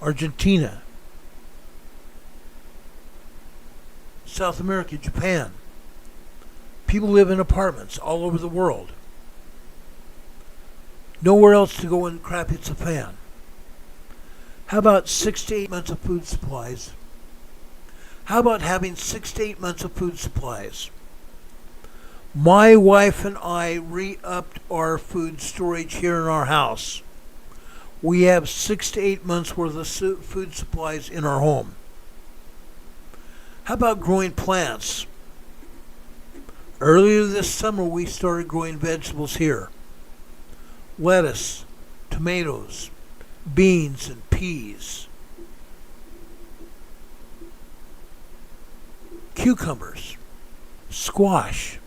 Argentina, South America, Japan. People live in apartments all over the world. Nowhere else to go when crap hits the fan. How about 6 to 8 months of food supplies? How about having 6 to 8 months of food supplies? My wife and I re-upped our food storage here in our house. We have 6 to 8 months worth of food supplies in our home. How about growing plants? Earlier this summer we started growing vegetables here. Lettuce, tomatoes, beans and peas, cucumbers, squash.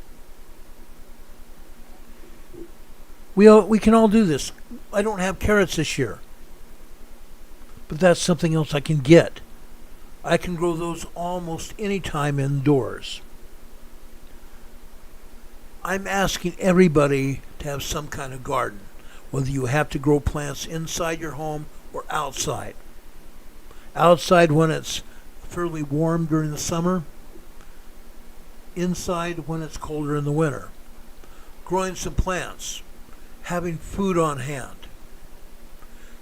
We can all do this. I don't have carrots this year, but that's something else I can get. I can grow those almost any time indoors. I'm asking everybody to have some kind of garden, whether you have to grow plants inside your home or outside. Outside when it's fairly warm during the summer, inside when it's colder in the winter. Growing some plants, having food on hand.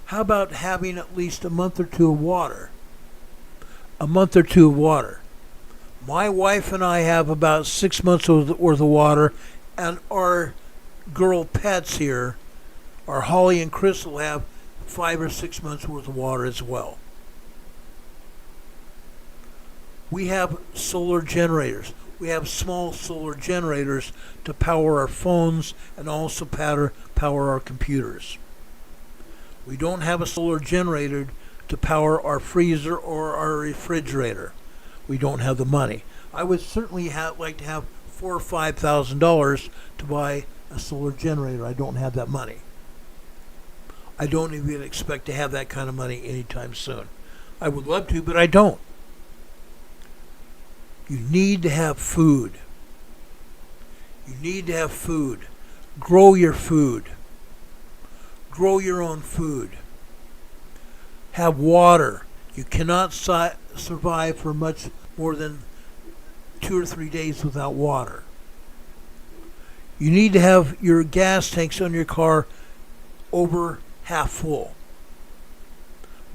How about having at least a month or two of water? A month or two of water. My wife and I have about 6 months worth of water, and our girl pets here, our Holly and Crystal, have 5 or 6 months worth of water as well. We have solar generators. We have small solar generators to power our phones and also power our computers. We don't have a solar generator to power our freezer or our refrigerator. We don't have the money. I would certainly like to have $4,000 or $5,000 to buy a solar generator. I don't have that money. I don't even expect to have that kind of money anytime soon. I would love to, but I don't. You need to have food. You need to have food. Grow your food. Grow your own food. Have water. You cannot survive for much more than 2 or 3 days without water. You need to have your gas tanks on your car over half full.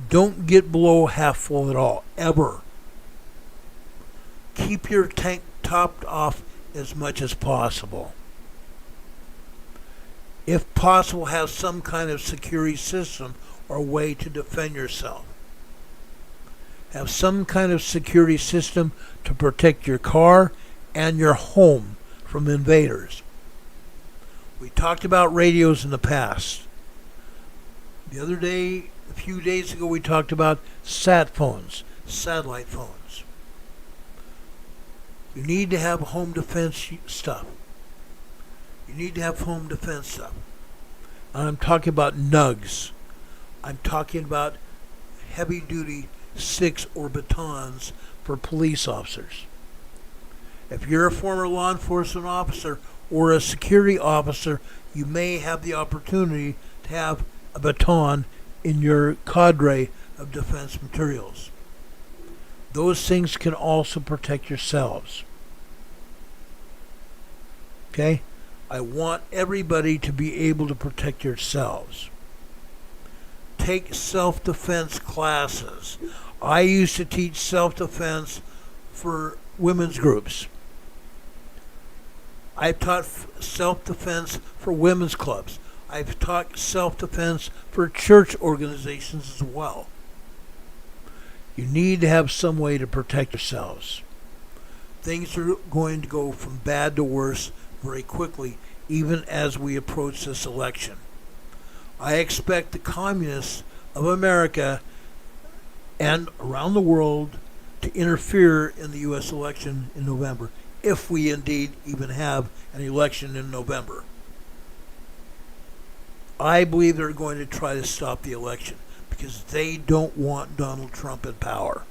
Don't get below half full at all, ever. Keep your tank topped off as much as possible. If possible, have some kind of security system or way to defend yourself. Have some kind of security system to protect your car and your home from invaders. We talked about radios in the past. The other day, a few days ago, we talked about sat phones, satellite phones. You need to have home defense stuff. You need to have home defense stuff. And I'm talking about nugs. I'm talking about heavy duty sticks or batons for police officers. If you're a former law enforcement officer or a security officer, you may have the opportunity to have a baton in your cadre of defense materials. Those things can also protect yourselves. Okay? I want everybody to be able to protect yourselves. Take self-defense classes. I used to teach self-defense for women's groups. I've taught self-defense for women's clubs. I've taught self-defense for church organizations as well. You need to have some way to protect yourselves. Things are going to go from bad to worse very quickly, even as we approach this election. I expect the communists of America and around the world to interfere in the U.S. election in November, if we indeed even have an election in November. I believe they're going to try to stop the election because they don't want Donald Trump in power.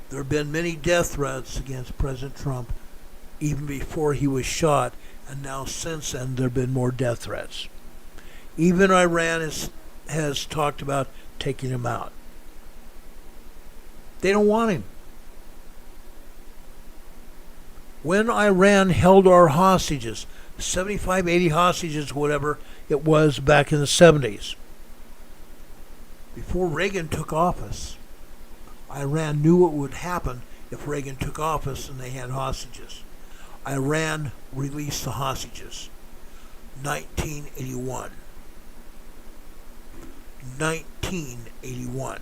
There have been many death threats against President Trump even before he was shot, and now since then there have been more death threats. Even Iran has talked about taking him out. They don't want him. When Iran held our hostages, 75, 80 hostages, whatever it was back in the 70s, before Reagan took office, Iran knew what would happen if Reagan took office and they had hostages. Iran released the hostages. 1981. 1981.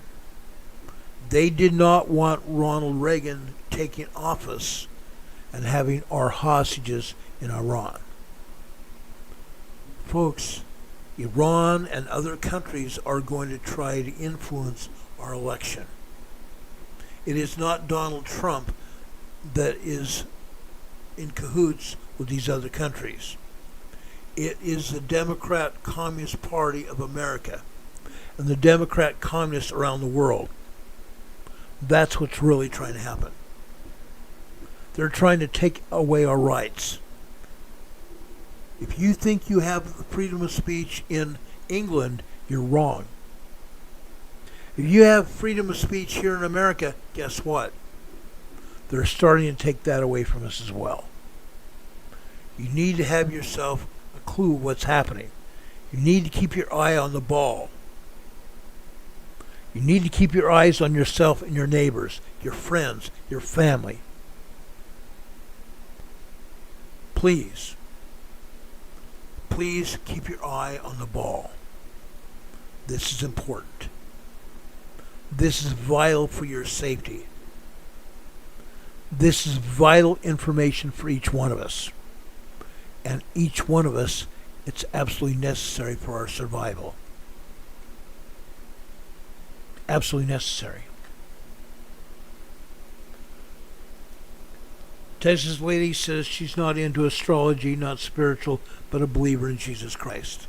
They did not want Ronald Reagan taking office and having our hostages in Iran. Folks, Iran and other countries are going to try to influence our election. It is not Donald Trump that is in cahoots with these other countries. It is the Democrat Communist Party of America and the Democrat Communists around the world. That's what's really trying to happen. They're trying to take away our rights. If you think you have the freedom of speech in England, you're wrong. If you have freedom of speech here in America, guess what? They're starting to take that away from us as well. You need to have yourself a clue of what's happening. You need to keep your eye on the ball. You need to keep your eyes on yourself and your neighbors, your friends, your family. Please keep your eye on the ball. This is important. This is vital for your safety. This is vital information for each one of us. And each one of us, it's absolutely necessary for our survival. Absolutely necessary. Texas lady says she's not into astrology, not spiritual, but a believer in Jesus Christ.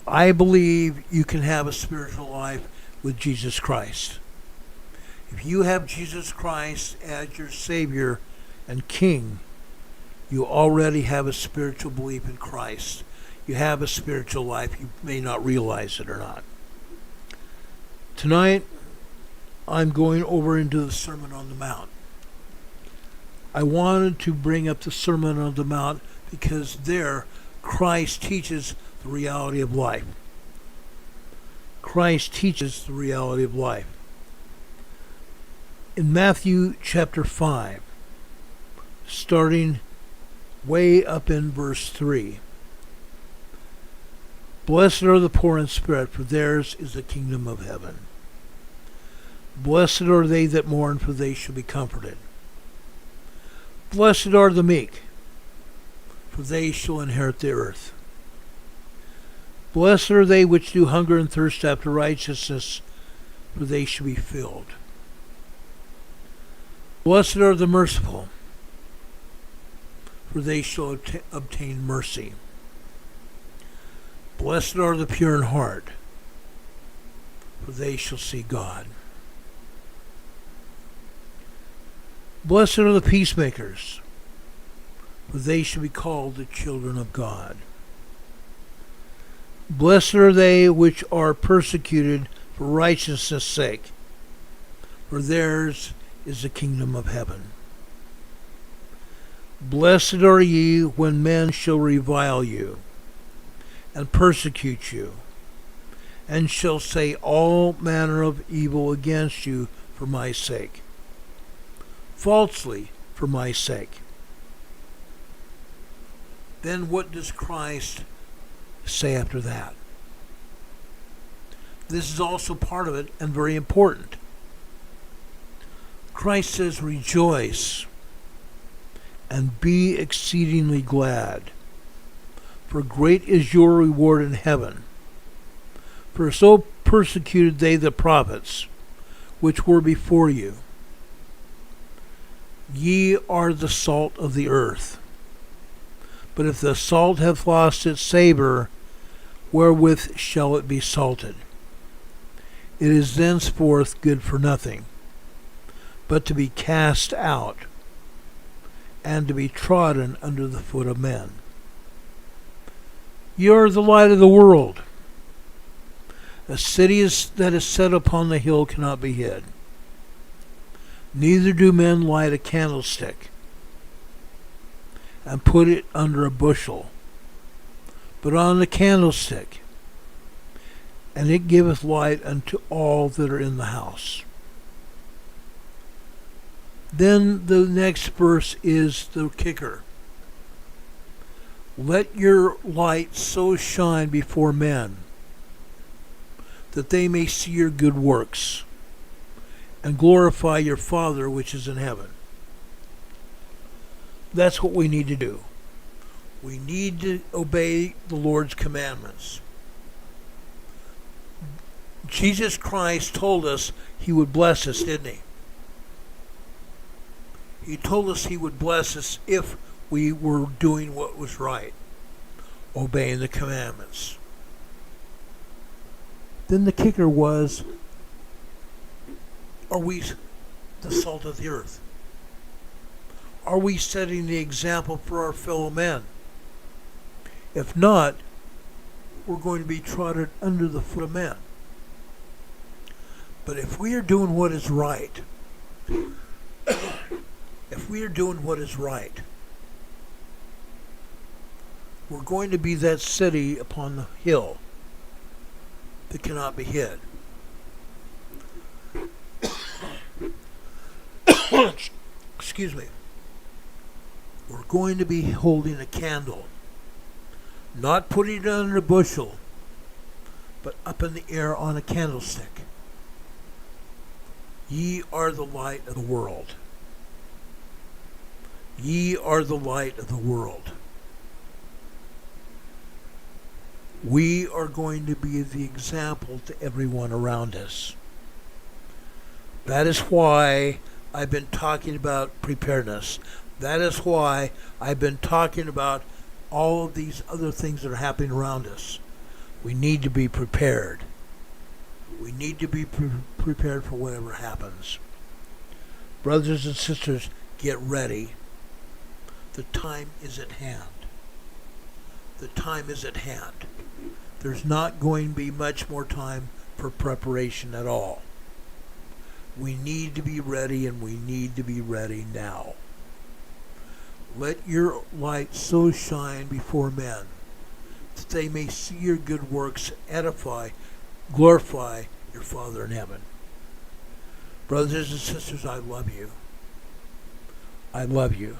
I believe you can have a spiritual life with Jesus Christ. If you have Jesus Christ as your Savior and King, you already have a spiritual belief in Christ. You have a spiritual life. You may not realize it or not. Tonight, I'm going over into the Sermon on the Mount. I wanted to bring up the Sermon on the Mount because there Christ teaches the reality of life. Christ teaches the reality of life. In Matthew chapter 5, starting way up in verse 3, Blessed are the poor in spirit, for theirs is the kingdom of heaven. Blessed are they that mourn, for they shall be comforted. Blessed are the meek, for they shall inherit the earth. Blessed are they which do hunger and thirst after righteousness, for they shall be filled. Blessed are the merciful, for they shall obtain mercy. Blessed are the pure in heart, for they shall see God. Blessed are the peacemakers, for they shall be called the children of God. Blessed are they which are persecuted for righteousness' sake, for theirs is the kingdom of heaven. Blessed are ye when men shall revile you, and persecute you, and shall say all manner of evil against you for my sake. Falsely for my sake. Then what does Christ say after that? This is also part of it and very important. Christ says, rejoice and be exceedingly glad, for great is your reward in heaven. For so persecuted they the prophets which were before you. Ye are the salt of the earth. But if the salt hath lost its savour, wherewith shall it be salted? It is thenceforth good for nothing, but to be cast out, and to be trodden under the foot of men. Ye are the light of the world. A city that is set upon the hill cannot be hid. Neither do men light a candlestick, and put it under a bushel, but on the candlestick, and it giveth light unto all that are in the house. Then the next verse is the kicker. Let your light so shine before men, that they may see your good works, and glorify your Father which is in heaven. That's what we need to do. We need to obey the Lord's commandments. Jesus Christ told us he would bless us, didn't he? He told us he would bless us if we were doing what was right, obeying the commandments. Then the kicker was, are we the salt of the earth? Are we setting the example for our fellow men? If not, we're going to be trodden under the foot of men. But if we are doing what is right, we're going to be that city upon the hill that cannot be hid. Excuse me. We're going to be holding a candle, not putting it under a bushel, but up in the air on a candlestick. Ye are the light of the world. Ye are the light of the world. We are going to be the example to everyone around us. That is why I've been talking about preparedness. That is why I've been talking about all of these other things that are happening around us. We need to be prepared. We need to be prepared for whatever happens. Brothers and sisters, get ready. The time is at hand. The time is at hand. There's not going to be much more time for preparation at all. We need to be ready, and we need to be ready now. Let your light so shine before men that they may see your good works, edify, glorify your Father in heaven. Brothers and sisters, I love you. I love you.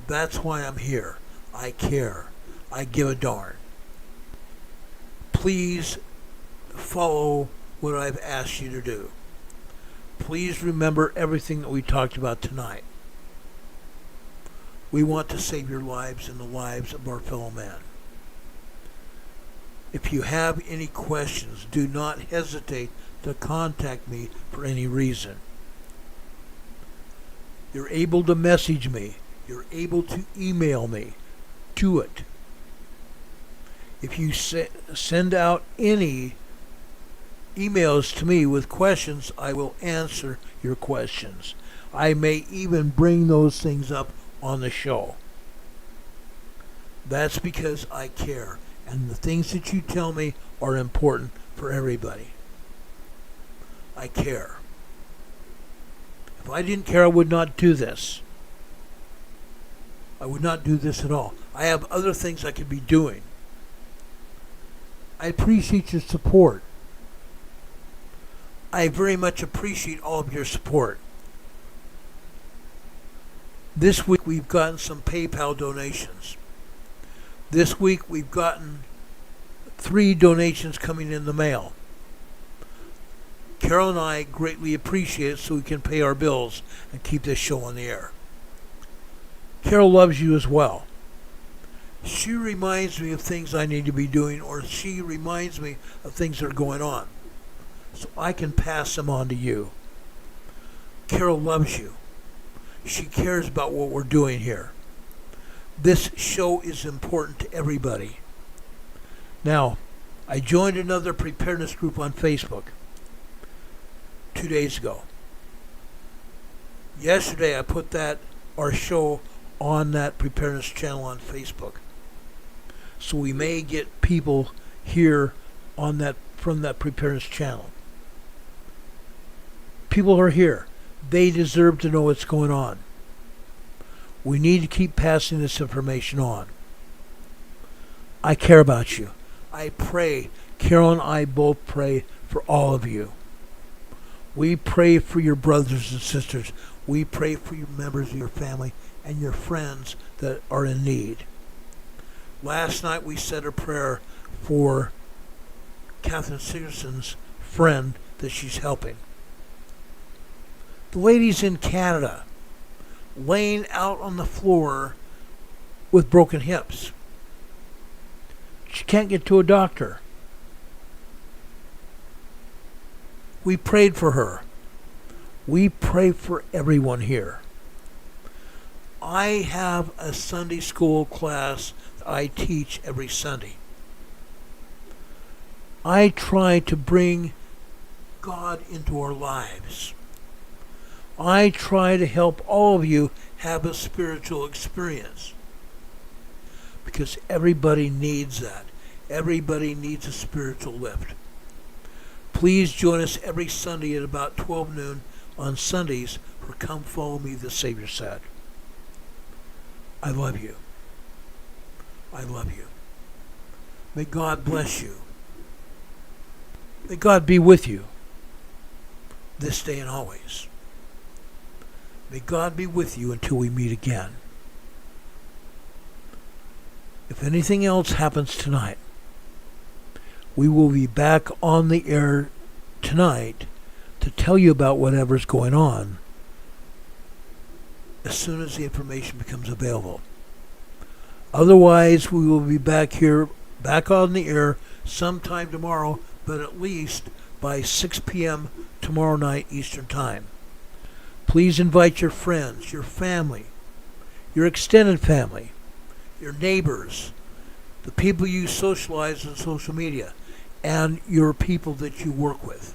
That's why I'm here. I care. I give a darn. Please follow what I've asked you to do. Please remember everything that we talked about tonight. We want to save your lives and the lives of our fellow men. If you have any questions, do not hesitate to contact me for any reason. You're able to message me. You're able to email me. Do it. If you send out any emails to me with questions, I will answer your questions. I may even bring those things up on the show. That's because I care, and the things that you tell me are important for everybody. I care. If I didn't care, I would not do this. I would not do this at all. I have other things I could be doing. I appreciate your support. I very much appreciate all of your support. This week we've gotten some PayPal donations. This week we've gotten 3 donations coming in the mail. Carol and I greatly appreciate it so we can pay our bills and keep this show on the air. Carol loves you as well. She reminds me of things I need to be doing, or she reminds me of things that are going on, so I can pass them on to you. Carol loves you. She cares about what we're doing here. This show is important to everybody. Now, I joined another preparedness group on Facebook 2 days ago. Yesterday I put our show on that preparedness channel on Facebook. So we may get people here from that preparedness channel. People are here. They deserve to know what's going on. We need to keep passing this information on. I care about you. I pray. Carol and I both pray for all of you. We pray for your brothers and sisters. We pray for your members of your family and your friends that are in need. Last night we said a prayer for Catherine Sigerson's friend that she's helping. The lady's in Canada, laying out on the floor with broken hips. She can't get to a doctor. We prayed for her. We pray for everyone here. I have a Sunday school class that I teach every Sunday. I try to bring God into our lives. I try to help all of you have a spiritual experience. Because everybody needs that. Everybody needs a spiritual lift. Please join us every Sunday at about 12 noon on Sundays for Come Follow Me, the Savior said. I love you. I love you. May God bless you. May God be with you this day and always. May God be with you until we meet again. If anything else happens tonight, we will be back on the air tonight to tell you about whatever's going on as soon as the information becomes available. Otherwise, we will be back on the air sometime tomorrow, but at least by 6 p.m. tomorrow night Eastern Time. Please invite your friends, your family, your extended family, your neighbors, the people you socialize on social media, and your people that you work with.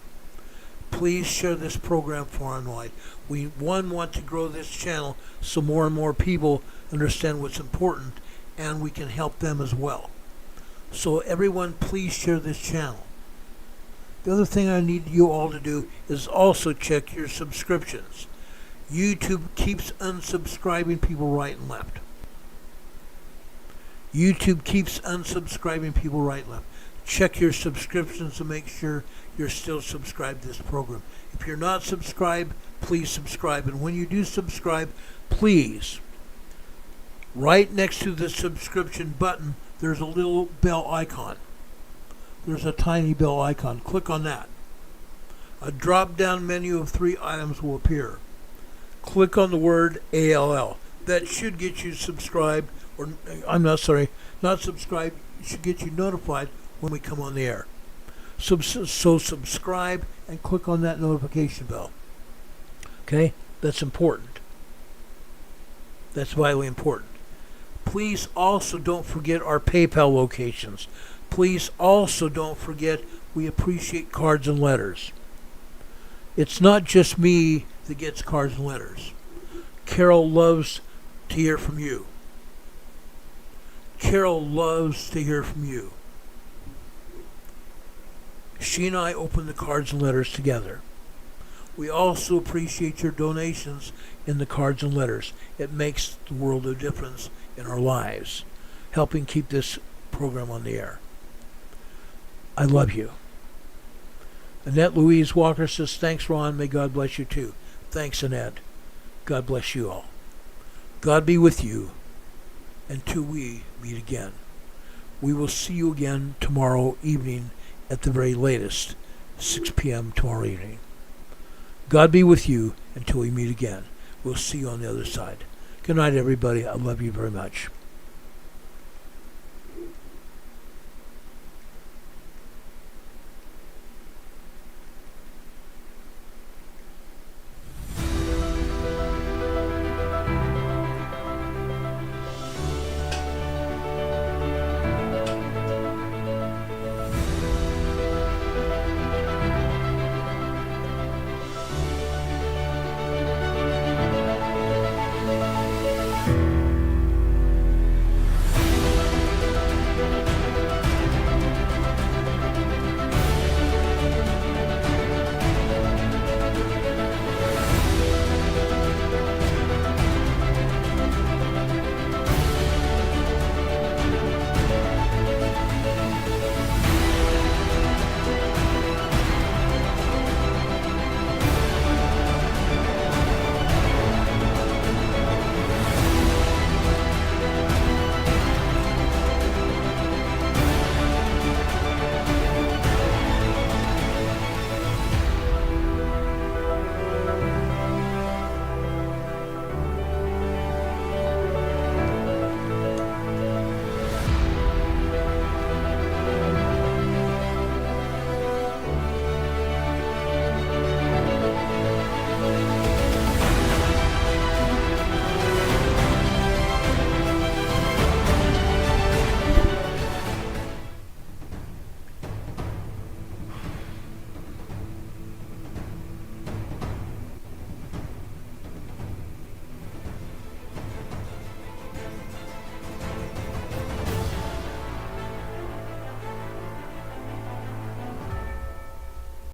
Please share this program far and wide. We want to grow this channel so more and more people understand what's important, and we can help them as well. So everyone, please share this channel. The other thing I need you all to do is also check your subscriptions. YouTube keeps unsubscribing people right and left. YouTube keeps unsubscribing people right and left. Check your subscriptions to make sure you're still subscribed to this program. If you're not subscribed, please subscribe. And when you do subscribe, please, right next to the subscription button, there's a little bell icon. There's a tiny bell icon. Click on that. A drop-down menu of 3 items will appear. Click on the word ALL. That should get you subscribed, or not subscribed. It should get you notified when we come on the air. So subscribe and click on that notification bell. Okay? That's important. That's vitally important. Please also don't forget our PayPal locations. Please also don't forget we appreciate cards and letters. It's not just me that gets cards and letters. Carol loves to hear from you. Carol loves to hear from you. She and I open the cards and letters together. We also appreciate your donations in the cards and letters. It makes the world of difference in our lives, helping keep this program on the air. I love you. Annette Louise Walker says, thanks, Ron. May God bless you too. Thanks, Annette. God bless you all. God be with you until we meet again. We will see you again tomorrow evening at the very latest, 6 p.m. tomorrow evening. God be with you until we meet again. We'll see you on the other side. Good night, everybody. I love you very much.